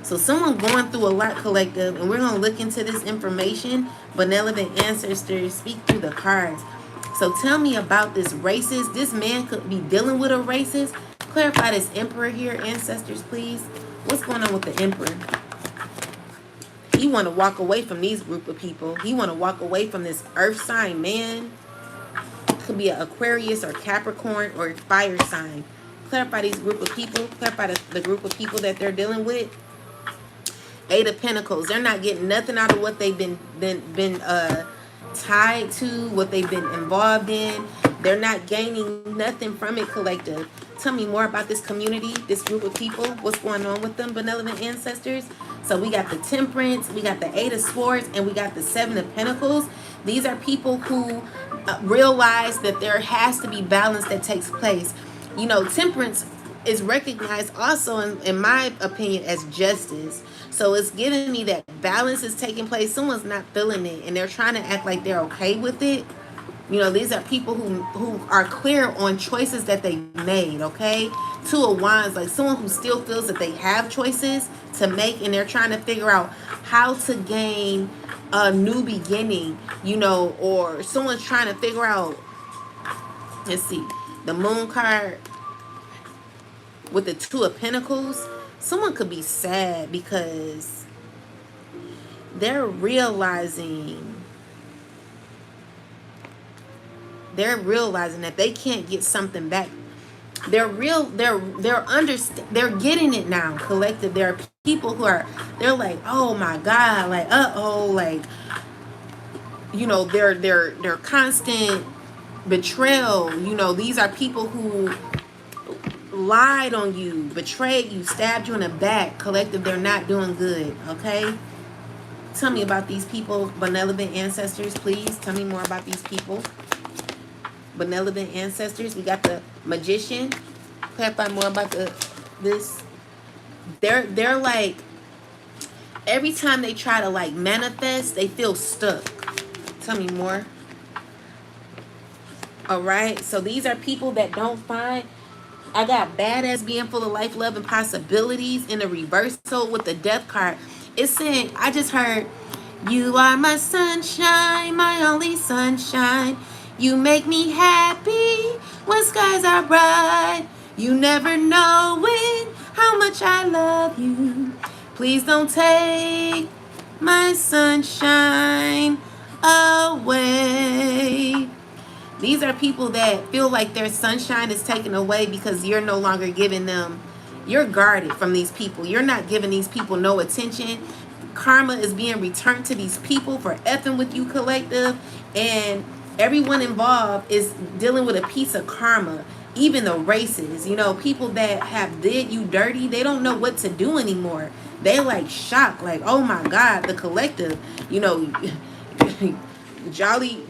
So someone going through a lot, collective, and we're going to look into this information. Benevolent ancestors, speak through the cards. So tell me about this racist. This man could be dealing with a racist. Clarify this Emperor here, ancestors, please. What's going on with the Emperor? He want to walk away from these group of people. He want to walk away from this earth sign man. Could be an Aquarius or Capricorn or fire sign. Clarify these group of people. Clarify the group of people that they're dealing with. Eight of Pentacles. They're not getting nothing out of what they've been tied to, what they've been involved in. They're not gaining nothing from it, collective. Tell me more about this community, this group of people. What's going on with them, benevolent ancestors? So we got the Temperance, we got the Eight of Swords, and we got the Seven of Pentacles. These are people who realize that there has to be balance that takes place. You know, temperance is recognized also, in my opinion, as justice. So it's giving me that balance is taking place. Someone's not feeling it, and they're trying to act like they're okay with it. You know, these are people who are clear on choices that they made, okay? Two of Wands, like someone who still feels that they have choices to make, and they're trying to figure out how to gain a new beginning, you know, or someone's trying to figure out, let's see, the Moon card with the Two of Pentacles. Someone could be sad because they're realizing that they can't get something back. They're getting it now, collective. There are people who are, they're like, oh my God, like, like, you know, they're constant betrayal. You know, these are people who lied on you, betrayed you, stabbed you in the back. Collective, they're not doing good, okay? Tell me about these people, benevolent ancestors, please. Tell me more about these people. Benevolent ancestors. We got the Magician. Clarify more about this. They're like, every time they try to like manifest, they feel stuck. Tell me more. All right. So these are people that don't find. I got badass being full of life, love, and possibilities in the reversal with the Death card. It's saying, I just heard, you are my sunshine, my only sunshine. You make me happy when skies are bright. You never knowing how much I love you. Please don't take my sunshine away. These are people that feel like their sunshine is taken away because you're no longer giving them, you're guarded from these people. You're not giving these people no attention. Karma is being returned to these people for effing with you, collective. And everyone involved is dealing with a piece of karma. Even the races, you know, people that have did you dirty, they don't know what to do anymore. They like shocked, like, oh my God, the collective, you know, Jolly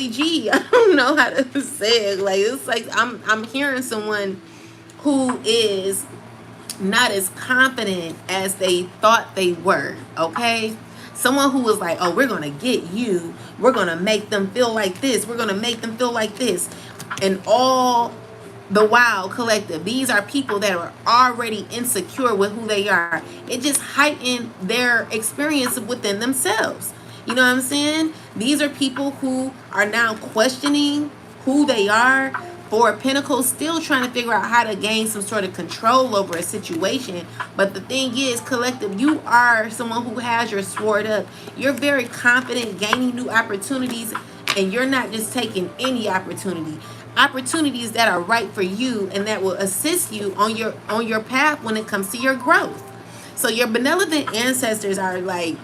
G. I don't know how to say it. Like, it's like I'm hearing someone who is not as confident as they thought they were, okay? Someone who was like, oh, we're going to get you. We're going to make them feel like this. We're going to make them feel like this. And all the while, collective, these are people that are already insecure with who they are. It just heightened their experience within themselves. You know what I'm saying? These are people who are now questioning who they are. Four of Pentacles, still trying to figure out how to gain some sort of control over a situation. But the thing is, collective, you are someone who has your sword up. You're very confident, gaining new opportunities, and you're not just taking any opportunity. Opportunities that are right for you and that will assist you on your path when it comes to your growth. So your benevolent ancestors are like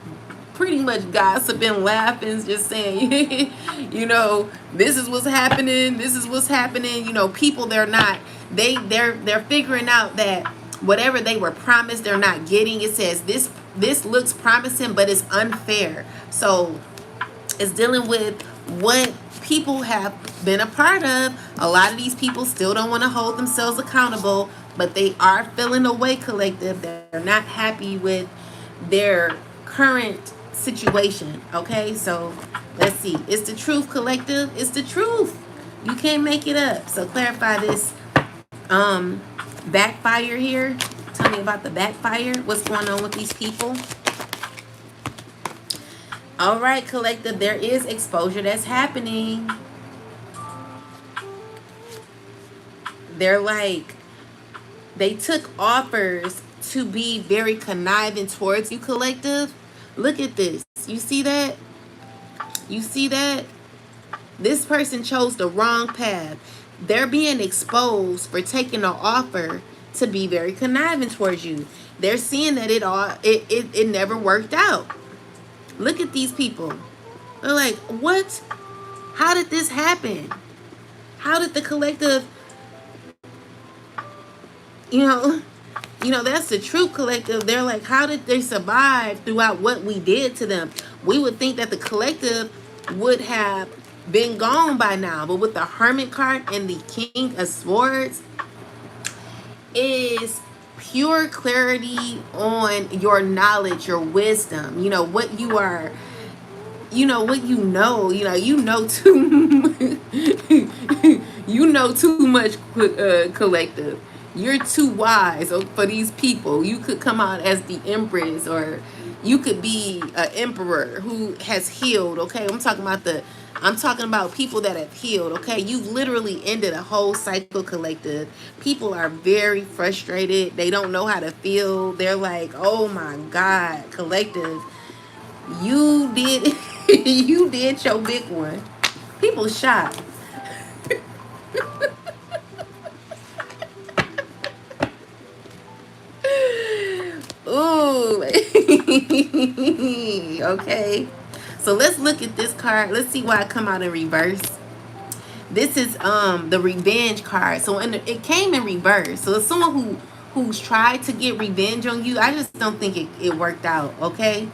pretty much gossiping, laughing, just saying, you know, this is what's happening. This is what's happening. You know, people, they're figuring out that whatever they were promised, they're not getting. It says this looks promising, but it's unfair. So it's dealing with what people have been a part of. A lot of these people still don't want to hold themselves accountable, but they are feeling away, collective. They're not happy with their current situation. Okay, so let's see. It's the truth, collective. It's the truth. You can't make it up. So clarify this backfire here. Tell me about the backfire. What's going on with these people? All right, collective, there is exposure that's happening. They're like, they took offers to be very conniving towards you, collective. Look at this. You see that? You see that? This person chose the wrong path. They're being exposed for taking an offer to be very conniving towards you. They're seeing that it never worked out. Look at these people. They're like, what? How did this happen? How did the collective, you know, You know, that's the true collective. They're like, how did they survive throughout what we did to them? We would think that the collective would have been gone by now. But with the Hermit card and the King of Swords is pure clarity on your knowledge, your wisdom, you know, what you are, you know, what you know too you know too much, collective. You're too wise for these people. You could come out as the Empress, or you could be an emperor who has healed. Okay, I'm talking about people that have healed. Okay, you've literally ended a whole cycle, collective. People are very frustrated. They don't know how to feel. They're like, oh my God, collective, you did you did your big one. People shocked. Ooh. Okay. So let's look at this card. Let's see why it come out in reverse. This is the revenge card. So it came in reverse. So it's someone who's tried to get revenge on you. I just don't think it worked out. Okay.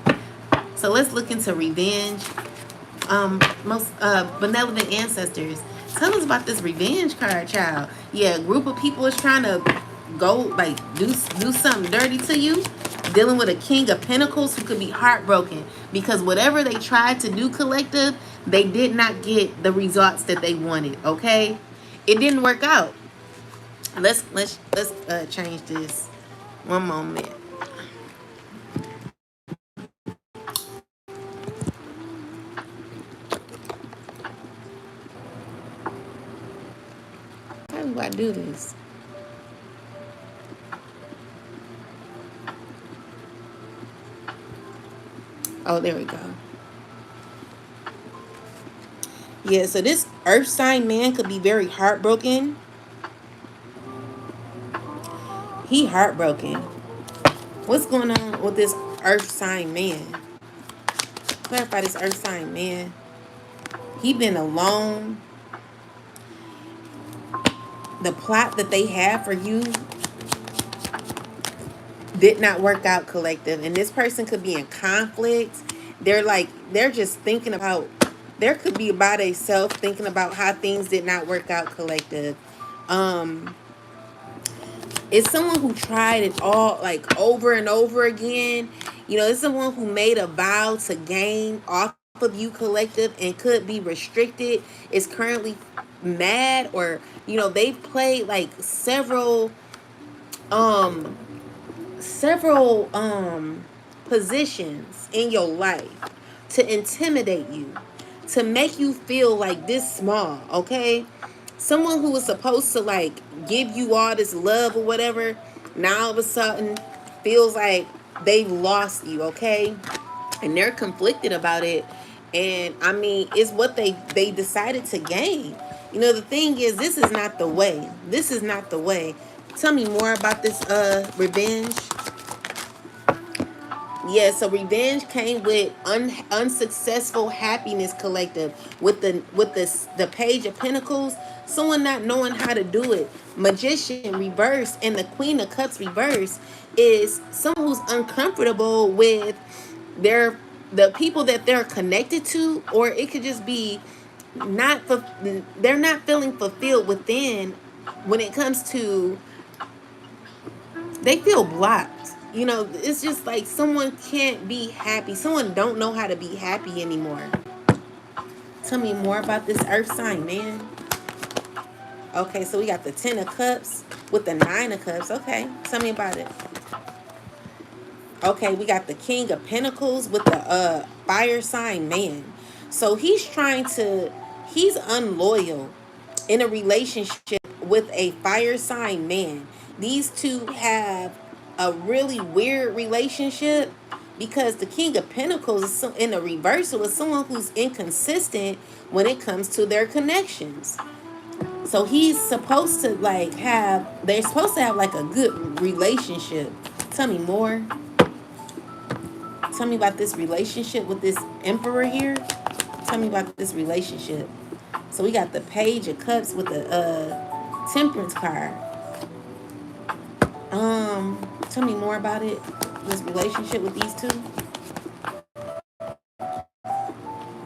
So let's look into revenge. Most benevolent ancestors, tell us about this revenge card, child. Yeah, a group of people is trying to go like do something dirty to you. Dealing with a King of Pentacles who could be heartbroken because whatever they tried to do, collective, they did not get the results that they wanted. Okay, it didn't work out. Let's change this. One moment. How do I do this? Oh, there we go. Yeah, so this earth sign man could be very heartbroken. He heartbroken. What's going on with this earth sign man? Clarify this earth sign man. He been alone. The plot that they have for you did not work out, collective. And this person could be in conflict. They're just thinking about, there could be about a self thinking about how things did not work out, collective. It's someone who tried it all like over and over again. You know, it's someone who made a vow to gain off of you, collective, and could be restricted. Is currently mad, or you know, they've played like um several positions in your life to intimidate you, to make you feel like this small. Okay, someone who was supposed to like give you all this love or whatever, now all of a sudden feels like they've lost you. Okay, and they're conflicted about it. And I mean, it's what they decided to gain. You know, the thing is, this is not the way. This is not the way. Tell me more about this revenge. Yeah, so revenge came with unsuccessful happiness, collective, with the Page of Pentacles. Someone not knowing how to do it. Magician reverse and the Queen of Cups reverse is someone who's uncomfortable with the people that they're connected to, or it could just be they're not feeling fulfilled within when it comes to, they feel blocked. You know, it's just like someone can't be happy. Someone don't know how to be happy anymore. Tell me more about this earth sign, man. Okay, so we got the 10 of Cups with the 9 of Cups. Okay, tell me about it. Okay, we got the King of Pentacles with the fire sign man. So he's unloyal in a relationship with a fire sign man. These two have a really weird relationship because the King of Pentacles is in a reversal is someone who's inconsistent when it comes to their connections. So he's supposed to they're supposed to have like a good relationship. Tell me more. Tell me about this relationship with this Emperor here. Tell me about this relationship. So we got the Page of Cups with the Temperance card. Tell me more about it. This relationship with these two.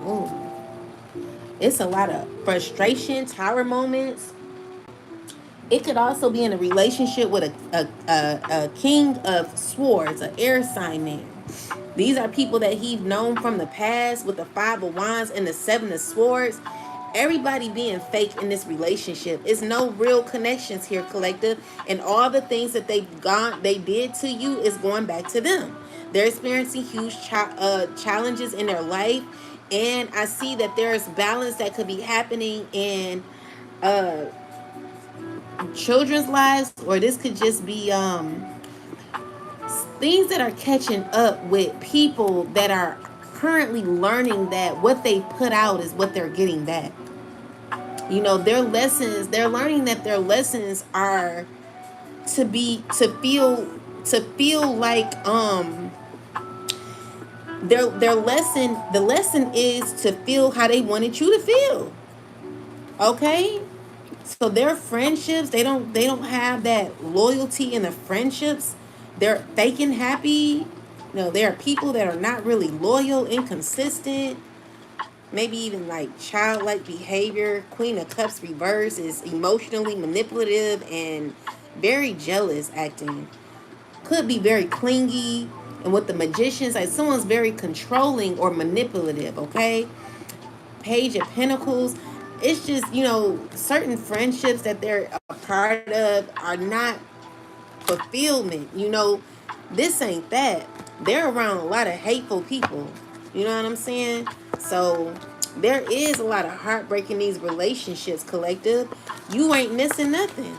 Ooh. It's a lot of frustration, tower moments. It could also be in a relationship with a king of swords, an air sign man. These are people that he've known from the past with the five of wands and the seven of swords. Everybody being fake in this relationship. It's no real connections here, collective. And all the things that they did to you is going back to them. They're experiencing huge challenges in their life. And I see that there's balance that could be happening in uh children's lives, or this could just be things that are catching up with people that are currently learning that what they put out is what they're getting back. You know, their lessons, they're learning that their lessons are to feel like their lesson, the lesson is to feel how they wanted you to feel. Okay? So their friendships, they don't have that loyalty in the friendships. They're faking happy. You know, there are people that are not really loyal, inconsistent, maybe even like childlike behavior. Queen of Cups reverse is emotionally manipulative and very jealous acting. Could be very clingy. And with the magicians, like someone's very controlling or manipulative, okay? Page of Pentacles. It's just, you know, certain friendships that they're a part of are not fulfillment. You know, this ain't that. They're around a lot of hateful people. You know what I'm saying? So there is a lot of heartbreak in these relationships, collective. You ain't missing nothing.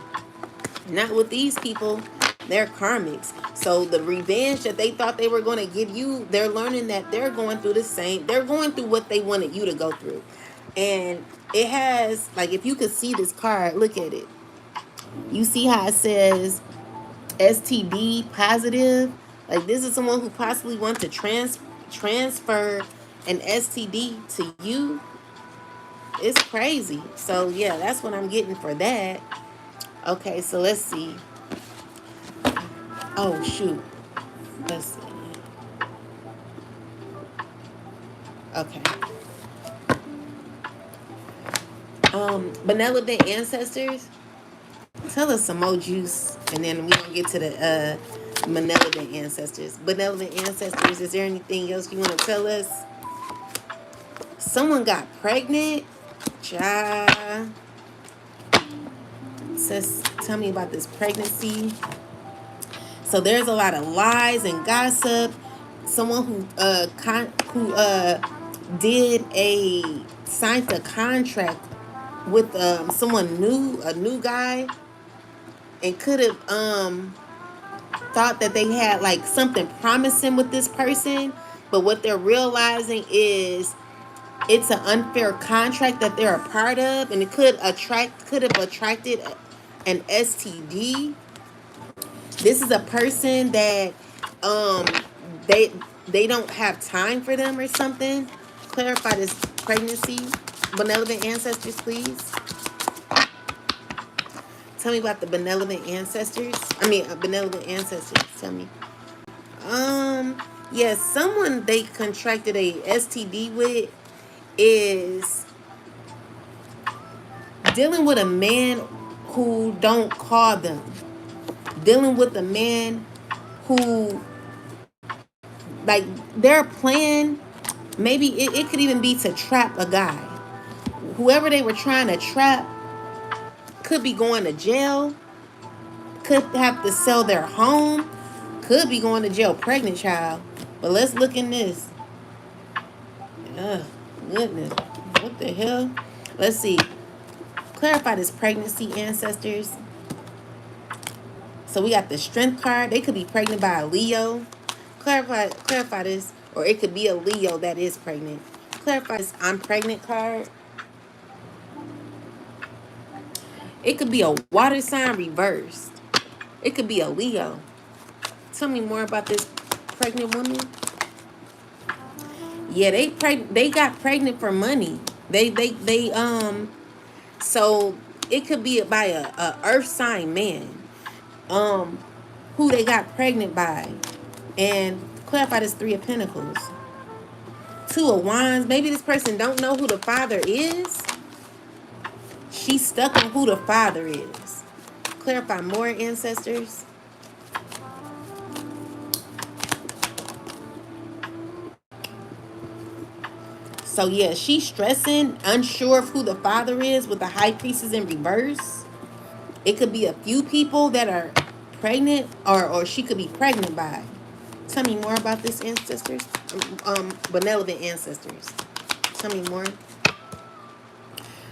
Not with these people. They're karmics. So the revenge that they thought they were going to give you, they're learning that they're going through the same. They're going through what they wanted you to go through. And it has, like, if you could see this card, look at it. You see how it says STD positive? Like, this is someone who possibly wants to transfer an STD to you. It's crazy. So, yeah, that's what I'm getting for that. Okay, so let's see. Oh, shoot. Let's see. Okay. Benevolent ancestors. Tell us some more juice, and then we're gonna get to the benevolent ancestors. Benevolent ancestors, is there anything else you want to tell us? Someone got pregnant. Child. Says, tell me about this pregnancy. So there's a lot of lies and gossip. Someone who signed a contract with someone new, a new guy, and could have thought that they had like something promising with this person, but what they're realizing is it's an unfair contract that they're a part of, and it could have attracted an STD. This is a person that they don't have time for them or something. Clarify this pregnancy. Benevolent ancestors, please. Tell me about the benevolent ancestors. Benevolent ancestors. Tell me. Yes, someone they contracted a STD with is dealing with a man who don't call them. Dealing with a man who, like, their plan, maybe it could even be to trap a guy. Whoever they were trying to trap could be going to jail, could have to sell their home, could be going to jail, pregnant child. But let's look in this. Ugh, goodness. What the hell? Let's see. Clarify this pregnancy, ancestors. So we got the strength card. They could be pregnant by a Leo. Clarify this. Or it could be a Leo that is pregnant. Clarify this I'm pregnant card. It could be a water sign reversed. It could be a Leo. Tell me more about this pregnant woman. Yeah, they got pregnant for money. So it could be by a earth sign man. who they got pregnant by. And clarify this Three of Pentacles. Two of Wands. Maybe this person don't know who the father is. She's stuck on who the father is. Clarify more, ancestors. So yeah, she's stressing, unsure of who the father is with the High Priestess in reverse. It could be a few people that are pregnant, or she could be pregnant by. Tell me more about this, ancestors. Benevolent ancestors. Tell me more.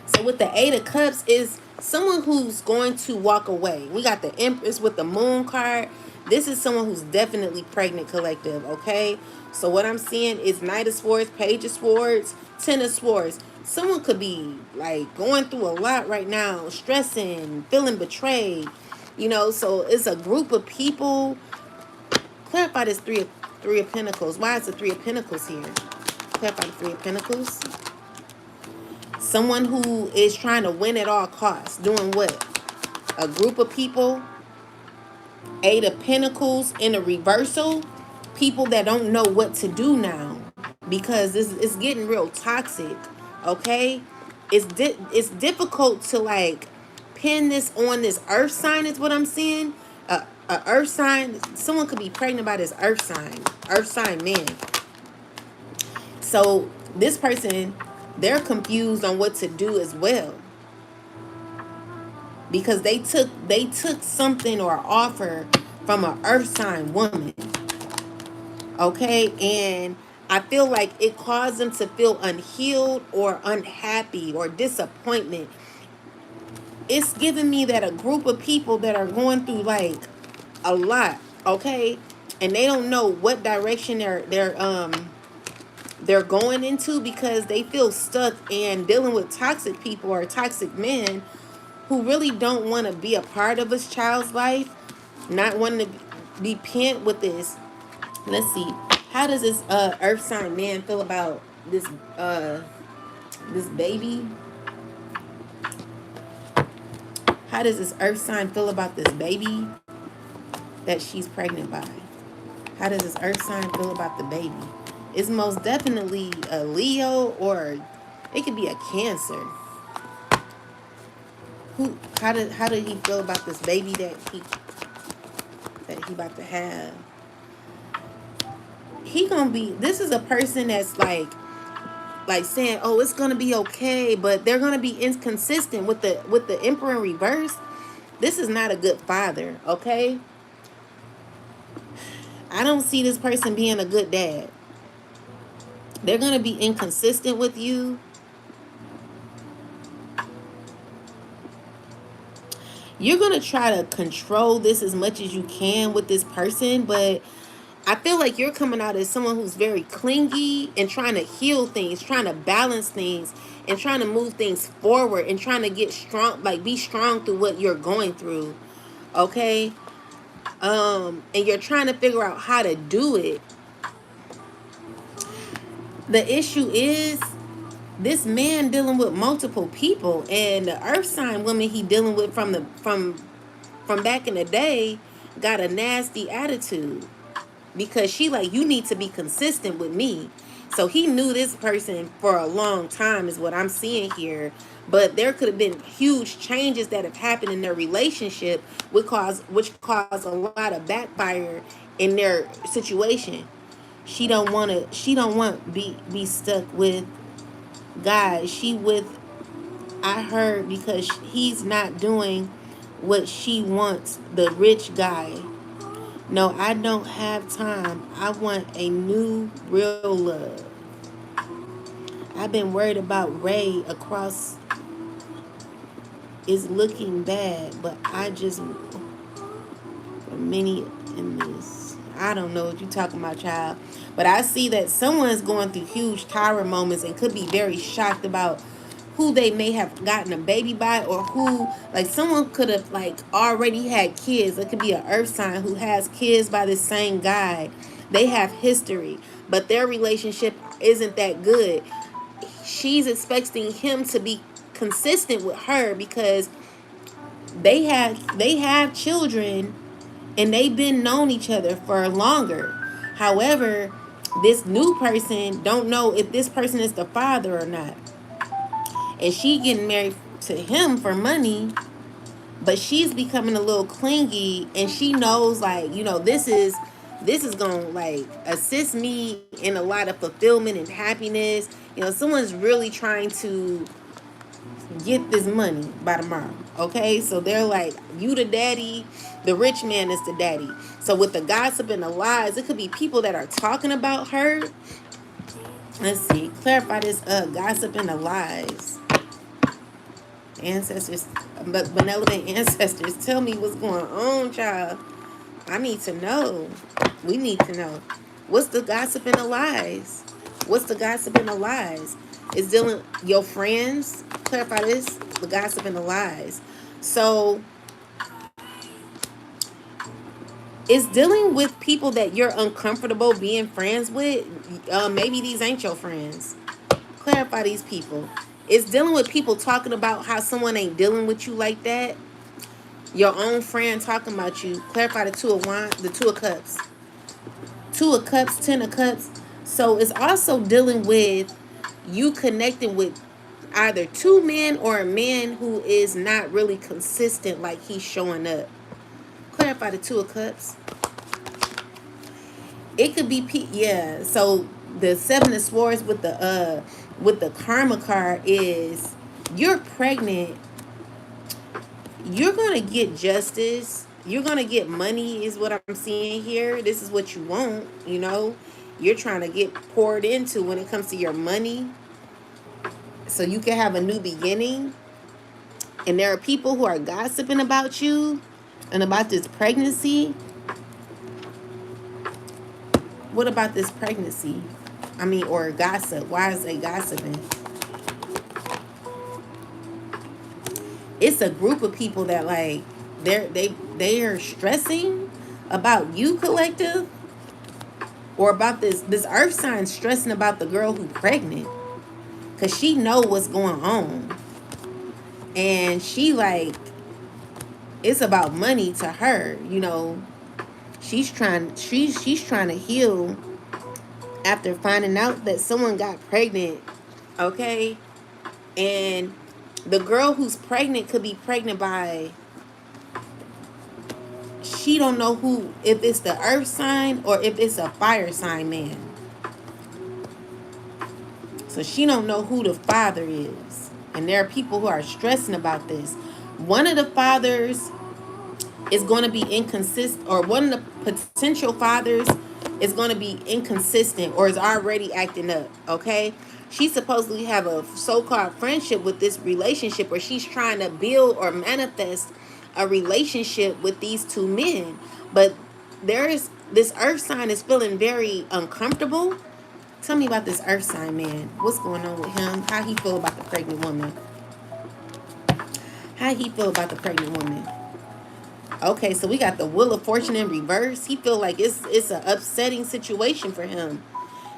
So with the Eight of Cups is someone who's going to walk away. We got the Empress with the Moon card. This is someone who's definitely pregnant, collective, okay? So what I'm seeing is Knight of Swords, Page of Swords, Ten of Swords. Someone could be like going through a lot right now, stressing, feeling betrayed. You know, so it's a group of people. Clarify this Three of Pentacles. Why is the Three of Pentacles here? Clarify the Three of Pentacles. Someone who is trying to win at all costs. Doing what? A group of people. Eight of Pentacles in a reversal. People that don't know what to do now. Because it's getting real toxic. Okay? It's difficult to like pin this on this earth sign is what I'm seeing. A earth sign. Someone could be pregnant by this earth sign. Earth sign man. So this person, they're confused on what to do as well, because they took something or offer from an earth sign woman, okay? And I feel like it caused them to feel unhealed or unhappy or disappointment. It's giving me that a group of people that are going through like a lot, okay? And they don't know what direction they're going into, because they feel stuck and dealing with toxic people or toxic men who really don't want to be a part of this child's life, not wanting to be pent with this. Let's see. How does this earth sign man feel about this this baby? How does this earth sign feel about this baby that she's pregnant by? How does this earth sign feel about the baby? It's most definitely a Leo, or it could be a Cancer. How did he feel about this baby that he about to have? He gonna be, this is a person that's like saying, oh, it's gonna be okay, but they're gonna be inconsistent with the Emperor in reverse. This is not a good father, okay? I don't see this person being a good dad. They're gonna be inconsistent with you. You're going to try to control this as much as you can with this person, but I feel like you're coming out as someone who's very clingy and trying to heal things, trying to balance things, and trying to move things forward, and trying to get strong, like be strong through what you're going through, okay? And you're trying to figure out how to do it. The issue is, this man dealing with multiple people, and the earth sign woman he dealing with from back in the day got a nasty attitude, because she like, you need to be consistent with me. So he knew this person for a long time is what I'm seeing here, but there could have been huge changes that have happened in their relationship which caused a lot of backfire in their situation. She don't want be stuck with guys. She with, I heard, because he's not doing what she wants, the rich guy. No, I don't have time. I want a new real love. I've been worried about Ray across is looking bad, but I just many in this. I don't know what you're talking about, child. But I see that someone's going through huge tower moments and could be very shocked about who they may have gotten a baby by, or who, like, someone could have like already had kids. It could be an earth sign who has kids by this same guy. They have history, but their relationship isn't that good. She's expecting him to be consistent with her because they have children, and they've been known each other for longer. However, this new person don't know if this person is the father or not, and she getting married to him for money, but she's becoming a little clingy, and she knows, like, this is gonna like assist me in a lot of fulfillment and happiness. Someone's really trying to get this money by tomorrow. Okay, so they're like, you the daddy, the rich man is the daddy. So with the gossip and the lies, it could be people that are talking about her. Let's see, clarify this gossip and the lies. Ancestors, but benevolent ancestors, tell me what's going on, child. I need to know. We need to know. What's the gossip and the lies? What's the gossip and the lies? It's dealing your friends. Clarify this. The gossip and the lies. So it's dealing with people that you're uncomfortable being friends with. Maybe these ain't your friends. Clarify these people. It's dealing with people talking about how someone ain't dealing with you like that. Your own friend talking about you. Clarify the two of wands, the two of cups. Two of cups, 10 of cups. So it's also dealing with you connecting with either two men or a man who is not really consistent, like he's showing up. Clarify the two of cups. It could be yeah. So the seven of swords with the karma card is you're pregnant. You're gonna get justice. You're gonna get money, is what I'm seeing here. This is what you want. You're trying to get poured into when it comes to your money, so you can have a new beginning. And there are people who are gossiping about you and about this pregnancy. What about this pregnancy? Or gossip. Why is they gossiping? It's a group of people that like they are stressing about you, collective, or about this earth sign stressing about the girl who's pregnant, because she know what's going on, and she like, it's about money to her. She's trying to heal after finding out that someone got pregnant. Okay, and the girl who's pregnant could be pregnant by, she don't know who, if it's the earth sign or if it's a fire sign man. So she don't know who the father is. And there are people who are stressing about this. One of the fathers is going to be inconsistent, or one of the potential fathers is going to be inconsistent or is already acting up. Okay, she supposedly have a so-called friendship with this relationship, or she's trying to build or manifest a relationship with these two men. But this earth sign is feeling very uncomfortable. Tell me about this earth sign man. What's going on with him? How he feel about the pregnant woman? How he feel about the pregnant woman? Okay, so we got the Wheel of Fortune in reverse. He feel like it's an upsetting situation for him.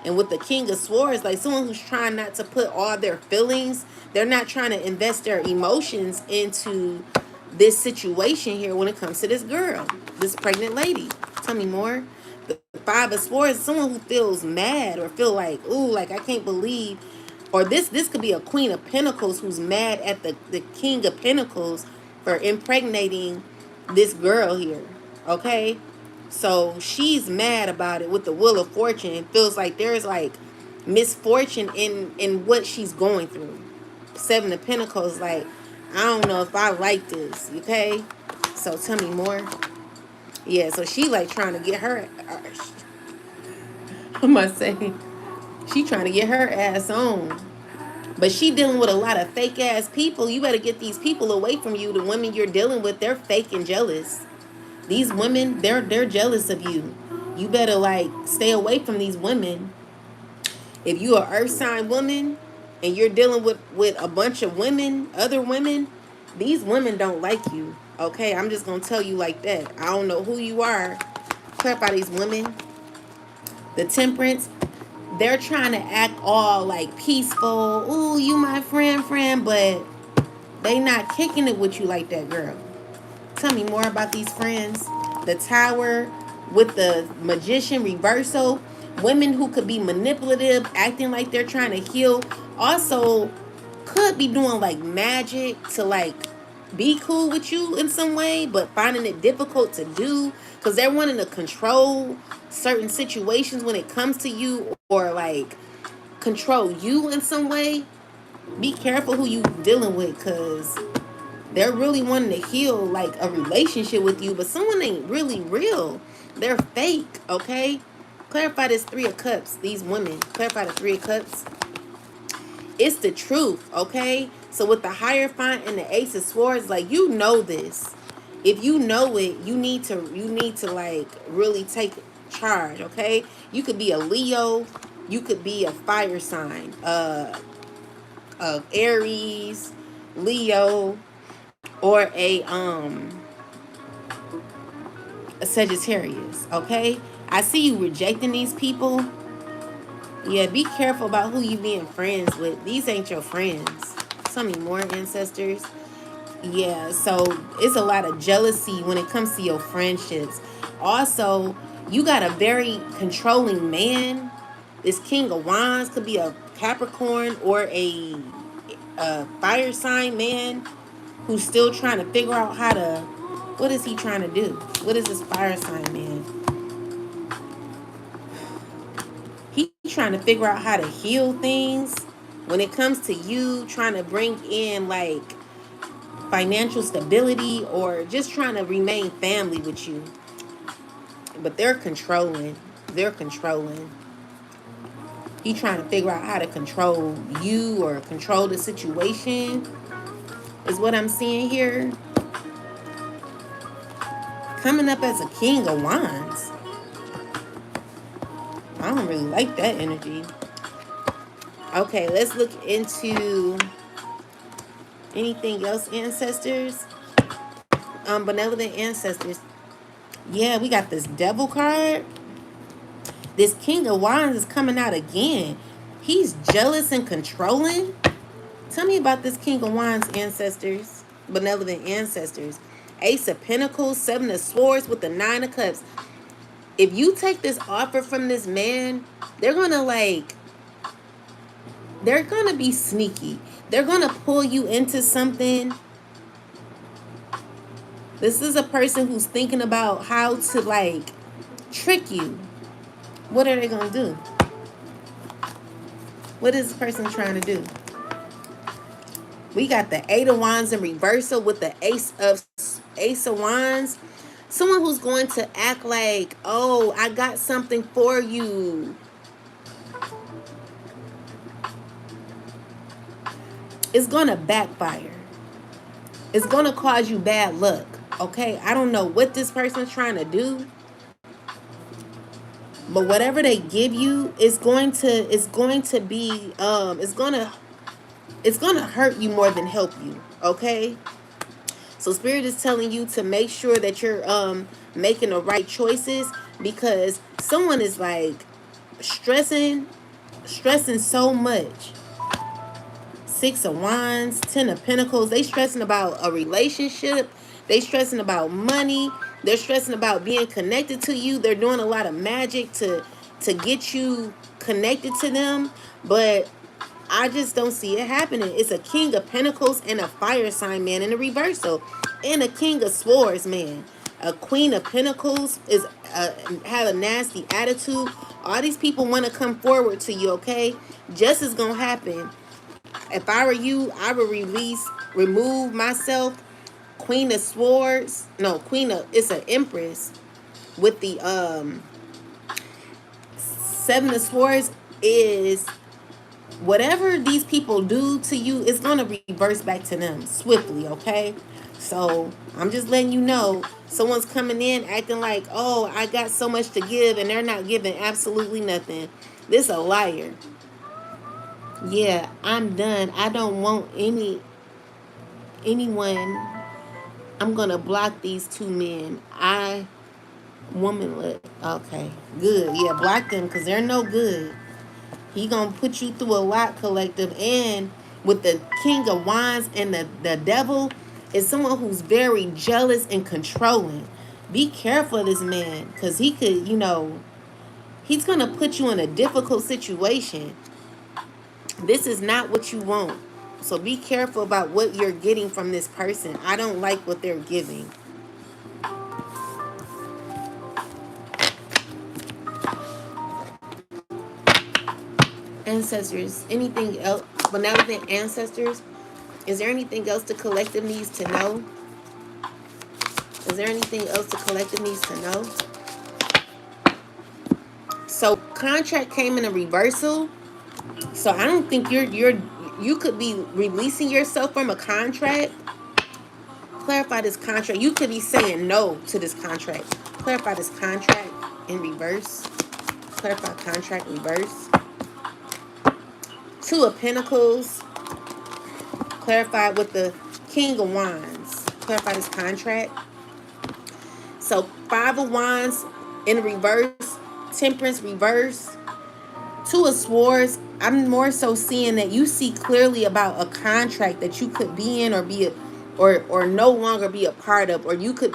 And with the King of Swords, like someone who's trying not to put all their feelings, they're not trying to invest their emotions into this situation here when it comes to this girl, this pregnant lady. Tell me more. The Five of Swords, someone who feels mad or feel like, ooh, like I can't believe, or this could be a Queen of Pentacles who's mad at the King of Pentacles for impregnating this girl here. Okay, so she's mad about it with the Wheel of Fortune and feels like there's like misfortune in what she's going through. Seven of Pentacles, like, I don't know if I like this. Okay, so tell me more. Yeah, so she like trying to get her, I must say, she trying to get her ass on. But she dealing with a lot of fake ass people. You better get these people away from you. The women you're dealing with, they're fake and jealous. These women, they're jealous of you. You better like stay away from these women. If you are earth sign woman and you're dealing with a bunch of women, other women, these women don't like you. Okay, I'm just gonna tell you like that. I don't know who you are. Clarify these women. The Temperance, they're trying to act all like peaceful. Ooh, you my friend, but they not kicking it with you like that, girl. Tell me more about these friends the Tower with the Magician reversal. Women who could be manipulative, acting like they're trying to heal. Also, could be doing like magic to like be cool with you in some way, but finding it difficult to do because they're wanting to control certain situations when it comes to you, or like control you in some way. Be careful who you dealing with, because they're really wanting to heal like a relationship with you, but someone ain't really real. They're fake, okay? Clarify this Three of Cups. These women, clarify the Three of Cups. It's the truth, okay? So with the Hierophant and the Ace of Swords, like, you know this. If you know it, you need to like really take charge, okay? You could be a Leo, you could be a fire sign, of Aries, Leo, or a Sagittarius, okay? I see you rejecting these people. Yeah, be careful about who you being friends with. These ain't your friends. Tell me more, ancestors. Yeah, so it's a lot of jealousy when it comes to your friendships. Also, you got a very controlling man. This King of Wands could be a Capricorn or a fire sign man who's still trying to figure out how to. What is he trying to do? What is this fire sign man? He trying to figure out how to heal things. When it comes to you, trying to bring in like financial stability, or just trying to remain family with you. But they're controlling. They're controlling. He trying to figure out how to control you or control the situation, is what I'm seeing here. Coming up as a King of Wands. I don't really like that energy. Okay, let's look into anything else, ancestors. Benevolent ancestors. Yeah, we got this Devil card. This King of Wands is coming out again. He's jealous and controlling. Tell me about this King of Wands, ancestors. Benevolent ancestors. Ace of Pentacles, Seven of Swords with the Nine of Cups. If you take this offer from this man, they're going to be sneaky. They're going to pull you into something. This is a person who's thinking about how to like trick you. What are they going to do? What is this person trying to do? We got the Eight of Wands in reversal with the Ace of Wands. Someone who's going to act like, oh, I got something for you. It's going to backfire. It's going to cause you bad luck. Okay? I don't know what this person's trying to do. But whatever they give you is going to be it's going to hurt you more than help you, okay? So Spirit is telling you to make sure that you're making the right choices, because someone is like stressing so much. Six of Wands, Ten of Pentacles. They stressing about a relationship. They stressing about money. They're stressing about being connected to you. They're doing a lot of magic to get you connected to them. But I just don't see it happening. It's a King of Pentacles and a fire sign man in the reversal. And a King of Swords man. A Queen of Pentacles is have a nasty attitude. All these people want to come forward to you, okay? Just is going to happen. If I were you, I would remove myself. Queen of Swords. No, it's an Empress with the Seven of Swords. Is whatever these people do to you, it's going to reverse back to them swiftly, okay? So I'm just letting you know, someone's coming in acting like, oh, I got so much to give, and they're not giving absolutely nothing. This a liar. Yeah, I'm done. I don't want anyone. I'm going to block these two men. Okay, good. Yeah, block them because they're no good. He going to put you through a lot, collective. And with the King of Wands and the Devil, is someone who's very jealous and controlling. Be careful of this man, because he could, he's going to put you in a difficult situation. This is not what you want. So be careful about what you're getting from this person. I don't like what they're giving. Ancestors, anything else? Benevolent ancestors, is there anything else the collective needs to know? Is there anything else the collective needs to know? So contract came in a reversal. So I don't think you could be releasing yourself from a contract. Clarify this contract. You could be saying no to this contract. Clarify this contract in reverse. Clarify contract reverse. Two of Pentacles. Clarify with the King of Wands. Clarify this contract. So Five of Wands in reverse. Temperance reverse. Two of Swords. I'm more so seeing that you see clearly about a contract that you could be in, or be a, or no longer be a part of, or you could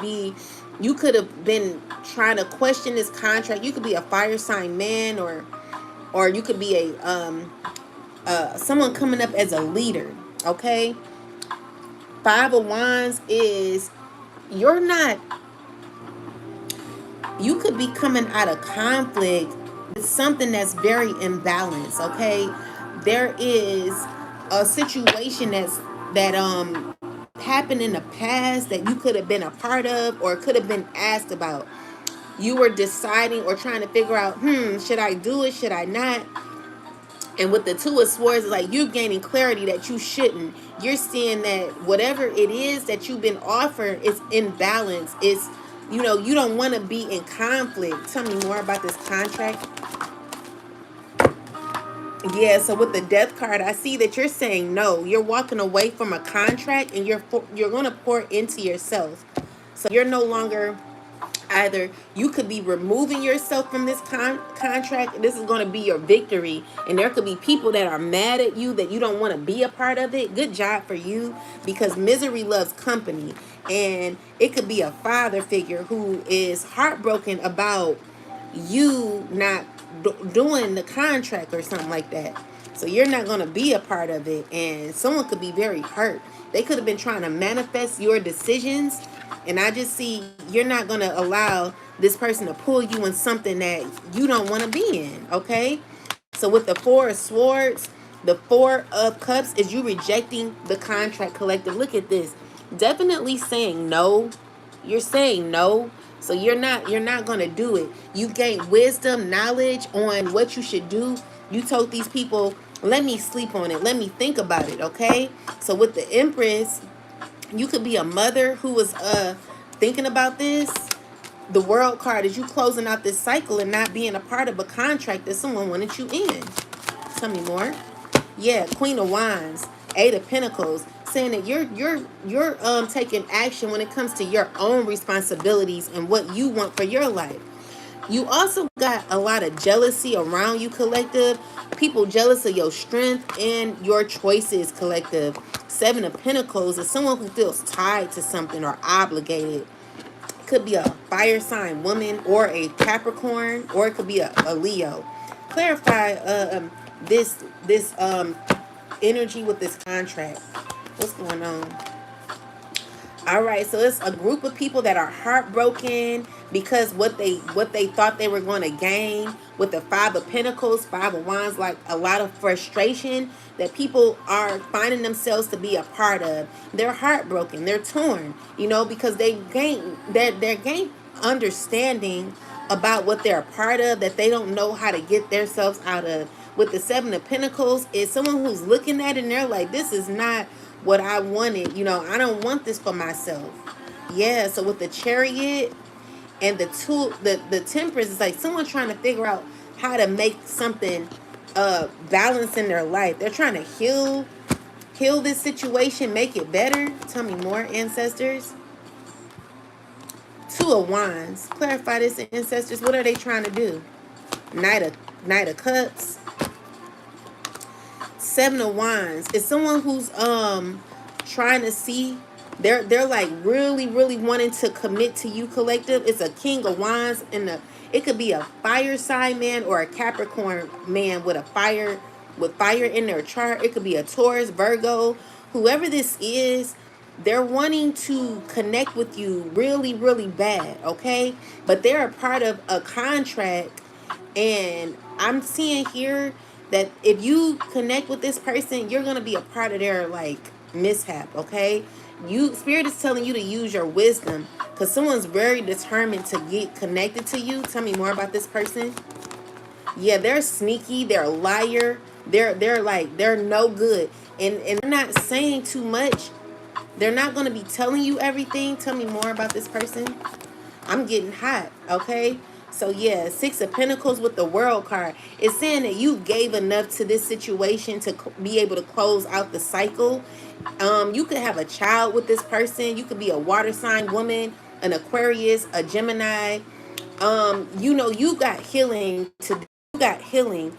have been trying to question this contract. You could be a fire sign man, or you could be a someone coming up as a leader. Okay, Five of Wands is you're not. You could be coming out of conflict with something that's very imbalanced. Okay, there is a situation that happened in the past that you could have been a part of, or could have been asked about. You were deciding or trying to figure out, should I do it, should I not? And with the Two of Swords, it's like you're gaining clarity that you shouldn't. You're seeing that whatever it is that you've been offered is in balance. It's, you don't want to be in conflict. Tell me more about this contract. Yeah, so with the Death card, I see that you're saying no. You're walking away from a contract, and you're going to pour into yourself. So you're no longer, either you could be removing yourself from this contract. This is going to be your victory, and there could be people that are mad at you that you don't want to be a part of it. Good job for you, because misery loves company. And it could be a father figure who is heartbroken about you not doing the contract or something like that. So you're not going to be a part of it, and someone could be very hurt. They could have been trying to manifest your decisions, and I just see you're not going to allow this person to pull you in something that you don't want to be in. Okay, so with the Four of Swords, the Four of Cups is you rejecting the contract, collective. Look at this. Definitely saying no. You're saying no. So you're not going to do it. You gain wisdom, knowledge on what you should do. You told these people, let me sleep on it. Let me think about it, okay? So with the Empress, you could be a mother who was thinking about this. The World card is you closing out this cycle and not being a part of a contract that someone wanted you in. Tell me more. Yeah, Queen of Wands, Eight of Pentacles, saying that you're taking action when it comes to your own responsibilities and what you want for your life. You also got a lot of jealousy around you, collective. People jealous of your strength and your choices, collective. Seven of Pentacles is someone who feels tied to something or obligated. It could be a fire sign woman, or a Capricorn, or it could be a Leo. Clarify this energy with this contract. What's going on? All right, so it's a group of people that are heartbroken because what they thought they were going to gain with the Five of Pentacles, Five of Wands, like a lot of frustration that people are finding themselves to be a part of. They're heartbroken, they're torn, because they gain understanding about what they're a part of that they don't know how to get themselves out of. With the Seven of Pentacles, is someone who's looking at it and they're like, this is not what I wanted. I don't want this for myself. Yeah, so with the Chariot and the Temperance, it's like someone trying to figure out how to make something balance in their life. They're trying to heal this situation, make it better. Tell me more, ancestors. Two of Wands. Clarify this, ancestors. What are they trying to do? Knight of Cups. Seven of Wands is someone who's trying to see They're like really, really wanting to commit to you, collective. It's a King of Wands, and it could be a fire sign man or a Capricorn man with fire in their chart. It could be a Taurus, Virgo, whoever this is. They're wanting to connect with you really, really bad, okay? But they're a part of a contract, and I'm seeing here that if you connect with this person, you're gonna be a part of their like mishap, okay? Spirit is telling you to use your wisdom because someone's very determined to get connected to you. Tell me more about this person. Yeah, they're sneaky, they're a liar, they're no good. And they're not saying too much. They're not gonna be telling you everything. Tell me more about this person. I'm getting hot, okay? So yeah, Six of Pentacles with the World card. It's saying that you gave enough to this situation to be able to close out the cycle. You could have a child with this person. You could be a water sign woman, an Aquarius, a Gemini. You got healing to do. You got healing,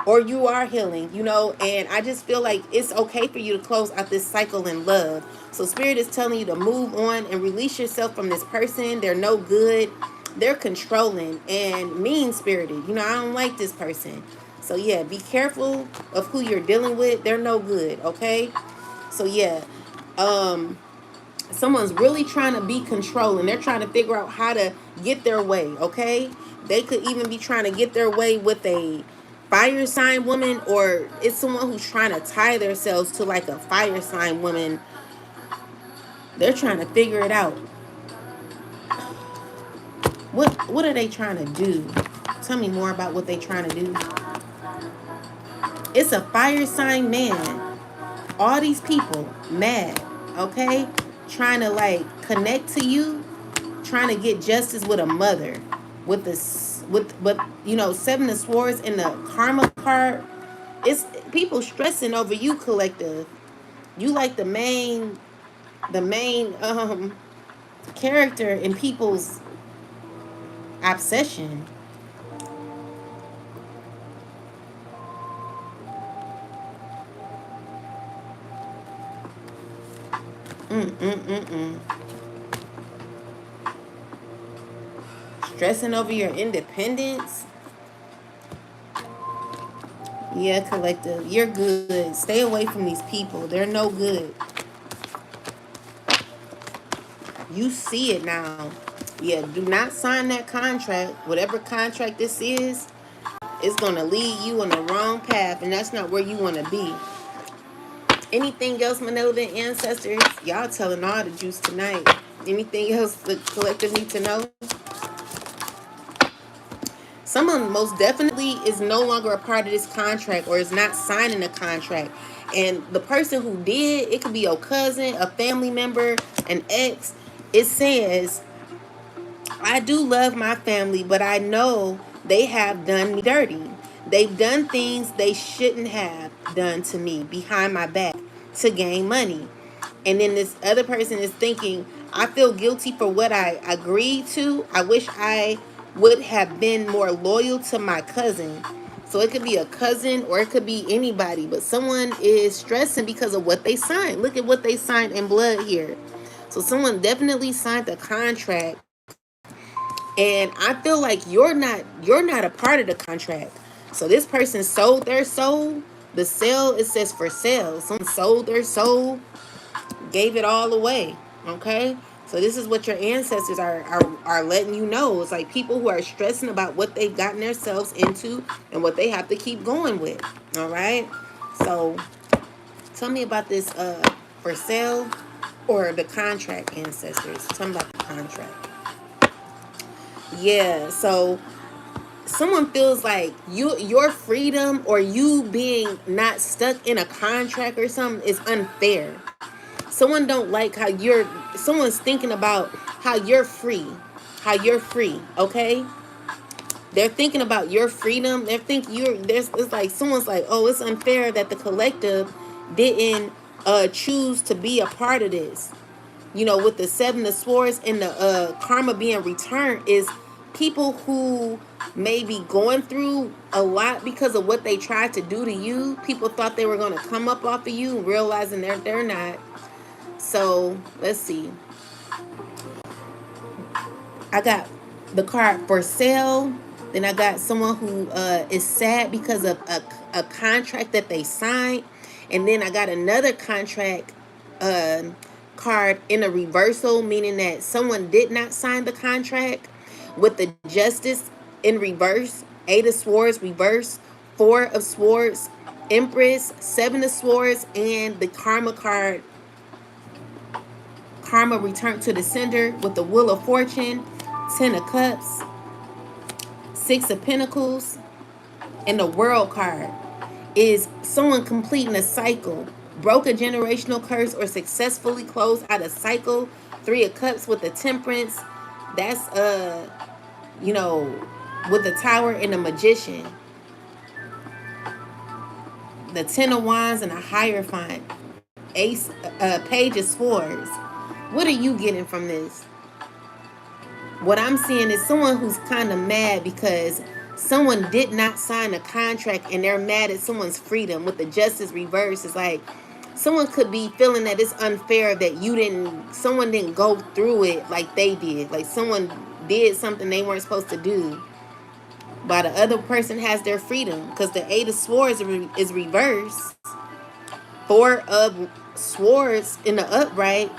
or you are healing, and I just feel like it's okay for you to close out this cycle in love. So Spirit is telling you to move on and release yourself from this person. They're no good. They're controlling and mean-spirited. I don't like this person. So yeah, be careful of who you're dealing with. They're no good, okay? So yeah, someone's really trying to be controlling. They're trying to figure out how to get their way, okay? They could even be trying to get their way with a fire sign woman, or it's someone who's trying to tie themselves to like a fire sign woman. They're trying to figure it out. What are they trying to do? Tell me more about what they're trying to do. It's a fire sign man. All these people mad, okay? Trying to like connect to you, trying to get justice with a mother, with this, but Seven of Swords in the karma card. It's people stressing over you, collective. You like the main character in people's obsession. Stressing over your independence. Yeah, collective, you're good. Stay away from these people. They're no good. You see it now. Yeah, do not sign that contract. Whatever contract this is, it's going to lead you on the wrong path, and that's not where you want to be. Anything else, malevolent ancestors? Y'all telling all the juice tonight. Anything else the collective need to know? Someone most definitely is no longer a part of this contract or is not signing a contract. And the person who did, it could be your cousin, a family member, an ex. It says, I do love my family, but I know they have done me dirty. They've done things they shouldn't have done to me behind my back to gain money. And then this other person is thinking, I feel guilty for what I agreed to. I wish I would have been more loyal to my cousin. So it could be a cousin or it could be anybody, but someone is stressing because of what they signed. Look at what they signed in blood here. So someone definitely signed the contract, and I feel like you're not a part of the contract. So this person sold their soul. The sale, it says for sale. Someone sold their soul, gave it all away. Okay? So this is what your ancestors are letting you know. It's like people who are stressing about what they've gotten themselves into and what they have to keep going with. All right? So tell me about this for sale or the contract, ancestors. Tell me about the contract. Yeah, so someone feels like your freedom or you being not stuck in a contract or something is unfair. Someone don't like how someone's thinking about how you're free. Okay? They're thinking about your freedom. They're thinking it's like someone's like, oh, it's unfair that the collective didn't choose to be a part of this. With the Seven of Swords and the karma being returned, is people who may be going through a lot because of what they tried to do to you. People thought they were going to come up off of you, realizing they're not. So let's see. I got the card for sale. Then I got someone who is sad because of a contract that they signed. And then I got another contract uh, card in a reversal, meaning that someone did not sign the contract, with the justice in reverse, eight of swords reverse, four of swords, empress, seven of swords, and the karma card, karma returned to the sender, with the wheel of fortune, 10 of cups, six of pentacles, and the world card. Is someone completing a cycle, broke a generational curse, or successfully closed out a cycle. Three of cups with the temperance. That's you know, with the tower and the magician. The 10 of wands and a hierophant. Ace, page of swords. What are you getting from this? What I'm seeing is someone who's kind of mad because someone did not sign a contract and they're mad at someone's freedom. With the justice reverse, it's like someone could be feeling that it's unfair that someone didn't go through it like they did. Like someone did something they weren't supposed to do, while the other person has their freedom, because the eight of swords is reversed. Four of swords in the upright,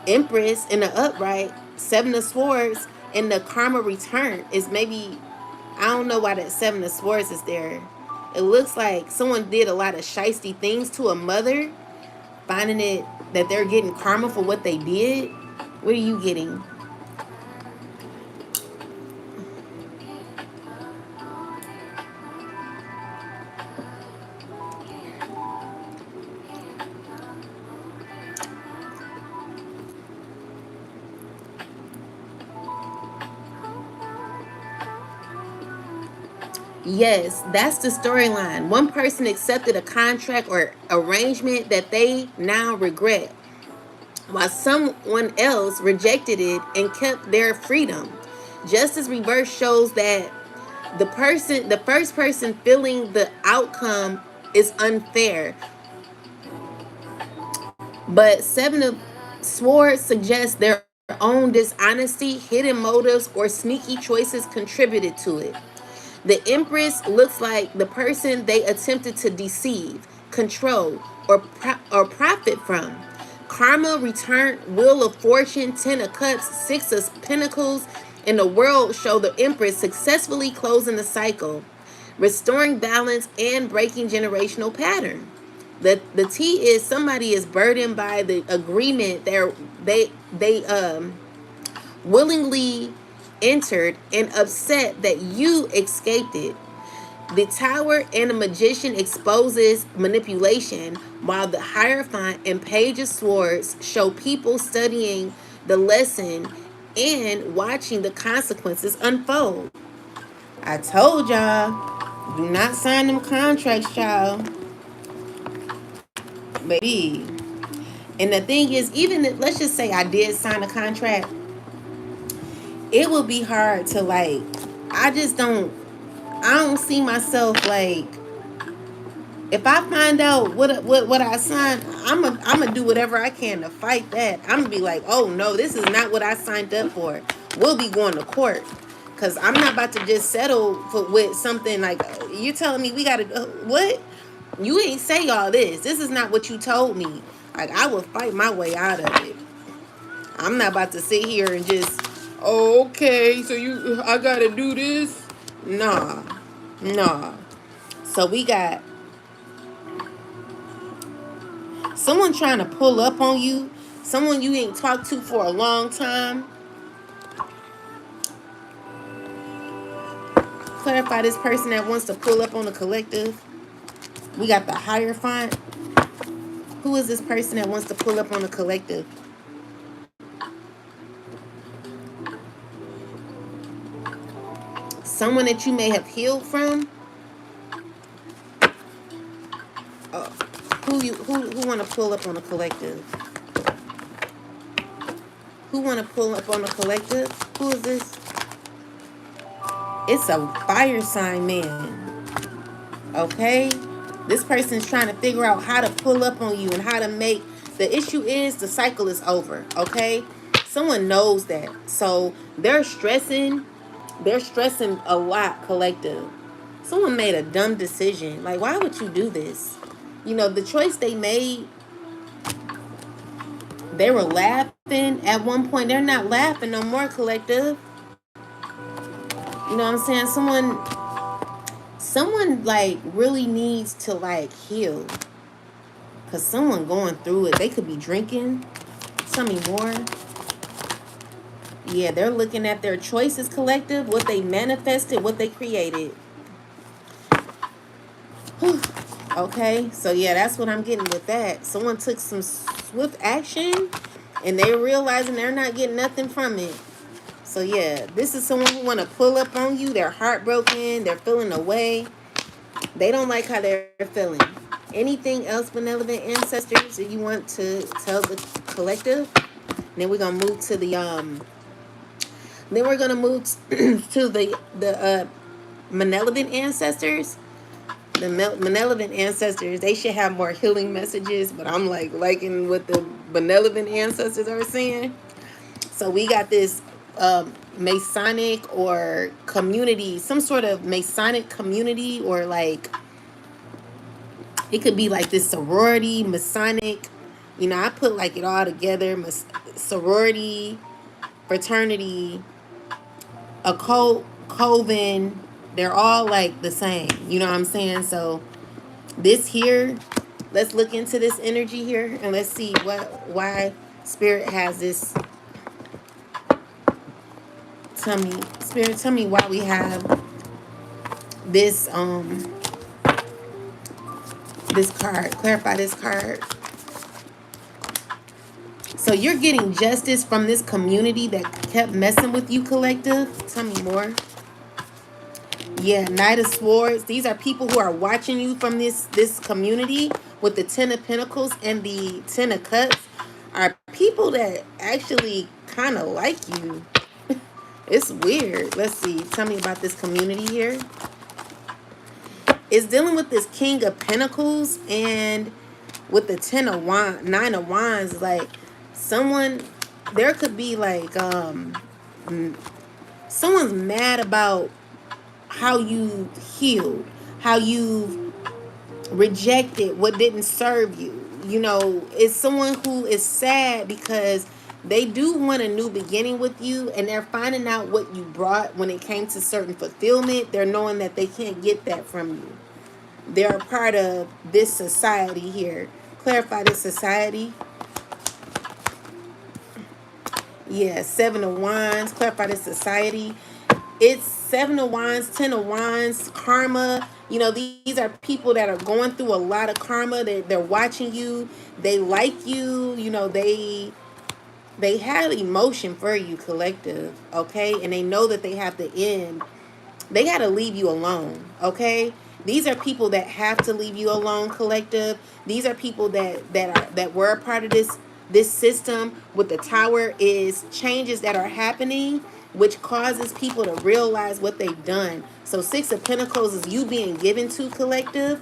empress in the upright, seven of swords, and the karma return is maybe, I don't know why that seven of swords is there. It looks like someone did a lot of shiesty things to a mother, finding it that they're getting karma for what they did. What are you getting? Yes, that's the storyline. One person accepted a contract or arrangement that they now regret, while someone else rejected it and kept their freedom. Justice reverse shows that the first person feeling the outcome is unfair, but seven of swords suggests their own dishonesty, hidden motives, or sneaky choices contributed to it. The empress looks like the person they attempted to deceive, control, or profit from. Karma return, wheel of fortune, 10 of cups, six of pentacles, and the world show the empress successfully closing the cycle, restoring balance, and breaking generational pattern. The T is somebody is burdened by the agreement they willingly entered and upset that you escaped it. The tower and the magician exposes manipulation, while the hierophant and page of swords show people studying the lesson and watching the consequences unfold. I told y'all, do not sign them contracts, y'all. Baby. And the thing is, even if, let's just say I did sign a contract, it would be hard to like, I just don't, I don't see myself like, if I find out what I signed, I'm gonna do whatever I can to fight that. I'm gonna be like, oh no, this is not what I signed up for. We'll be going to court, because I'm not about to just settle with something like, you're telling me we gotta what? You ain't say all this. This is not what you told me. Like, I will fight my way out of it. I'm not about to sit here and just, oh, okay, so I gotta do this. Nah. So we got someone trying to pull up on you, someone you ain't talked to for a long time. Clarify this person that wants to pull up on the collective. We got the Hierophant. Who is this person that wants to pull up on the collective? Someone that you may have healed from. Who want to pull up on the collective? Who want to pull up on the collective? Who is this? It's a fire sign man. Okay? This person's trying to figure out how to pull up on you and how to make The issue is the cycle is over, okay? Someone knows that. So they're stressing a lot, collective. Someone made a dumb decision. Like, why would you do this? You know, the choice they made, they were laughing at one point. They're not laughing no more, collective. You know what I'm saying? Someone like really needs to like heal. Cause someone going through it. They could be drinking. Tell me more. Yeah, they're looking at their choices, collective, what they manifested, what they created. Okay, so yeah, that's what I'm getting with that. Someone took some swift action and they're realizing they're not getting nothing from it. So yeah, this is someone who want to pull up on you. They're heartbroken. They're feeling away. They don't like how they're feeling. Anything else, benevolent ancestors, that you want to tell the collective? And then we're gonna move to the Then we're gonna move to the malevolent ancestors. The malevolent ancestors, they should have more healing messages, but I'm like liking what the benevolent ancestors are saying. So we got this Masonic or community, some sort of Masonic community, or like it could be like this sorority, Masonic. You know, I put like it all together: sorority, fraternity, occult, coven. They're all like the same. You know what I'm saying? So this here, let's look into this energy here and let's see why Spirit has this. Tell me, Spirit, tell me why we have this this card. Clarify this card. So you're getting justice from this community that kept messing with you, collective. Tell me more. Yeah, Knight of Swords. These are people who are watching you from this community with the Ten of Pentacles and the Ten of Cups. Are people that actually kind of like you. It's weird. Let's see. Tell me about this community here. It's dealing with this King of Pentacles and with the Nine of Wands. Like someone, there could be like someone's mad about how you healed, how you rejected what didn't serve you. You know, it's someone who is sad because they do want a new beginning with you, and they're finding out what you brought when it came to certain fulfillment. They're knowing that they can't get that from you. They're a part of this society here. Clarify this society. Yeah, Seven of Wands. Clarify this society. It's Seven of Wands, Ten of Wands, karma. You know, these are people that are going through a lot of karma. They're watching you. They like you. You know, they have emotion for you, collective, okay? And they know that they have to end. They got to leave you alone, okay? These are people that have to leave you alone, collective. These are people that were a part of this system with the Tower. Is changes that are happening, which causes people to realize what they've done. So Six of Pentacles is you being given to, collective.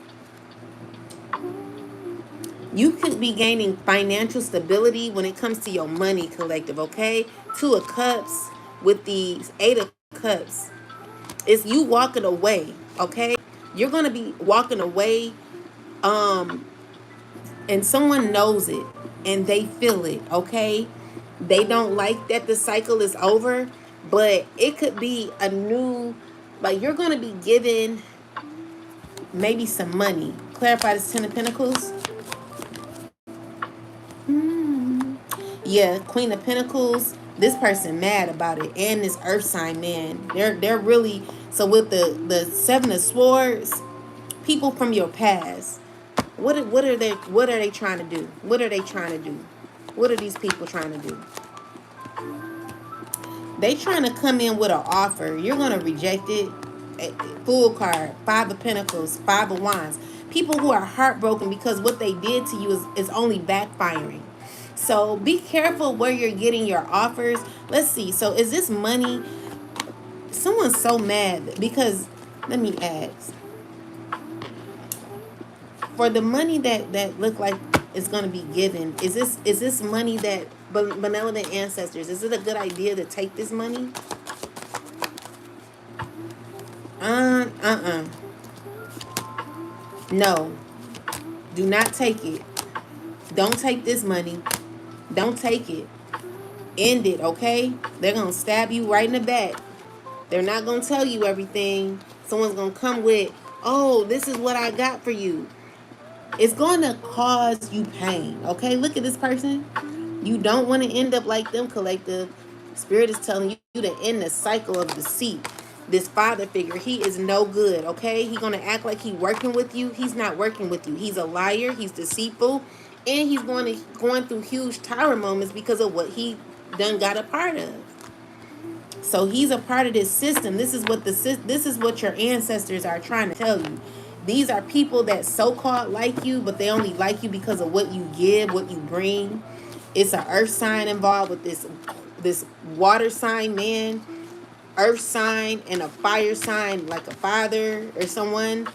You could be gaining financial stability when it comes to your money, collective, okay? Two of Cups with the Eight of Cups. It's you walking away, okay? You're going to be walking away, and someone knows it, and they feel it, okay? They don't like that the cycle is over, but it could be a new, like you're going to be given maybe some money. Clarify this Ten of Pentacles. Yeah, Queen of Pentacles. This person mad about it, and this Earth sign man. They're really, so with the Seven of Swords, people from your past. What are they trying to do? What are they trying to do? What are these people trying to do? They trying to come in with an offer. You're gonna reject it. Fool card. Five of Pentacles. Five of Wands. People who are heartbroken because what they did to you is only backfiring. So be careful where you're getting your offers. Let's see. So is this money? Someone's so mad because, let me ask. For the money that look like is going to be given. Is this money that benevolent ancestors? Is it a good idea to take this money? Uh. No, do not take it. Don't take this money. Don't take it. End it, okay? They're gonna stab you right in the back. They're not gonna tell you everything. Someone's gonna come with, oh, this is what I got for you. It's gonna cause you pain, okay? Look at this person. You don't want to end up like them, collective. Spirit is telling you to end the cycle of deceit. This father figure, he is no good, okay? He gonna act like he working with you. He's not working with you. He's a liar. He's deceitful, and he's going through huge tower moments because of what he done got a part of. So he's a part of this system. This is what your ancestors are trying to tell you. These are people that so-called like you, but they only like you because of what you give, what you bring. It's an earth sign involved with this water sign man, earth sign, and a fire sign like a father or someone.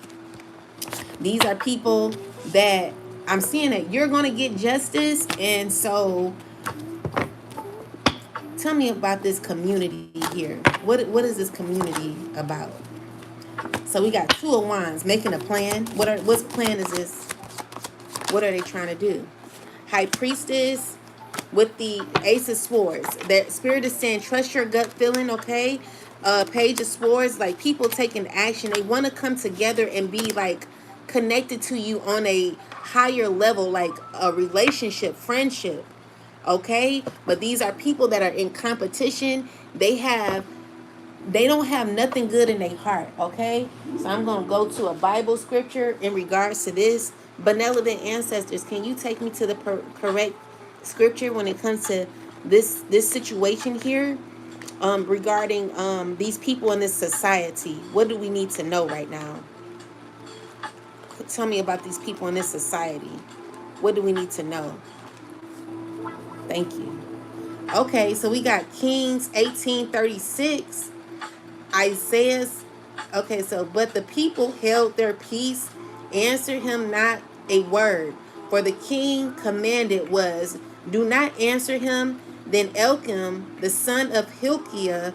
These are people that I'm seeing that you're going to get justice. And so tell me about this community here. What is this community about? So we got Two of Wands, making a plan. What's plan is this? What are they trying to do? High Priestess with the Ace of Swords. That Spirit is saying, trust your gut feeling, okay? Page of Swords, like people taking action. They want to come together and be like connected to you on a higher level, like a relationship, friendship, okay? But these are people that are in competition. They don't have nothing good in their heart, okay? So I'm going to go to a Bible scripture in regards to this. Benevolent ancestors, can you take me to the correct scripture when it comes to this situation here, regarding these people in this society? What do we need to know right now? Tell me about these people in this society. What do we need to know? Thank you. Okay, so we got Kings 18:36. Isaiah's, okay, so, but the people held their peace, answered him not a word. For the king commanded was, do not answer him. Then Elkim, the son of Hilkiah,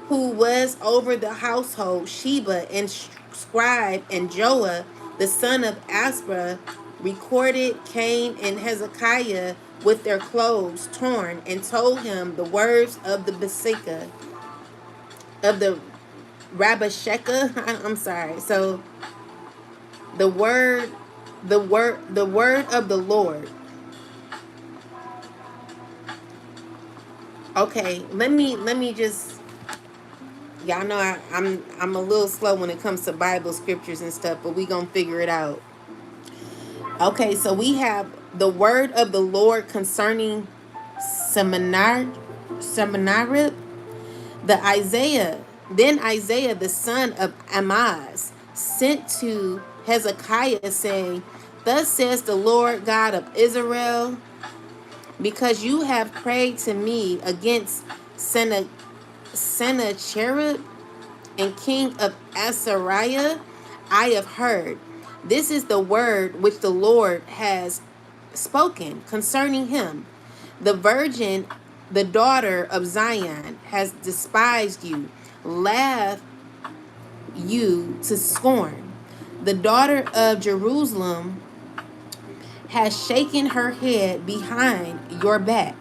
who was over the household, Sheba, and scribe, and Joah, the son of Aspra, recorded Cain and Hezekiah with their clothes torn, and told him the words of the Besika, of the Rabashakeh. I'm sorry. So the word of the Lord. Okay, let me just, y'all know I'm a little slow when it comes to Bible scriptures and stuff, but we gonna figure it out. Okay, so we have the word of the Lord concerning Seminarib, the Isaiah. Then Isaiah, the son of Amoz, sent to Hezekiah, saying, thus says the Lord God of Israel, because you have prayed to me against Sennacherib and king of Assyria, I have heard. This is the word which the Lord has spoken concerning him. The virgin, the daughter of Zion, has despised you, laughed you to scorn. The daughter of Jerusalem has shaken her head behind your back.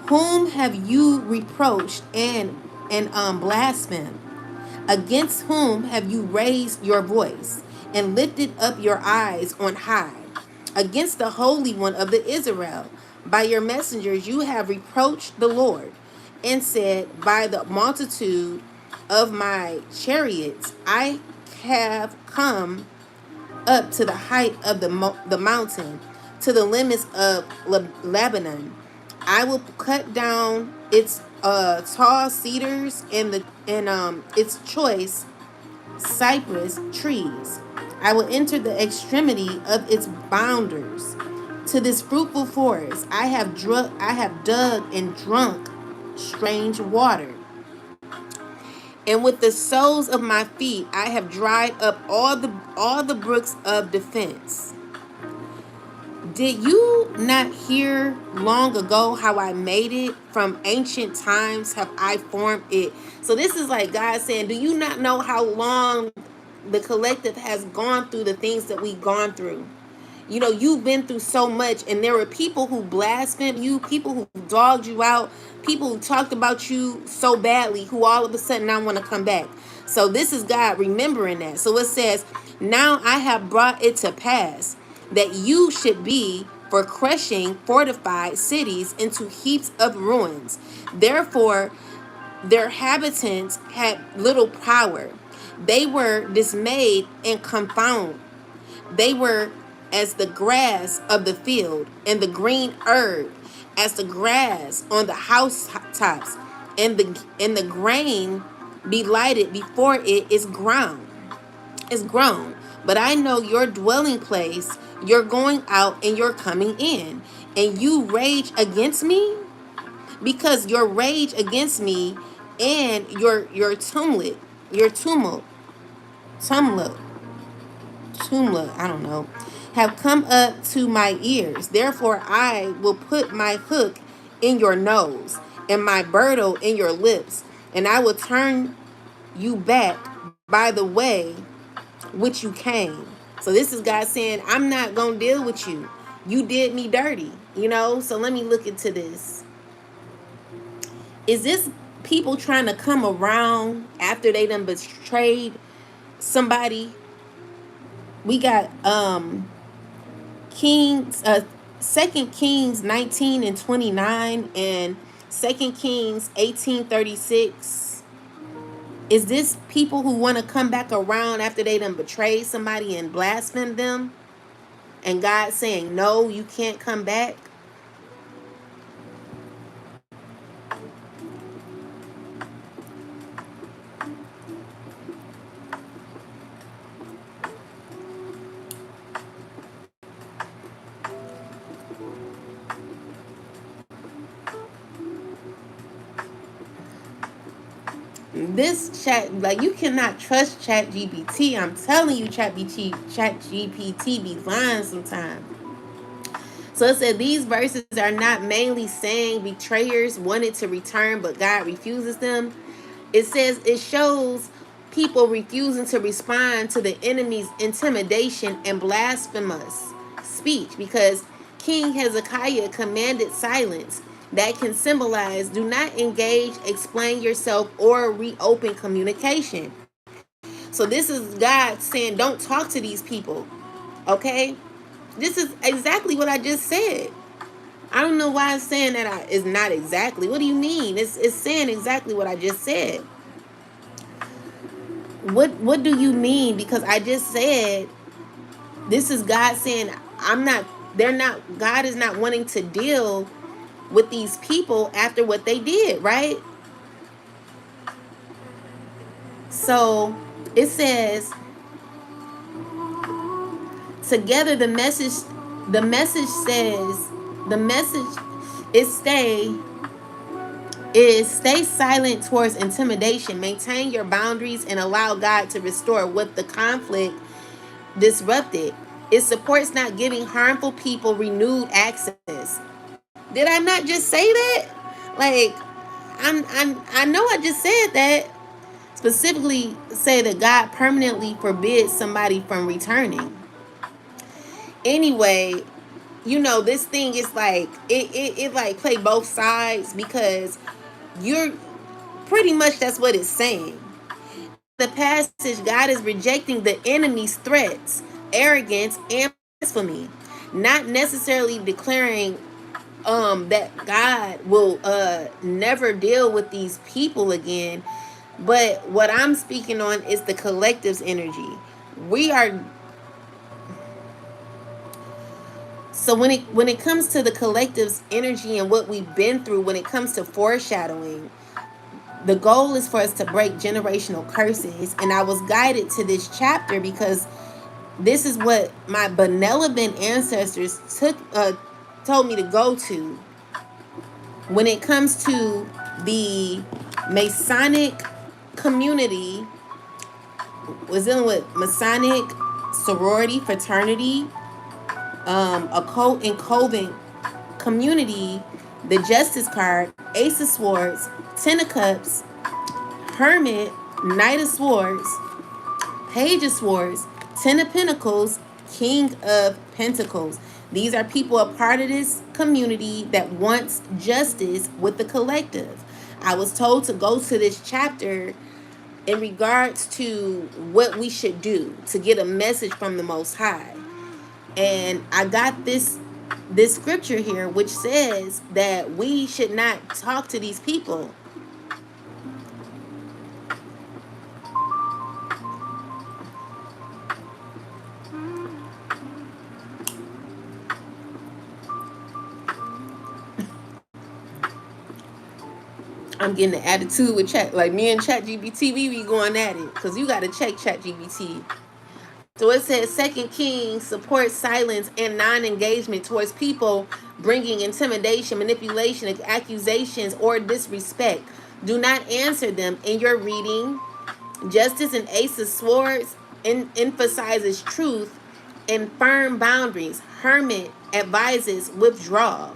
Whom have you reproached and blasphemed? Against whom have you raised your voice and lifted up your eyes on high? Against the Holy One of the Israel. By your messengers you have reproached the Lord, and said, by the multitude of my chariots I have come up to the height of the mountain, to the limits of Lebanon. I will cut down its tall cedars and its choice cypress trees. I will enter the extremity of its boundaries. To this fruitful forest I have dug and drunk strange water. And with the soles of my feet I have dried up all the brooks of defense. Did you not hear long ago how I made it? From ancient times have I formed it. So this is like God saying, do you not know how long the collective has gone through the things that we've gone through? You know, you've been through so much, and there were people who blasphemed you, people who dogged you out, people who talked about you so badly, who all of a sudden now want to come back. So this is God remembering that. So it says, now I have brought it to pass that you should be for crushing fortified cities into heaps of ruins. Therefore, their inhabitants had little power. They were dismayed and confounded. They were as the grass of the field, and the green herb, as the grass on the housetops, and the grain belighted before it is grown. But I know your dwelling place, your going out and your coming in, and you rage against me, because your rage against me and your tumult, I don't know, have come up to my ears. Therefore, I will put my hook in your nose and my bridle in your lips, and I will turn you back by the way which you came. So this is God saying, I'm not going to deal with you. You did me dirty, So let me look into this. Is this people trying to come around after they done betrayed somebody? We got Kings, 2 Kings 19 and 29, and 2 Kings 18:36. Is this people who want to come back around after they done betrayed somebody and blasphemed them, and God saying, no, you can't come back? This chat, like, you cannot trust Chat GPT. I'm telling you, Chat GPT be lying sometimes. So it said these verses are not mainly saying betrayers wanted to return, but God refuses them. It says it shows people refusing to respond to the enemy's intimidation and blasphemous speech, because King Hezekiah commanded silence. That can symbolize do not engage, explain yourself, or reopen communication. So this is God saying, don't talk to these people. Okay? This is exactly what I just said. I don't know why it's saying that it's not exactly. What do you mean? It's saying exactly what I just said. What do you mean? Because I just said this is God saying God is not wanting to deal with these people after what they did, right? So it says together the message is stay silent towards intimidation, maintain your boundaries, and allow God to restore what the conflict disrupted. It supports not giving harmful people renewed access. Did I not just say that? Like, I know I just said that. Specifically say that God permanently forbids somebody from returning. Anyway, this thing is like it like play both sides, because you're pretty much, that's what it's saying. The passage, God is rejecting the enemy's threats, arrogance, and blasphemy, not necessarily declaring that God will never deal with these people again. But what I'm speaking on is the collective's energy. We are So when it comes to the collective's energy and what we've been through, when it comes to foreshadowing, the goal is for us to break generational curses. And I was guided to this chapter because this is what my benevolent ancestors told me to go to when it comes to the Masonic community. Was dealing with Masonic sorority, fraternity, occult and coven community, the Justice card, Ace of Swords, Ten of Cups, Hermit, Knight of Swords, Page of Swords, Ten of Pentacles, King of Pentacles. These are people a part of this community that wants justice with the collective. I was told to go to this chapter in regards to what we should do to get a message from the Most High. And I got this scripture here which says that we should not talk to these people. I'm getting the attitude with chat, like me and ChatGPT, we be going at it because you got to check ChatGPT. So it says Second Kings supports silence and non-engagement towards people bringing intimidation, manipulation, accusations, or disrespect. Do not answer them in your reading. Justice and Ace of Swords emphasizes truth and firm boundaries. Hermit advises withdrawal.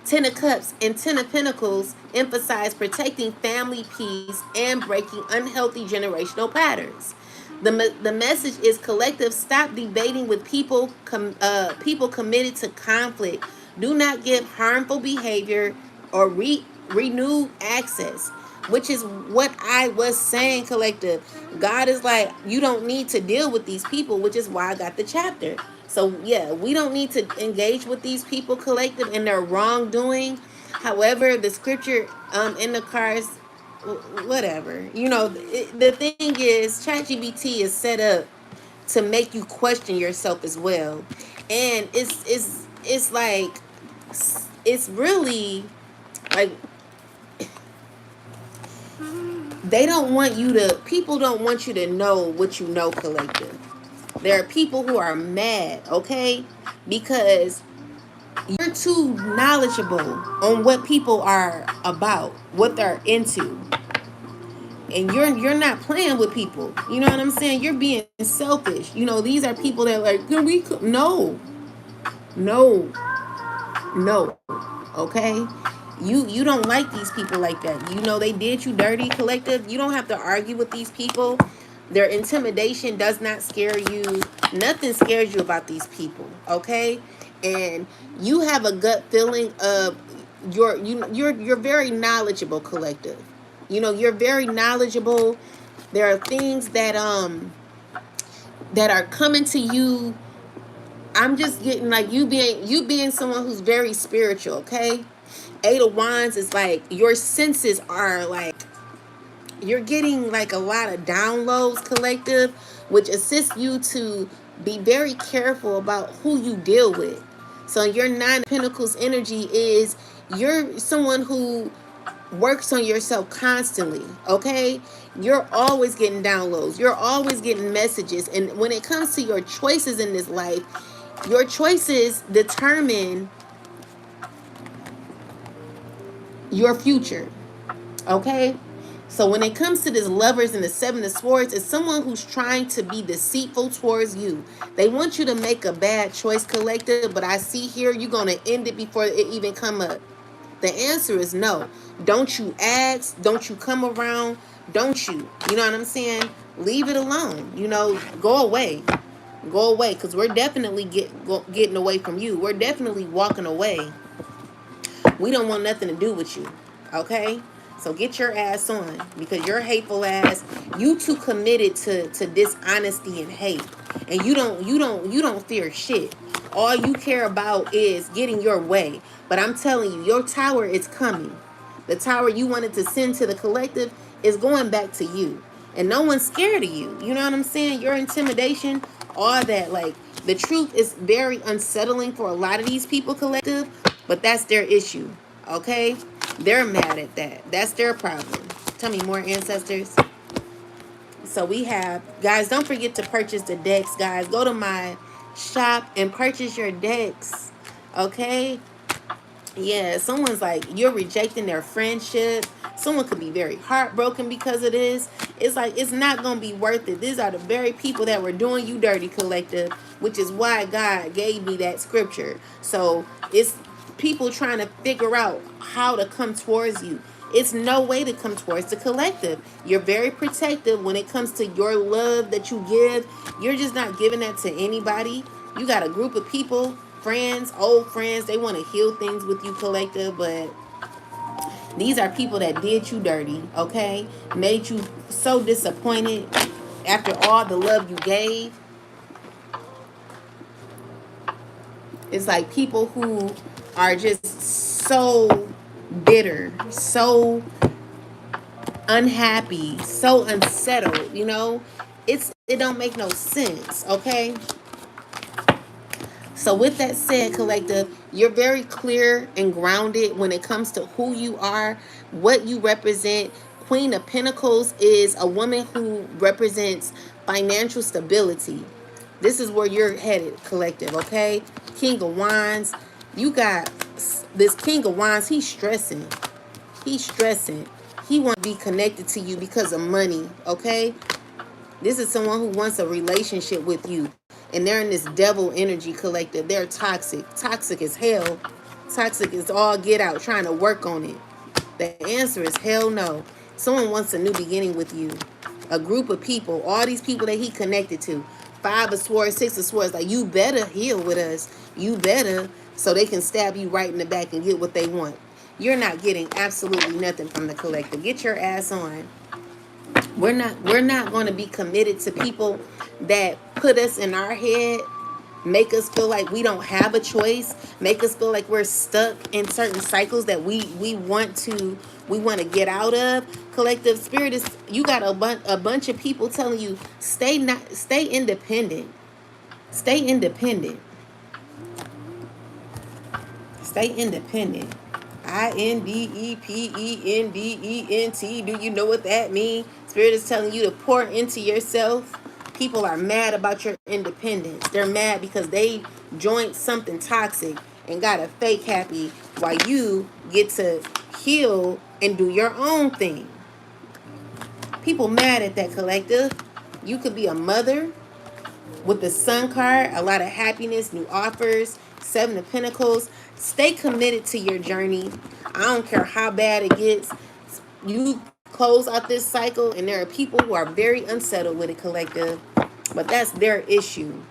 Ten of Cups and Ten of Pentacles emphasize protecting family peace and breaking unhealthy generational patterns. The message is collective. Stop debating with people committed to conflict. Do not give harmful behavior or renewed access, which is what I was saying, collective. God is like, you don't need to deal with these people, which is why I got the chapter. So yeah, we don't need to engage with these people, collective, in their wrongdoing. However, the scripture in the cards, whatever, the thing is, ChatGPT is set up to make you question yourself as well, and it's like, it's really like, people don't want you to know what you know, collective. There are people who are mad, okay, because you're too knowledgeable on what people are about, what they're into, and you're not playing with people. You know what I'm saying? You're being selfish. These are people that are like, no, no, okay. You don't like these people like that. They did you dirty, collective. You don't have to argue with these people. Their intimidation does not scare you. Nothing scares you about these people, okay? And you have a gut feeling of you're very knowledgeable, collective. You're very knowledgeable. There are things that are coming to you. I'm just getting like you being someone who's very spiritual, okay? Eight of Wands is like your senses are like, you're getting like a lot of downloads, collective, which assists you to be very careful about who you deal with. So your Nine of Pentacles energy is, you're someone who works on yourself constantly, okay? You're always getting downloads. You're always getting messages. And when it comes to your choices in this life, your choices determine your future, okay? So when it comes to this Lovers and the Seven of Swords, it's someone who's trying to be deceitful towards you. They want you to make a bad choice, collective, but I see here you're going to end it before it even come up. The answer is no. Don't you ask. Don't you come around. Don't you. You know what I'm saying? Leave it alone. Go away. Go away, because we're definitely getting away from you. We're definitely walking away. We don't want nothing to do with you, okay? So get your ass on, because your hateful ass, you too committed to dishonesty and hate, and you don't fear shit. All you care about is getting your way. But I'm telling you, your tower is coming. The tower you wanted to send to the collective is going back to you, and no one's scared of you. You know what I'm saying? Your intimidation, all that, like, the truth is very unsettling for a lot of these people, collective, but that's their issue, okay? They're mad at that. That's their problem. Tell me more, ancestors. So we have, guys, don't forget to purchase the decks, guys. Go to my shop and purchase your decks, okay? Yeah, someone's like, you're rejecting their friendship. Someone could be very heartbroken because of this. It's like, it's not going to be worth it. These are the very people that were doing you dirty, collective, which is why God gave me that scripture. So it's people trying to figure out how to come towards you. It's no way to come towards the collective. You're very protective when it comes to your love that you give. You're just not giving that to anybody. You got a group of people, friends, old friends, they want to heal things with you, collective, but these are people that did you dirty, okay? Made you so disappointed after all the love you gave. It's like people who are just so bitter, so unhappy, so unsettled, you know? It don't make no sense, okay? So with that said, collective, you're very clear and grounded when it comes to who you are, what you represent. Queen of Pentacles is a woman who represents financial stability. This is where you're headed, collective, okay? King of Wands, you got this King of Wands, he's stressing. He's stressing. He wants to be connected to you because of money, okay? This is someone who wants a relationship with you. And they're in this devil energy, collective. They're toxic. Toxic as hell. Toxic is all get out, trying to work on it. The answer is hell no. Someone wants a new beginning with you. A group of people, all these people that he connected to. 5 of Swords, 6 of Swords. Like, you better heal with us. You better, so they can stab you right in the back and get what they want. You're not getting absolutely nothing from the collective. Get your ass on. We're not going to be committed to people that put us in our head, make us feel like we don't have a choice, make us feel like we're stuck in certain cycles that we want to get out of. Collective spirit is, you got a bunch of people telling you stay independent. Stay independent. Stay independent. Independent. Do you know what that means? Spirit is telling you to pour into yourself. People are mad about your independence. They're mad because they joined something toxic and got a fake happy while you get to heal and do your own thing. People mad at that, collective. You could be a mother with the Sun card, a lot of happiness, new offers, 7 of Pentacles. Stay committed to your journey. I don't care how bad it gets. You close out this cycle, and there are people who are very unsettled with it, collective. But that's their issue.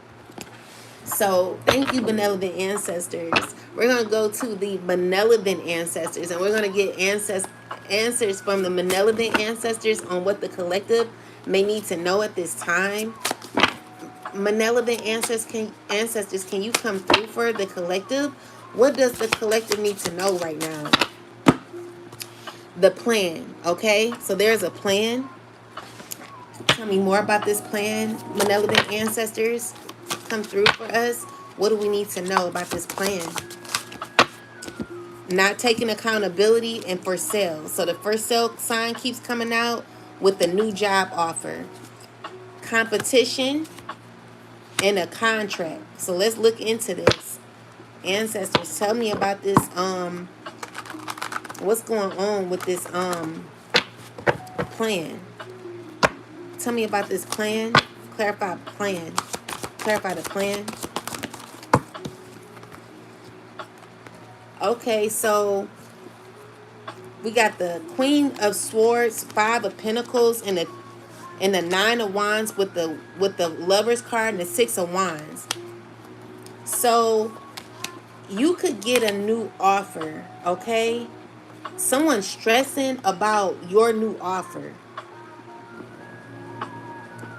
So thank you, benevolent ancestors. We're going to go to the benevolent ancestors, and we're going to get answers from the benevolent ancestors on what the collective may need to know at this time. Malevolent ancestors, can you come through for the collective? What does the collective need to know right now? The plan, okay? So there's a plan. Tell me more about this plan. Malevolent ancestors, come through for us. What do we need to know about this plan? Not taking accountability and for sale. So the for sale sign keeps coming out with the new job offer. Competition and a contract. So let's look into this. Ancestors, tell me about this. What's going on with this plan? Tell me about this plan. Clarify plan. Clarify the plan. Okay, so we got the Queen of Swords, 5 of Pentacles, and the 9 of Wands with the Lovers card and the 6 of Wands. So you could get a new offer, okay? Someone's stressing about your new offer.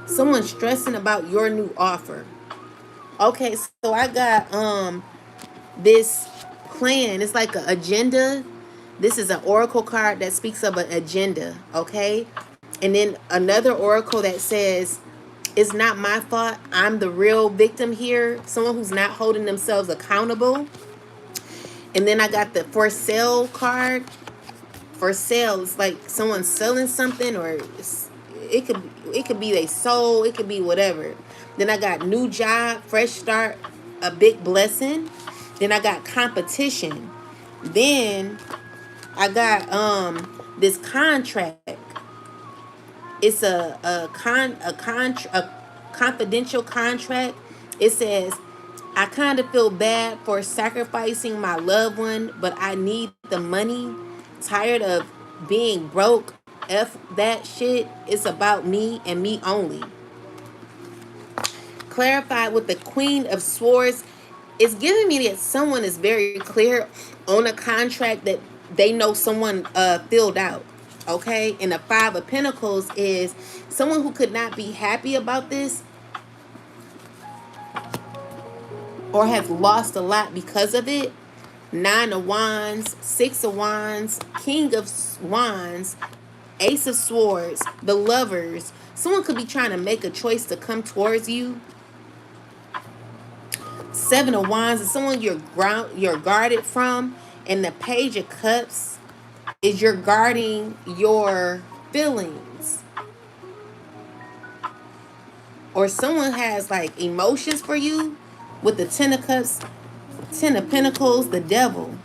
Someone's stressing about your new offer. Okay, so I got this plan. It's like an agenda. This is an oracle card that speaks of an agenda, okay? And then another oracle that says, it's not my fault. I'm the real victim here. Someone who's not holding themselves accountable. And then I got the for sale card. For sale, it's like someone selling something, or it could be they soul, it could be whatever. Then I got new job, fresh start, a big blessing. Then I got competition. Then I got this contract. It's a confidential contract. It says, I kind of feel bad for sacrificing my loved one, but I need the money. Tired of being broke. F that shit. It's about me and me only. Clarified with the Queen of Swords. It's giving me that someone is very clear on a contract that they know someone filled out. Okay, and the Five of Pentacles is someone who could not be happy about this or has lost a lot because of it. Nine of Wands, Six of Wands, King of Wands, Ace of Swords, the Lovers. Someone could be trying to make a choice to come towards you. Seven of Wands is someone you're guarded from, and the Page of Cups is you're guarding your feelings, or someone has like emotions for you with the Ten of Cups, Ten of Pentacles, the Devil,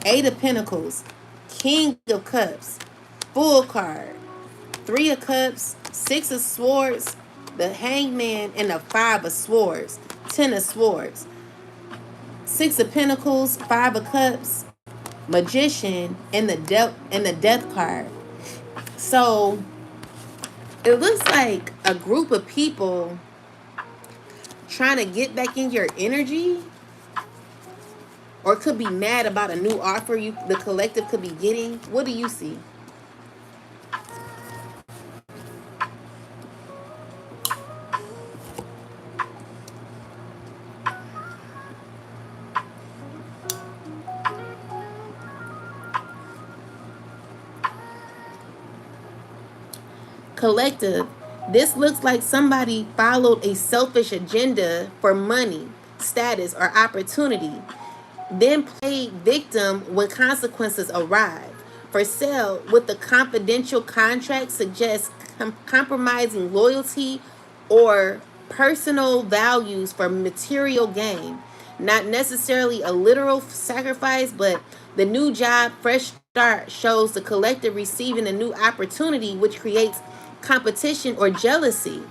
Eight of Pentacles, King of Cups, Full card, Three of Cups, Six of Swords, the Hangman, and the Five of Swords, Ten of Swords, Six of Pentacles, Five of Cups, Magician, and the Death card. So it looks like a group of people trying to get back in your energy, or could be mad about a new offer the collective could be getting. What do you see? Collective, this looks like somebody followed a selfish agenda for money, status, or opportunity, then played victim when consequences arrive. For sale, with the confidential contract suggests compromising loyalty or personal values for material gain. Not necessarily a literal sacrifice, but the new job, fresh start shows the collective receiving a new opportunity, which creates competition or jealousy.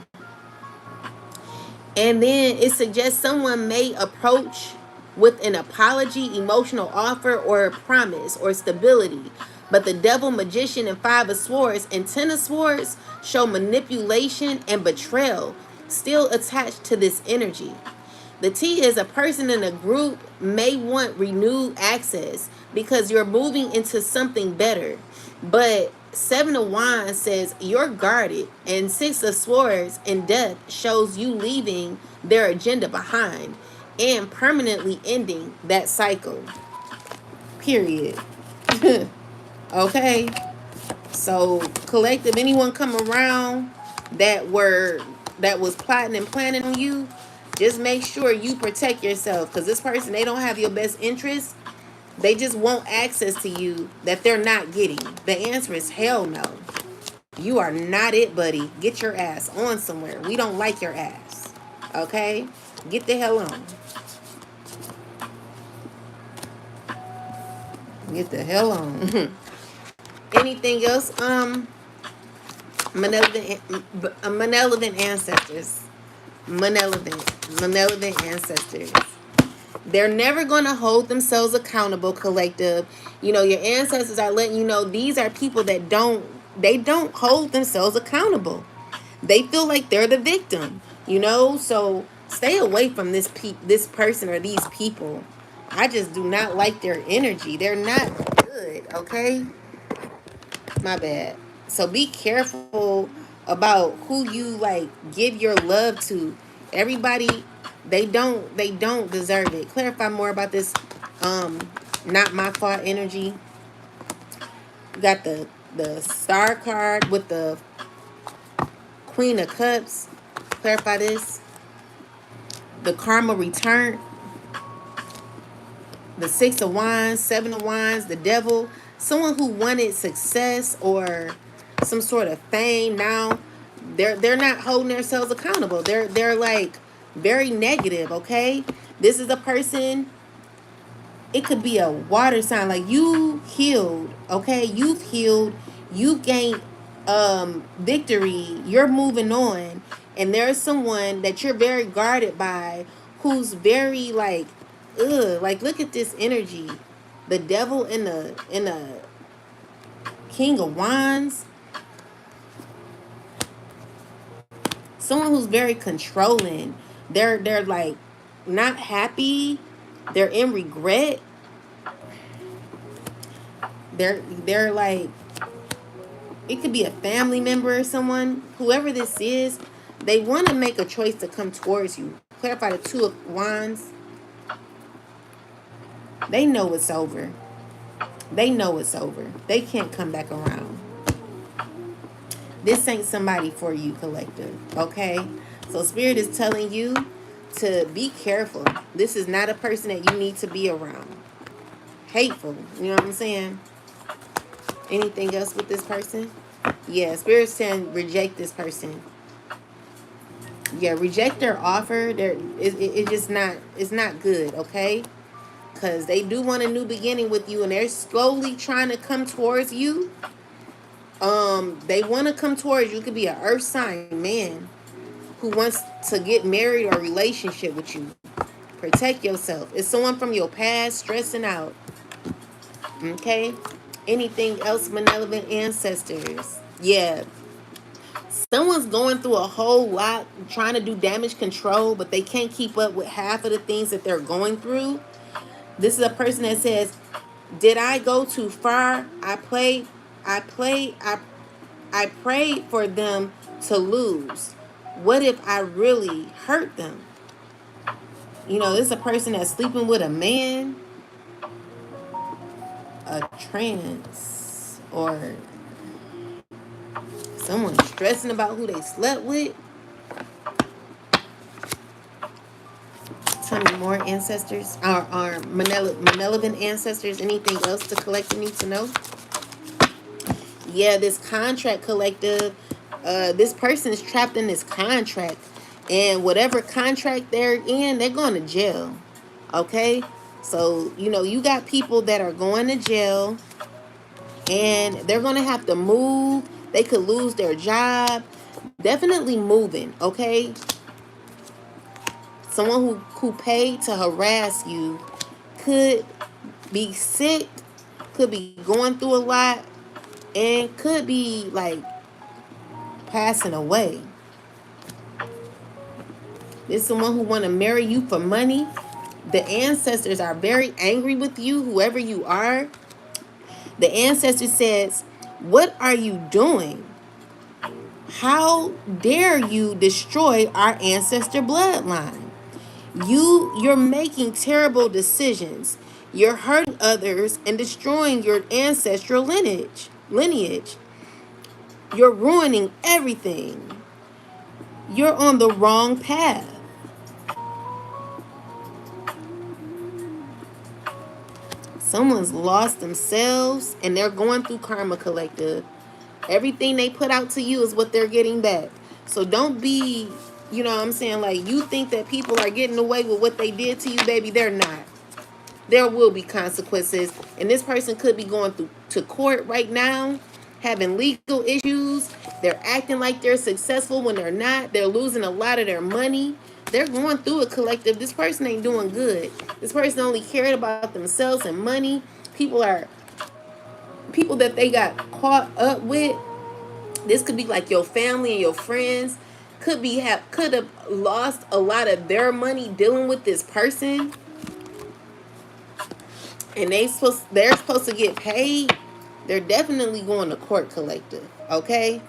And then it suggests someone may approach with an apology, emotional offer, or a promise or stability. But the Devil, Magician, and Five of Swords and Ten of Swords show manipulation and betrayal still attached to this energy. The T is a person in a group may want renewed access because you're moving into something better. But Seven of Wands says you're guarded, and Six of Swords and Death shows you leaving their agenda behind and permanently ending that cycle. Period. Okay. So collective, anyone come around that was plotting and planning on you, just make sure you protect yourself, because this person, they don't have your best interest. They just want access to you that they're not getting. The answer is hell no. You are not it, buddy. Get your ass on somewhere. We don't like your ass. Okay? Get the hell on. Get the hell on. Anything else? Malevolent ancestors. Malevolent ancestors. They're never going to hold themselves accountable, collective. You know, your ancestors are letting you know these are people that don't hold themselves accountable. They feel like they're the victim, you know? So stay away from this person or these people. I just do not like their energy. They're not good, okay? My bad. So be careful about who you like give your love to. Everybody, they don't deserve it. Clarify more about this not my fault energy. You got the Star card with the Queen of Cups. Clarify this. The Karma Return. The Six of Wands, Seven of Wands, the Devil. Someone who wanted success or some sort of fame, now they're not holding themselves accountable. They're like very negative, okay? This is a person it could be a water sign. Like, you healed, okay? You've healed. You gained victory. You're moving on. And there's someone that you're very guarded by who's very like, ugh. Like, look at this energy. The devil in the King of Wands. Someone who's very controlling. They're like not happy. They're in regret. They're like, it could be a family member or someone, whoever this is, they want to make a choice to come towards you. Clarify the Two of Wands. They know it's over. They know it's over. They can't come back around. This ain't somebody for you, collective. Okay? So Spirit is telling you to be careful. This is not a person that you need to be around. Hateful. You know what I'm saying? Anything else with this person? Yeah, Spirit's saying reject this person. Yeah, reject their offer. It's just not, it's not good, okay? Because they do want a new beginning with you, and they're slowly trying to come towards you. They want to come towards you. It could be an earth sign man who wants to get married or a relationship with you. Protect yourself. It's someone from your past stressing out. Okay? Anything else, malevolent ancestors? Yeah. Someone's going through a whole lot trying to do damage control, but they can't keep up with half of the things that they're going through. This is a person that says, did I go too far? I prayed for them to lose. What if I really hurt them? You know, this is a person that's sleeping with a man, a trance, or someone stressing about who they slept with. Tell me more, ancestors. Our malevolent ancestors. Anything else the collective needs to know? Yeah, this contract, collective. This person is trapped in this contract. And whatever contract they're in, they're going to jail. Okay? So, you know, you got people that are going to jail. And they're going to have to move. They could lose their job. Definitely moving. Okay? Someone who paid to harass you could be sick, could be going through a lot, and could be like passing away. There's someone who want to marry you for money. The ancestors are very angry with you, whoever you are. The ancestor says, what are you doing? How dare you destroy our ancestor bloodline? You're making terrible decisions. You're hurting others and destroying your ancestral lineage. You're ruining everything. You're on the wrong path. Someone's lost themselves and they're going through karma, collective. Everything they put out to you is what they're getting back. So don't be, you know what I'm saying, like, you think that people are getting away with what they did to you, baby. They're not. There will be consequences. And this person could be going through to court right now, having legal issues. They're acting like they're successful when they're not. They're losing a lot of their money. They're going through a collective. This person ain't doing good. This person only cared about themselves and money. People that they got caught up with. This could be like your family and your friends. Could have lost a lot of their money dealing with this person. And they're supposed to get paid. They're definitely going to court, collective. Okay?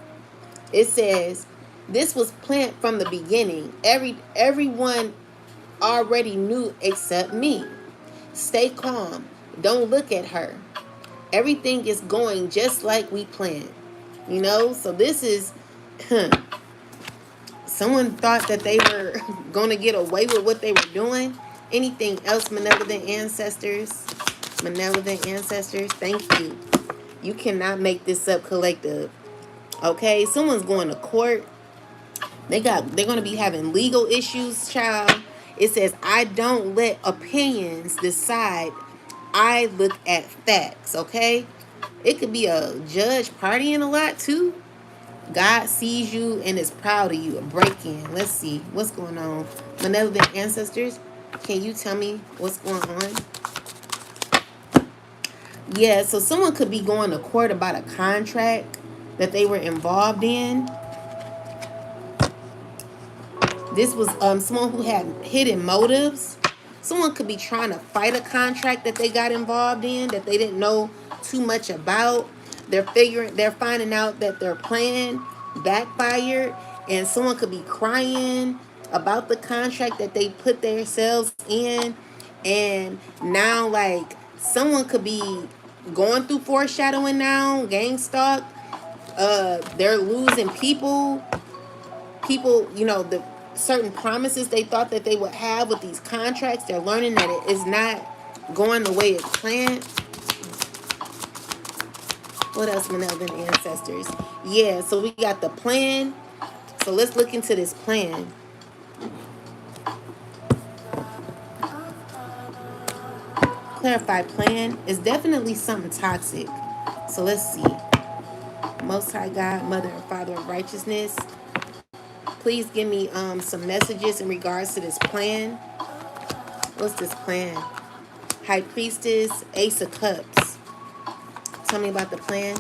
It says, this was planned from the beginning. Everyone already knew except me. Stay calm. Don't look at her. Everything is going just like we planned. You know? So this is... someone thought that they were going to get away with what they were doing. Anything else, malevolent ancestors? Malevolent ancestors, thank you. You cannot make this up, collective. Okay, someone's going to court. They're going to be having legal issues, child. It says, I don't let opinions decide I look at facts, okay? It could be a judge partying a lot too. God sees you and is proud of you. A break in. Let's see what's going on. Malevolent ancestors, can you tell me what's going on? Yeah, so someone could be going to court about a contract that they were involved in. This was someone who had hidden motives. Someone could be trying to fight a contract that they got involved in that they didn't know too much about. They're finding out that their plan backfired, and someone could be crying about the contract that they put themselves in. And now, like, someone could be going through foreshadowing now, gang stalk. They're losing people, the certain promises they thought that they would have with these contracts. They're learning that it is not going the way it's planned. What else, malevolent ancestors? Yeah, so we got the plan. So let's look into this plan. Clarify plan is definitely something toxic. So let's see. Most High God, Mother and Father of Righteousness, please give me some messages in regards to this plan. What's this plan? High Priestess, Ace of Cups. Tell me about the plan,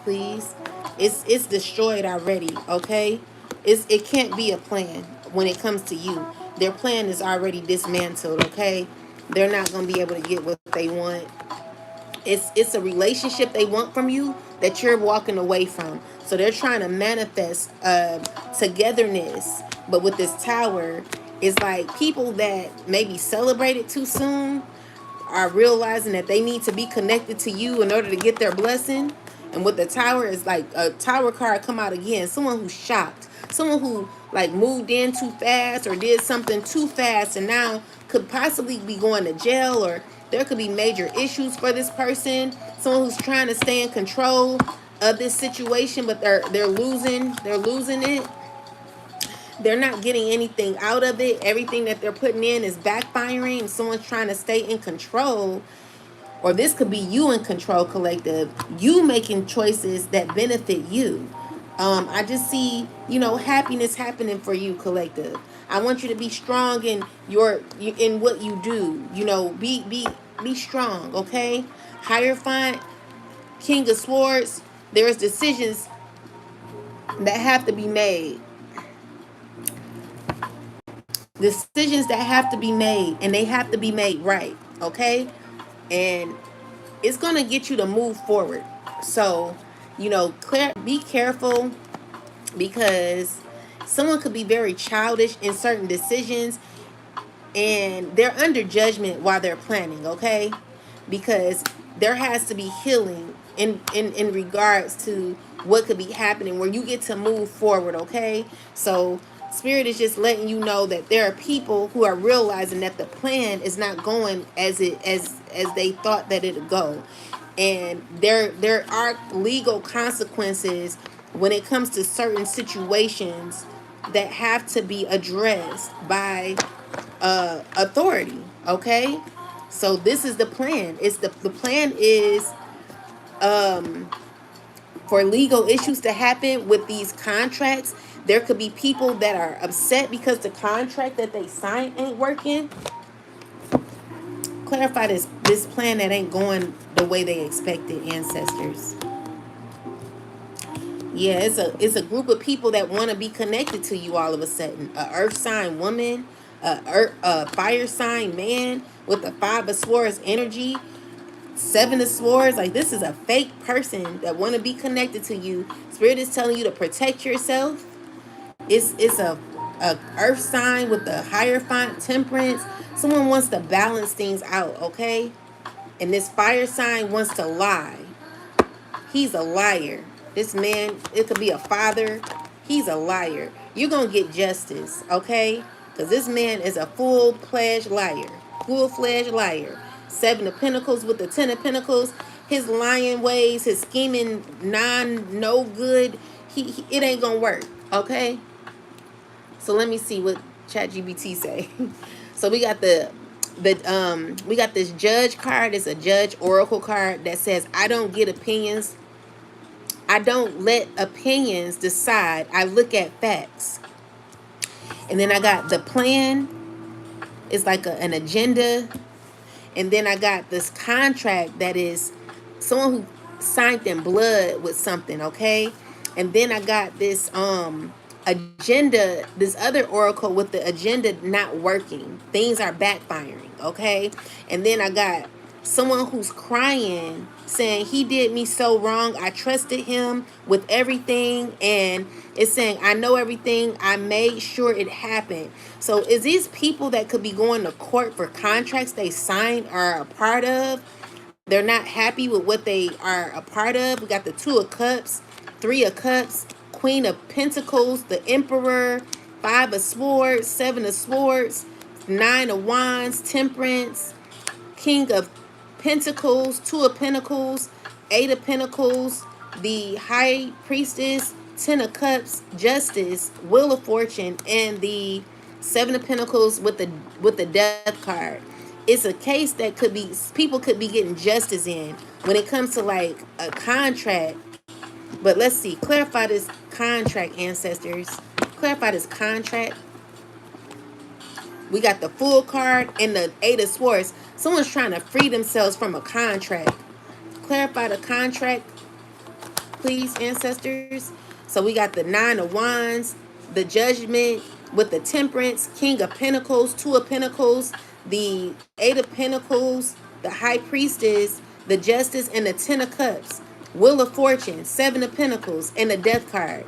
please. It's destroyed already, okay? It can't be a plan when it comes to you. Their plan is already dismantled, okay? They're not gonna be able to get what they want. It's a relationship they want from you that you're walking away from. So they're trying to manifest togetherness, but with this tower, it's like people that maybe celebrated too soon are realizing that they need to be connected to you in order to get their blessing. And with the tower, is like a tower card come out again. Someone who's shocked. Someone who like moved in too fast or did something too fast and now could possibly be going to jail, or there could be major issues for this person. Someone who's trying to stay in control of this situation, but they're losing it. They're not getting anything out of it. Everything that they're putting in is backfiring. Someone's trying to stay in control. Or this could be you in control, collective. You making choices that benefit you. I just see, happiness happening for you, collective. I want you to be strong in in what you do. Be strong, okay? Hierophant, King of Swords. There's decisions that have to be made. Decisions that have to be made, and they have to be made right, okay? And it's gonna get you to move forward. So, be careful, because someone could be very childish in certain decisions, and they're under judgment while they're planning, okay? Because there has to be healing in regards to what could be happening where you get to move forward, okay? So Spirit is just letting you know that there are people who are realizing that the plan is not going as they thought that it would go. And there are legal consequences when it comes to certain situations that have to be addressed by authority, okay? So this is the plan. The plan is for legal issues to happen with these contracts. There could be people that are upset because the contract that they signed ain't working. Clarify this plan that ain't going the way they expected, ancestors. Yeah, it's a group of people that want to be connected to you all of a sudden. A earth sign woman, a fire sign man with the 5 of swords energy, 7 of swords. Like, this is a fake person that want to be connected to you. Spirit is telling you to protect yourself. It's a earth sign with the hierophant, temperance. Someone wants to balance things out, okay? And this fire sign wants to lie. He's a liar. This man, it could be a father. He's a liar. You're going to get justice, okay? Because this man is a full-fledged liar. Full-fledged liar. 7 of Pentacles with the 10 of Pentacles. His lying ways, his scheming, no good. It ain't going to work, okay? So let me see what ChatGPT say. So we got the We got this judge card. It's a judge oracle card that says, I don't get opinions. I don't let opinions decide. I look at facts. And then I got the plan. It's like an agenda. And then I got this contract that is someone who signed in blood with something, okay? And then I got this agenda, this other oracle with the agenda not working. Things are backfiring, okay? And then I got someone who's crying saying he did me so wrong. I trusted him with everything, and it's saying I know everything. I made sure it happened. So is these people that could be going to court for contracts they signed or are a part of? They're not happy with what they are a part of. We got the Two of Cups, Three of Cups, Queen of Pentacles, the Emperor, Five of Swords, Seven of Swords, Nine of Wands, Temperance, King of Pentacles, Two of Pentacles, Eight of Pentacles, the High Priestess, Ten of Cups, Justice, Wheel of Fortune, and the Seven of Pentacles with the Death card. It's a case that could be, people could be getting justice in when it comes to like a contract. But let's see, clarify this contract, ancestors. Clarify this contract. We got the Fool card and the Eight of Swords. Someone's trying to free themselves from a contract. Clarify the contract, please, ancestors. So we got the Nine of Wands, the Judgment with the Temperance, King of Pentacles, Two of Pentacles, the Eight of Pentacles, the High Priestess, the Justice, and the Ten of Cups. Wheel of Fortune, Seven of Pentacles, and the Death card.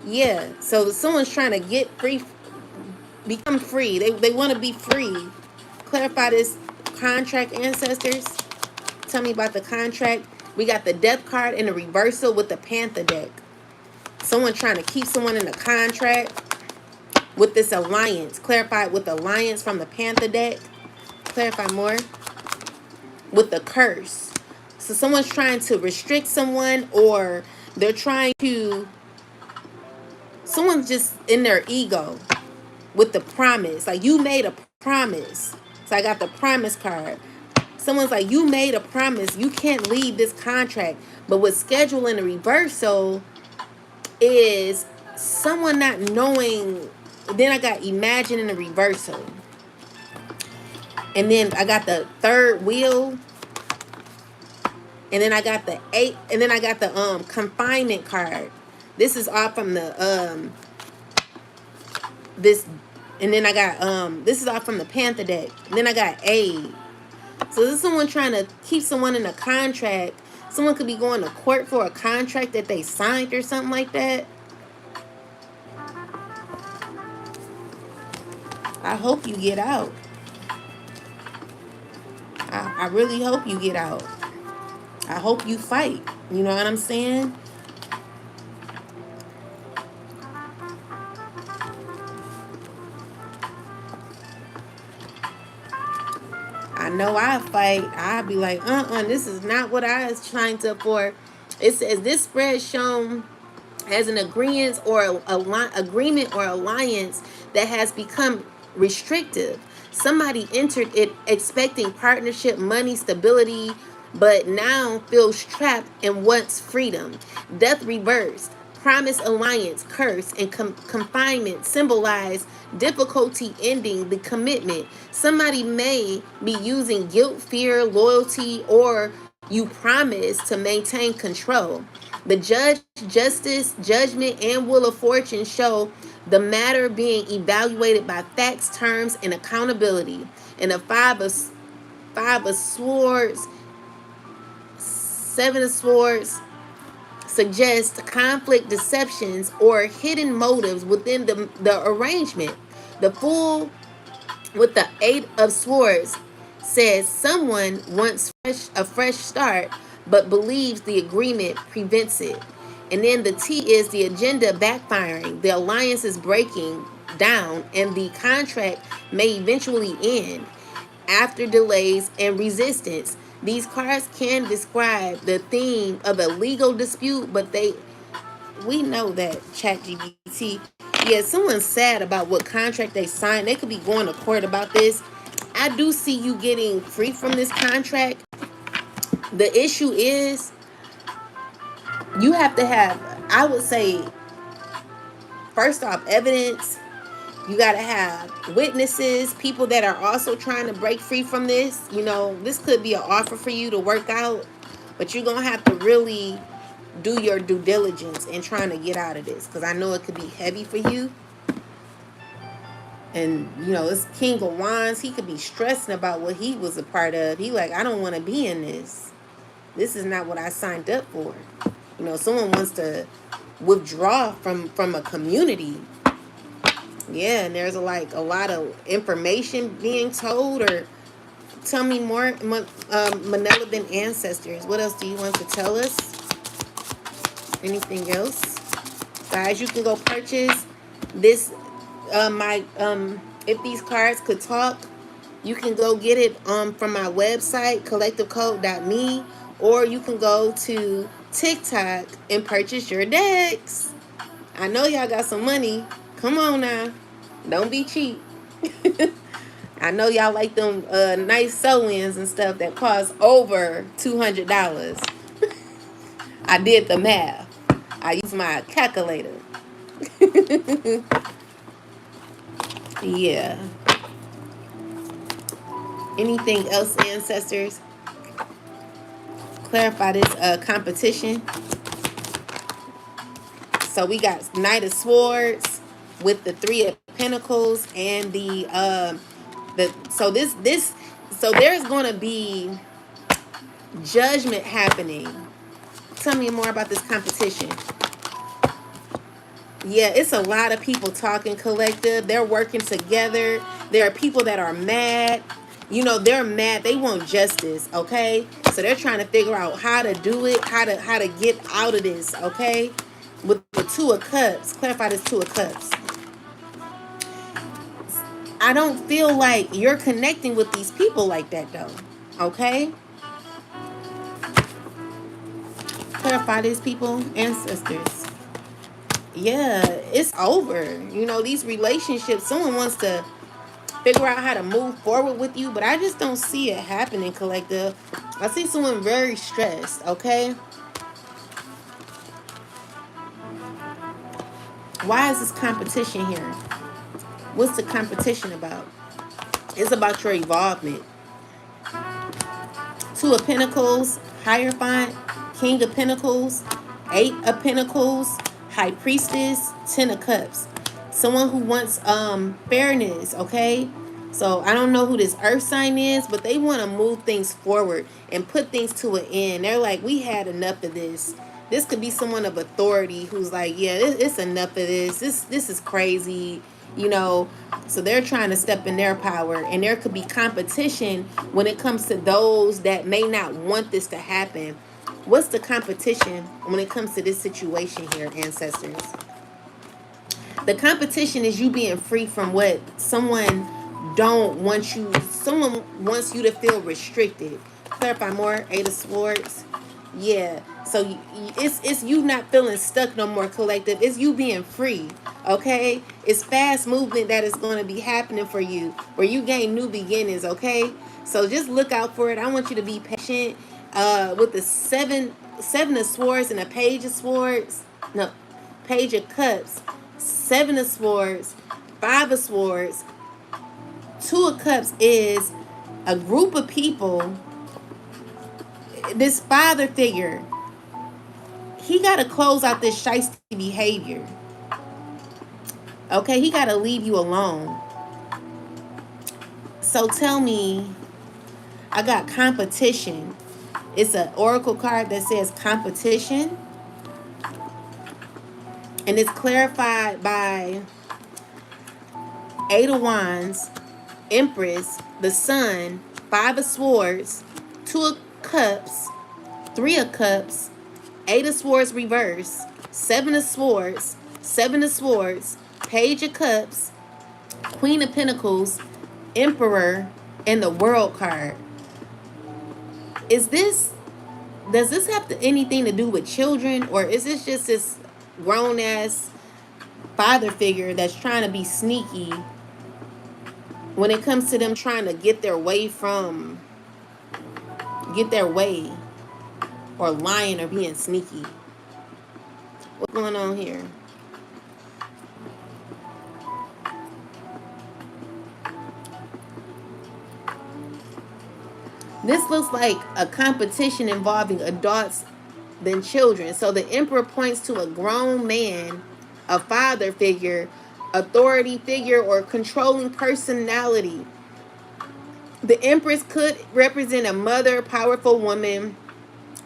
Yeah, so someone's trying to get free, become free. They want to be free. Clarify this contract, ancestors. Tell me about the contract. We got the Death card in the reversal with the Panther deck. Someone trying to keep someone in a contract with this alliance. Clarify it with alliance from the Panther deck. Clarify more. With the curse. So someone's trying to restrict someone, or they're trying to, someone's just in their ego with the promise. Like, you made a promise. So I got the promise card. Someone's like, you made a promise. You can't leave this contract. But with schedule in the reversal is someone not knowing. Then I got imagine in the reversal. And then I got the third wheel. And then I got the eight. And then I got the confinement card. This is all from the this. And then I got this is all from the Panther deck. And then I got aid. So this is someone trying to keep someone in a contract. Someone could be going to court for a contract that they signed or something like that. I hope you get out. I really hope you get out. I hope you fight. You know what I'm saying? I know I fight. I'll be like, this is not what I was trying to for. It says this spread shown as an agreement or alliance that has become restrictive. Somebody entered it expecting partnership, money, stability, but now feels trapped and wants freedom. Death reversed. Promise, alliance, curse, and confinement symbolize difficulty ending the commitment. Somebody may be using guilt, fear, loyalty, or you promise to maintain control. The judge, justice, judgment, and wheel of fortune show the matter being evaluated by facts, terms, and accountability. And the five of swords, Seven of Swords suggest conflict, deceptions, or hidden motives within the arrangement. The Fool with the Eight of Swords says someone wants a fresh start, but believes the agreement prevents it. And then the T is the agenda backfiring. The alliance is breaking down, and the contract may eventually end after delays and resistance. These cards can describe the theme of a legal dispute, but we know that ChatGPT, yeah, someone's sad about what contract they signed. They could be going to court about this. I do see you getting free from this contract. The issue is you have to have, I would say, first off, evidence. You got to have witnesses, people that are also trying to break free from this. You know, this could be an offer for you to work out, but you're going to have to really do your due diligence in trying to get out of this, because I know it could be heavy for you. And, you know, it's King of Wands. He could be stressing about what he was a part of. He like, I don't want to be in this. This is not what I signed up for. You know, someone wants to withdraw from a community. Yeah, and there's a lot of information being told. Or tell me more, malevolent ancestors. What else do you want to tell us? Anything else? Guys, you can go purchase this, if these cards could talk, you can go get it from my website, collectivecode.me, or you can go to TikTok and purchase your decks. I know y'all got some money. Come on now. Don't be cheap. I know y'all like them nice sew-ins and stuff that cost over $200. I did the math. I used my calculator. Yeah. Anything else, ancestors? Clarify this competition. So we got Knight of Swords with the Three of Pentacles and so there's going to be judgment happening. Tell me more about this competition. Yeah, it's a lot of people talking, collective. They're working together. There are people that are mad. You know, they're mad. They want justice, okay? So they're trying to figure out how to do it, how to get out of this, okay? With the Two of Cups. Clarify this Two of Cups. I don't feel like you're connecting with these people like that, though, okay? Clarify these people, ancestors. Yeah, it's over. You know, these relationships, someone wants to figure out how to move forward with you, but I just don't see it happening, collective. I see someone very stressed, okay? Why is this competition here? What's the competition about? It's about your involvement. Two of Pentacles, Hierophant, King of Pentacles, Eight of Pentacles, High Priestess, Ten of Cups. Someone who wants fairness, okay? So I don't know who this earth sign is, but they want to move things forward and put things to an end. They're like, we had enough of this. This could be someone of authority who's like, yeah, it's enough of this. This is crazy, you know. So they're trying to step in their power, and there could be competition when it comes to those that may not want this to happen. What's the competition when it comes to this situation here, ancestors? The competition is you being free from what someone wants you to feel restricted. Clarify more. Eight of Swords. Yeah. So it's you not feeling stuck no more, collective. It's you being free. Okay? It's fast movement that is going to be happening for you, where you gain new beginnings, okay? So just look out for it. I want you to be patient. With the seven of Swords and a Page of Swords. No, Page of Cups. Seven of Swords. Five of Swords. Two of Cups is a group of people. This father figure, he got to close out this shiesty behavior. Okay, he got to leave you alone. So tell me, I got competition. It's an oracle card that says competition. And it's clarified by Eight of Wands, Empress, the Sun, Five of Swords, Two of Cups, Three of Cups, Eight of Swords reverse, Seven of Swords, Page of Cups, Queen of Pentacles, Emperor, and the World card. Does this have anything to do with children, or is this just this grown ass father figure that's trying to be sneaky when it comes to them trying to get their way or lying or being sneaky. What's going on here? This looks like a competition involving adults than children. So the emperor points to a grown man, a father figure, authority figure, or controlling personality. The empress could represent a mother, powerful woman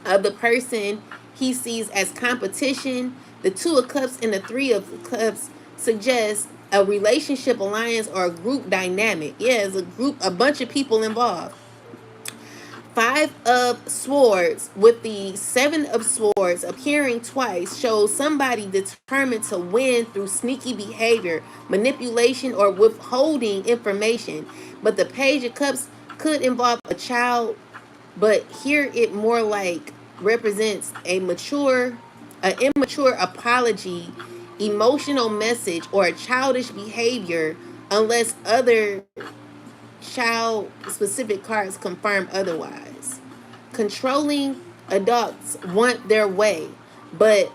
of the person he sees as competition. The Two of Cups and the Three of Cups suggest a relationship, alliance, or a group dynamic. Yeah, it's a bunch of people involved. Five of Swords with the Seven of Swords appearing twice shows somebody determined to win through sneaky behavior, manipulation, or withholding information. But the Page of Cups could involve a child, but here it more like represents an immature apology, emotional message, or a childish behavior, unless other child specific cards confirm otherwise. Controlling adults want their way, but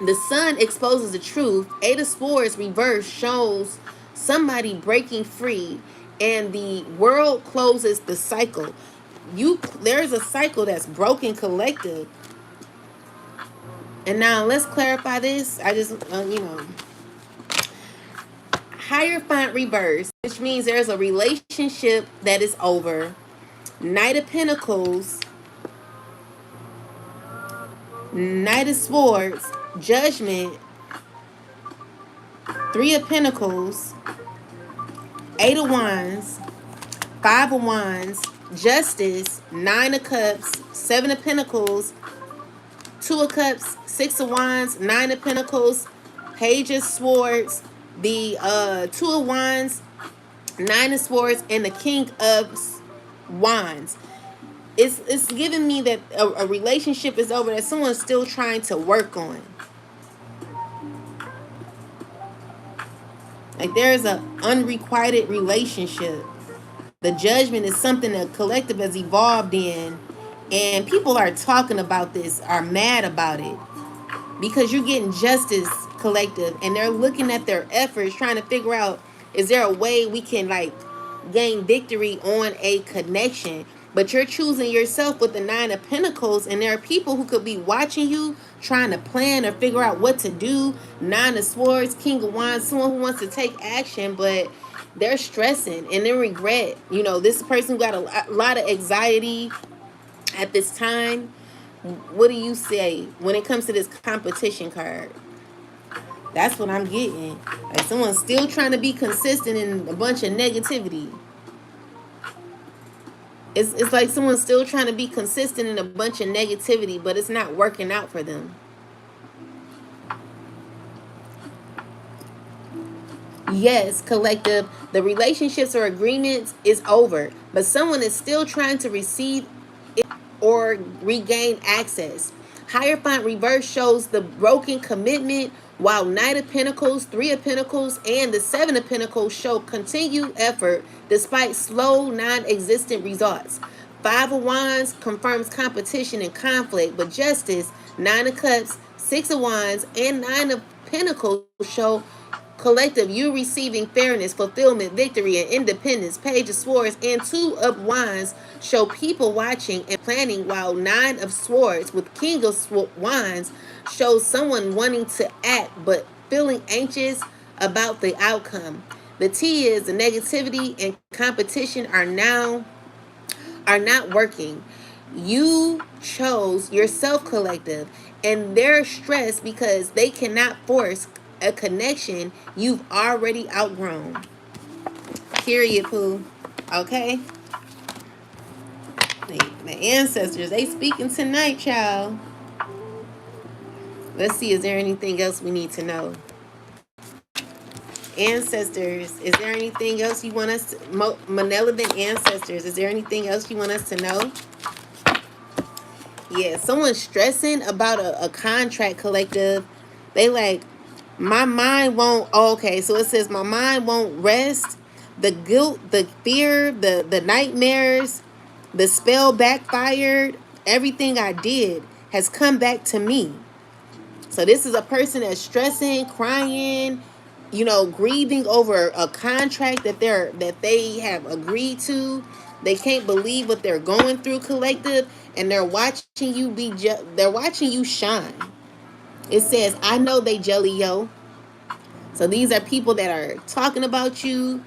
the sun exposes the truth. Eight of Swords reverse shows somebody breaking free, and the world closes the cycle. There's a cycle that's broken, collective. And now let's clarify this. I just Hierophant reverse, which means there's a relationship that is over. Knight of Pentacles, Knight of Swords, Judgment, Three of Pentacles, Eight of Wands, Five of Wands, Justice, Nine of Cups, Seven of Pentacles, Two of Cups, Six of Wands, Nine of Pentacles, Page of Swords, the Two of Wands, Nine of Swords, and the King of Wands. It's giving me that a relationship is over that someone's still trying to work on. Like there's an unrequited relationship. The Judgment is something the collective has evolved in, and people are talking about this, are mad about it, because you're getting justice, collective, and they're looking at their efforts trying to figure out, is there a way we can like gain victory on a connection? But you're choosing yourself with the Nine of Pentacles, and there are people who could be watching you trying to plan or figure out what to do. Nine of Swords, King of Wands, someone who wants to take action, but they're stressing and they regret. This is a person who got a lot of anxiety at this time. What do you say when it comes to this competition card? That's what I'm getting. Like someone's still trying to be consistent in a bunch of negativity. It's like someone's still trying to be consistent in a bunch of negativity, but it's not working out for them. Yes, collective, the relationships or agreements is over, but someone is still trying to receive it or regain access. Hierophant reverse shows the broken commitment, while Knight of Pentacles, Three of Pentacles, and the Seven of Pentacles show continued effort despite slow, non-existent results. Five of Wands confirms competition and conflict, but Justice, Nine of Cups, Six of Wands, and Nine of Pentacles show collective, you receiving fairness, fulfillment, victory, and independence. Page of Swords and Two of Wands show people watching and planning, while Nine of Swords with King of Wands shows someone wanting to act but feeling anxious about the outcome. The T is the negativity and competition are not working. You chose yourself, collective, and they're stressed because they cannot force a connection you've already outgrown. Period, poo. Okay? The ancestors, they speaking tonight, child. Let's see, is there anything else we need to know? Ancestors, is there anything else you want us to... Malevolent ancestors, is there anything else you want us to know? Yeah, someone's stressing about a contract, collective. They like... My mind won't... Okay, so it says my mind won't rest, The guilt, the fear, the nightmares, the spell backfired. Everything I did has come back to me. So this is a person that's stressing, crying, grieving over a contract that they have agreed to. They can't believe what they're going through, collective, and they're watching you they're watching you shine. It says, "I know they jelly yo." So these are people that are talking about you.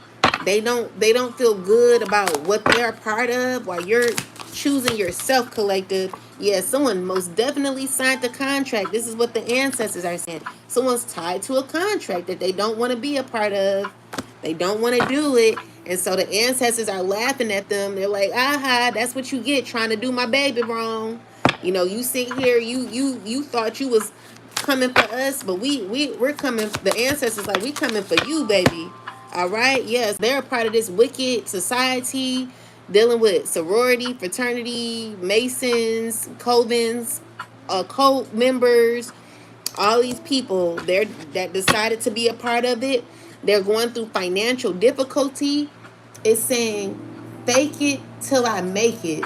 They don't feel good about what they're a part of while you're choosing yourself, collective. Yeah, someone most definitely signed the contract. This is what the ancestors are saying. Someone's tied to a contract that they don't want to be a part of. They don't want to do it. And so the ancestors are laughing at them. They're like, aha, that's what you get trying to do my baby wrong. You sit here, you thought you was coming for us, but we're coming. The ancestors like, we coming for you, baby. All right, yes, they're a part of this wicked society, dealing with sorority, fraternity, masons, covens, cult members. All these people there that decided to be a part of it, they're going through financial difficulty. It's saying, fake it till I make it.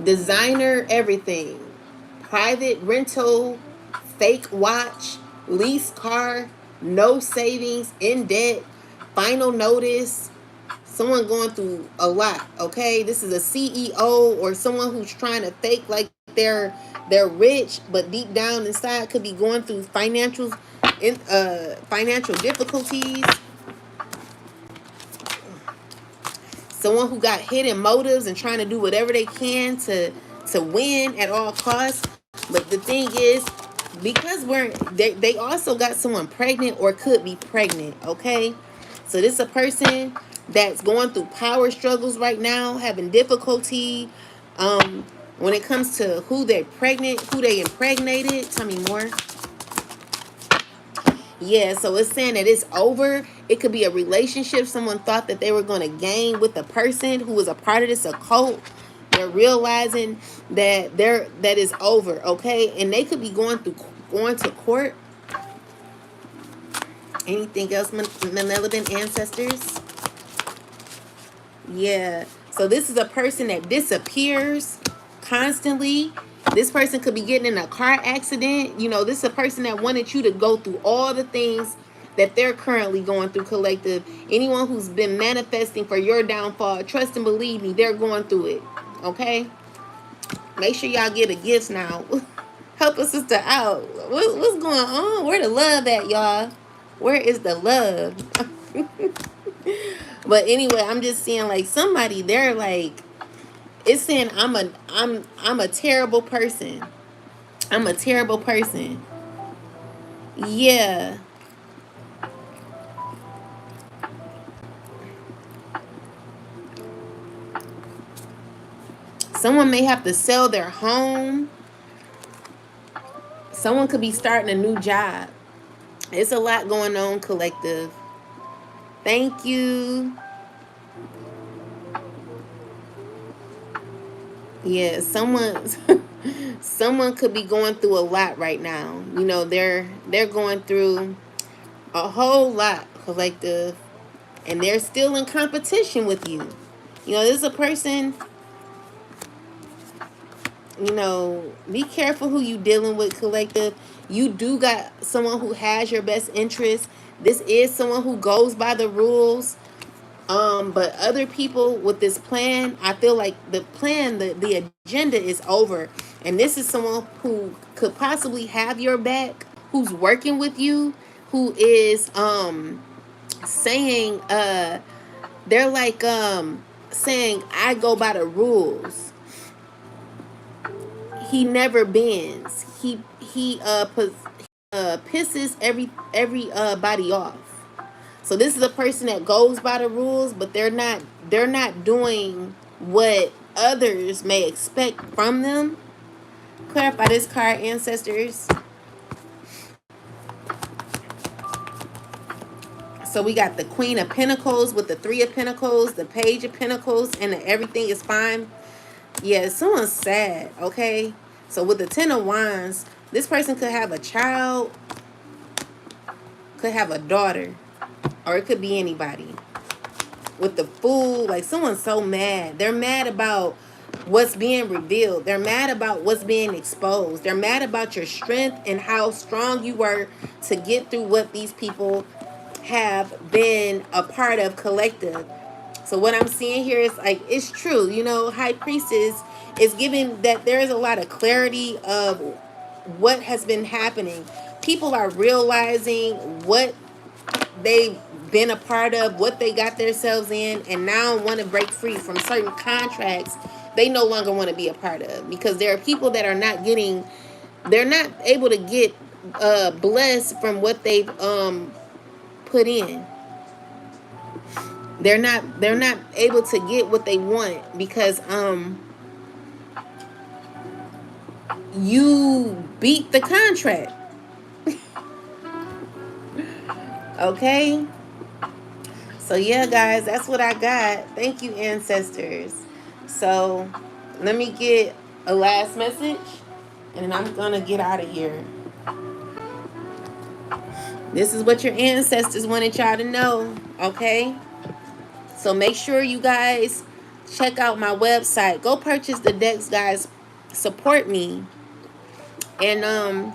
Designer everything, private rental, fake watch, lease car, no savings, in debt, final notice. Someone going through a lot, okay? This is a CEO or someone who's trying to fake like they're rich, but deep down inside could be going through financial difficulties. Someone who got hidden motives and trying to do whatever they can to win at all costs. But the thing is, because they also got someone pregnant or could be pregnant, okay? So this is a person that's going through power struggles right now, having difficulty when it comes to who they're pregnant, who they impregnated. Tell me more. Yeah, so it's saying that it's over. It could be a relationship someone thought that they were going to gain with a person who was a part of this occult. They're realizing that is over, okay? And they could be going to court. Anything else, malevolent ancestors? Yeah. So this is a person that disappears constantly. This person could be getting in a car accident. This is a person that wanted you to go through all the things that they're currently going through, collective. Anyone who's been manifesting for your downfall, trust and believe me, they're going through it. Okay? Make sure y'all get a gift now. Help a sister out. What's going on? Where the love at, y'all? Where is the love? But anyway, I'm just seeing like somebody, they're like, it's saying I'm a terrible person. I'm a terrible person. Yeah. Someone may have to sell their home. Someone could be starting a new job. It's a lot going on, collective. Thank you. Yeah, someone could be going through a lot right now. They're going through a whole lot, collective, and they're still in competition with you. There's a person, be careful who you dealing with, collective. You do got someone who has your best interest. This is someone who goes by the rules. But other people with this plan, I feel like the plan, the agenda is over. And this is someone who could possibly have your back, who's working with you, who is saying they're like saying, I go by the rules. He never bends. He pisses every body off. So this is a person that goes by the rules, but they're not doing what others may expect from them. Clarify this card, ancestors. So we got the Queen of Pentacles with the Three of Pentacles, the Page of Pentacles, and the everything is fine. Yeah, someone's sad, okay? So with the Ten of Wands, this person could have a child, could have a daughter, or it could be anybody. with the food. Like, someone's so mad. They're mad about what's being revealed. They're mad about what's being exposed. They're mad about your strength and how strong you were to get through what these people have been a part of collective. So what I'm seeing here is, like, it's true. You know, High Priestess is giving that there is a lot of clarity of what has been happening. People are realizing what they've been a part of, what they got themselves in, and now want to break free from certain contracts they no longer want to be a part of, because there are people that are not getting, they're not able to get blessed from what they've put in. They're not able to get what they want because you beat the contract. Okay? So yeah, guys, that's what I got. Thank you, ancestors. So let me get a last message, and then I'm gonna get out of here. This is what your ancestors wanted y'all to know, okay? So make sure you guys check out my website. Go purchase the decks, guys. Support me. And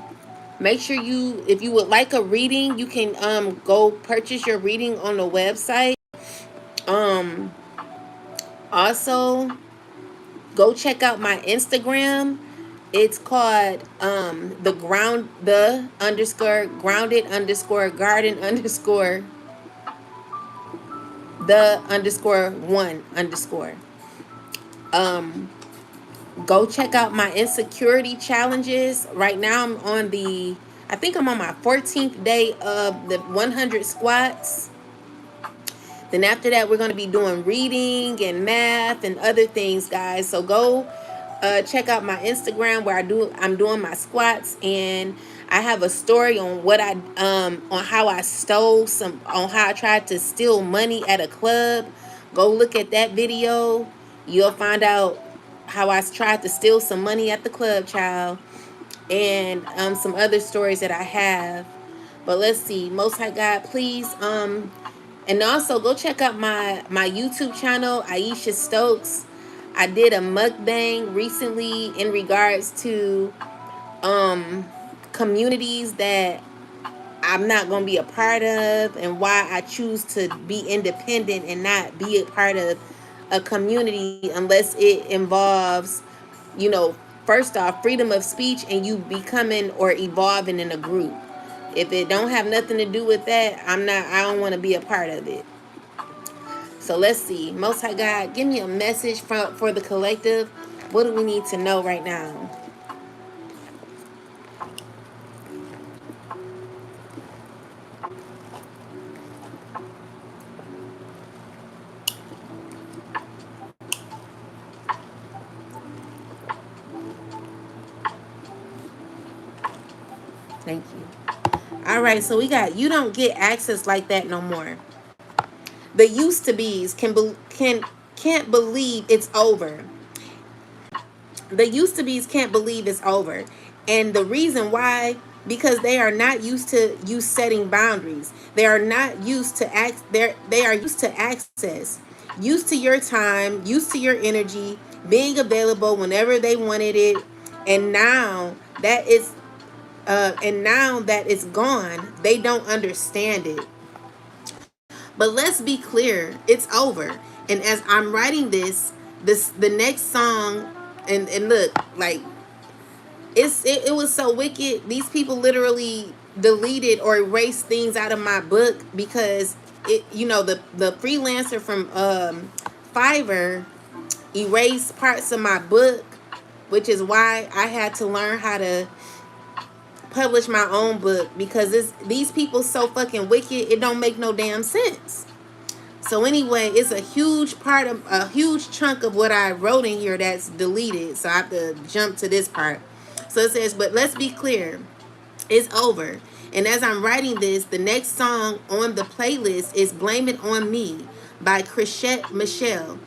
make sure you, if you would like a reading, you can go purchase your reading on the website. Um Also, go check out my Instagram. It's called the underscore grounded underscore garden underscore the underscore one underscore. Go check out my insecurity challenges. Right now I think I'm on my 14th day of the 100 squats. Then after that, we're going to be doing reading and math and other things, guys. So go check out my Instagram where I'm doing my squats, and I have a story on on how I on how I tried to steal money at a club. Go look at that video. You'll find out how I tried to steal some money at the club, child, and some other stories that I have. But let's see, Most High God, please, and also go check out my YouTube channel, Aisha Stokes. I did a mukbang recently in regards to communities that I'm not going to be a part of, and why I choose to be independent and not be a part of a community unless it involves, you know, first off, freedom of speech and you becoming or evolving in a group. If it don't have nothing to do with that, I don't want to be a part of it. So let's see. Most High God, give me a message for the collective. What do we need to know right now? Thank you. All right, so we got, you don't get access like that no more. The used to be's can't believe it's over. The used to be's can't believe it's over. And the reason why, because they are not used to you setting boundaries. They are not used to they are used to access, used to your time, used to your energy, being available whenever they wanted it. And now that it's gone, they don't understand it. But let's be clear, it's over. And as I'm writing the next song, and look, like, it was so wicked. These people literally deleted or erased things out of my book because the freelancer from Fiverr erased parts of my book, which is why I had to learn how to publish my own book, because these people so fucking wicked, it don't make no damn sense. So anyway, it's a huge chunk of what I wrote in here that's deleted. So I have to jump to this part. So it says, but let's be clear, it's over. And as I'm writing this, the next song on the playlist is Blame It On Me by Chrisette Michelle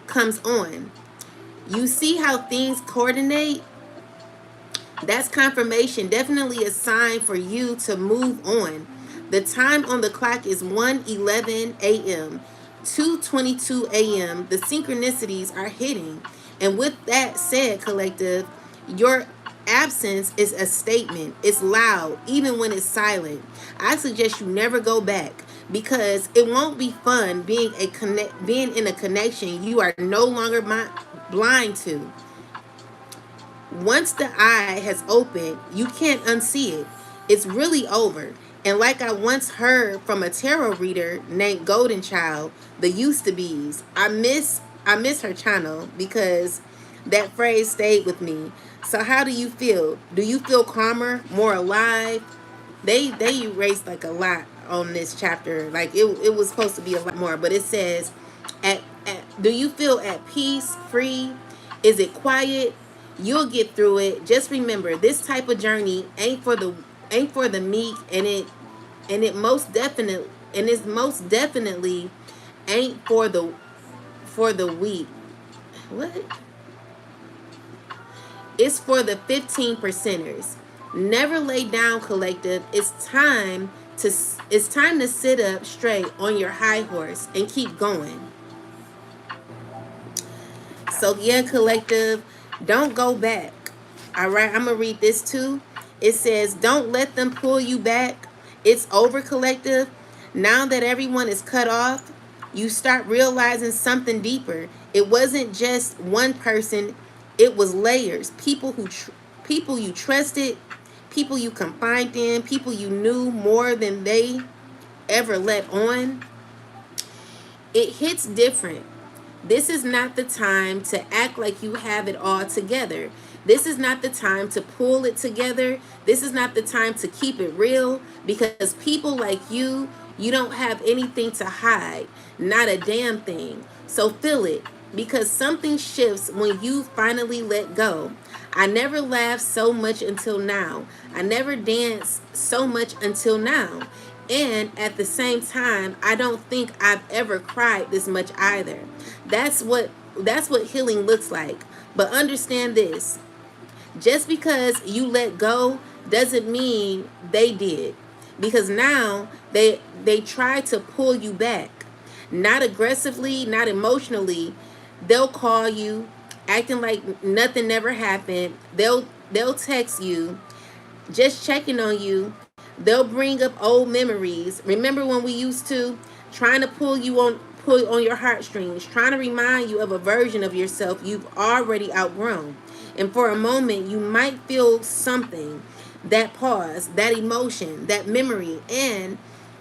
comes on. You see how things coordinate? That's confirmation, definitely a sign for you to move on. The time on the clock is 1:11 a.m. 2:22 a.m. The synchronicities are hitting. And with that said, collective, your absence is a statement. It's loud, even when it's silent. I suggest you never go back because it won't be fun being in a connection you are no longer blind to. Once the eye has opened, you can't unsee it. It's really over. And like I once heard from a tarot reader named Golden Child, the used to bees, I miss her channel because that phrase stayed with me. So how do you feel? Do you feel calmer, more alive? They erased like a lot on this chapter. Like it was supposed to be a lot more, but it says do you feel at peace, free? Is it quiet? You'll get through it. Just remember, this type of journey ain't for the meek, and it's most definitely ain't for the weak. What? It's for the 15 percenters. Never lay down, collective. It's time to sit up straight on your high horse and keep going. So yeah, collective, don't go back. All right, I'm gonna read this too. It says, "Don't let them pull you back. It's over, collective. Now that everyone is cut off, you start realizing something deeper. It wasn't just one person; it was layers. People you trusted, people you confided in, people you knew more than they ever let on. It hits different. This is not the time to act like you have it all together. This is not the time to pull it together. This is not the time to keep it real because people like you don't have anything to hide, not a damn thing. So feel it because something shifts when you finally let go. I never laughed so much until now. I never danced so much until now. And at the same time, I don't think I've ever cried this much either. That's what healing looks like. But understand this. Just because you let go doesn't mean they did. Because now they try to pull you back. Not aggressively, not emotionally. They'll call you acting like nothing never happened. They'll text you just checking on you. They'll bring up old memories. Remember when we used to trying to pull on your heartstrings, trying to remind you of a version of yourself you've already outgrown. And for a moment, you might feel something, that pause, that emotion, that memory, and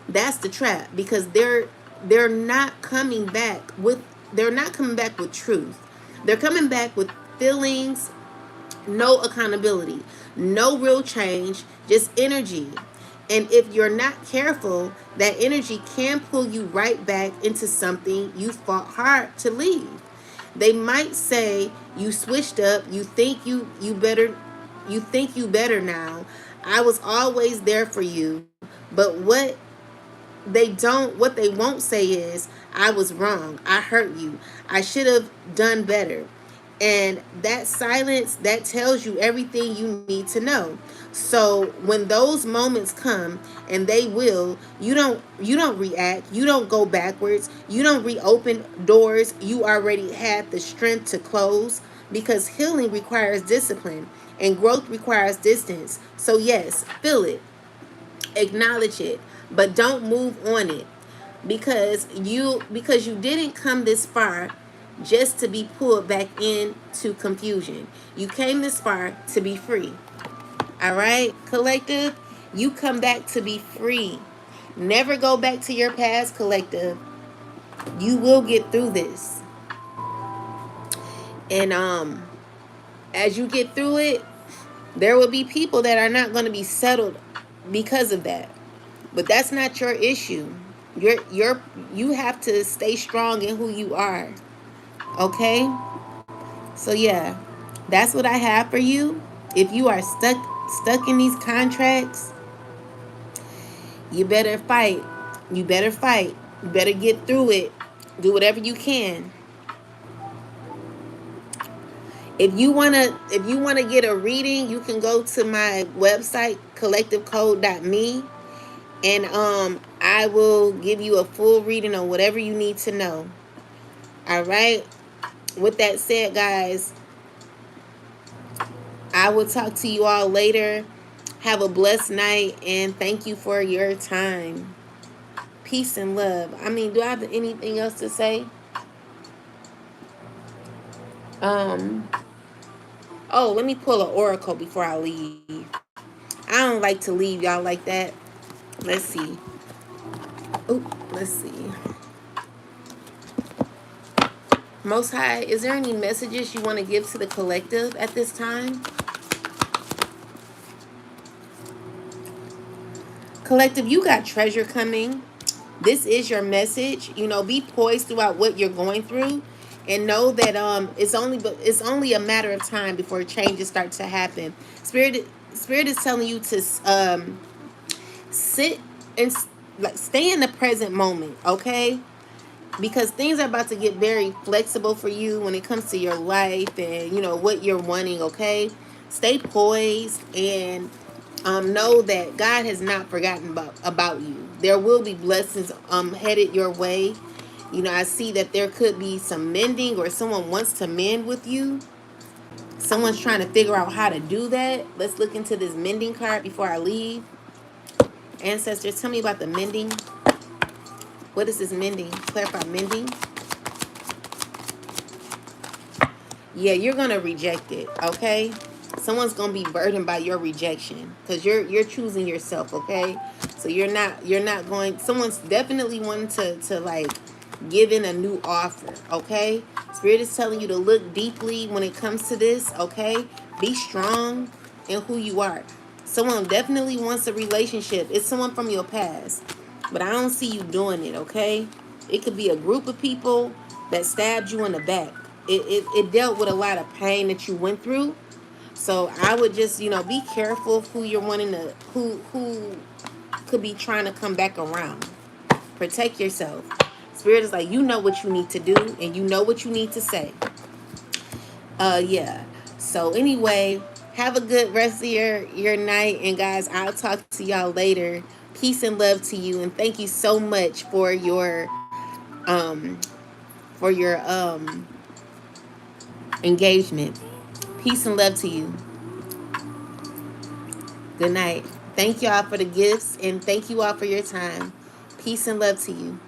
that's the trap because they're not coming back with truth. They're coming back with feelings, no accountability, no real change, just energy. And if you're not careful, that energy can pull you right back into something you fought hard to leave. They might say you switched up, you think you better now. I was always there for you. But what they won't say is I was wrong. I hurt you. I should have done better. And that silence, that tells you everything you need to know. So when those moments come, and they will, you don't react, you don't go backwards, you don't reopen doors you already had the strength to close, because healing requires discipline and growth requires distance. So yes, feel it, acknowledge it, but don't move on it because you didn't come this far just to be pulled back into confusion. You came this far to be free. All right, collective, you come back to be free. Never go back to your past, collective. You will get through this. And as you get through it, there will be people that are not going to be settled because of that. But that's not your issue. You have to stay strong in who you are. Okay? So yeah, that's what I have for you. If you are stuck in these contracts, you better fight. You better fight. You better get through it. Do whatever you can. If you wanna get a reading, you can go to my website, collectivecode.me, And I will give you a full reading on whatever you need to know. All right. With that said, guys, I will talk to you all later. Have a blessed night, and thank you for your time. Peace and love. I mean, do I have anything else to say? Um. Oh, let me pull an oracle before I leave. I don't like to leave y'all like that. Let's see. Oh, let's see. Most High, is there any messages you want to give to the collective at this time? Collective, you got treasure coming. This is your message. You know, be poised throughout what you're going through, and know that it's only a matter of time before changes start to happen. Spirit is telling you to sit and like stay in the present moment, okay? Because things are about to get very flexible for you when it comes to your life and you know what you're wanting, okay? Stay poised and know that God has not forgotten about you. There will be blessings headed your way. You know, I see that there could be some mending, or someone wants to mend with you. Someone's trying to figure out how to do that. Let's look into this mending card before I leave. Ancestors, tell me about the mending. What is this mending? Clarify mending. Yeah, you're gonna reject it, okay? Someone's gonna be burdened by your rejection because you're choosing yourself, okay? So you're not going. Someone's definitely wanting to like give in a new offer, okay? Spirit is telling you to look deeply when it comes to this, okay? Be strong in who you are. Someone definitely wants a relationship. It's someone from your past, but I don't see you doing it, okay? It could be a group of people that stabbed you in the back. It dealt with a lot of pain that you went through. So I would just, you know, be careful of who you're wanting to, who could be trying to come back around. Protect yourself. Spirit is like, you know what you need to do and you know what you need to say. Yeah. So anyway, have a good rest of your night, and guys, I'll talk to y'all later. Peace and love to you, and thank you so much um for your engagement. Peace and love to you. Good night. Thank y'all for the gifts, and thank you all for your time. Peace and love to you.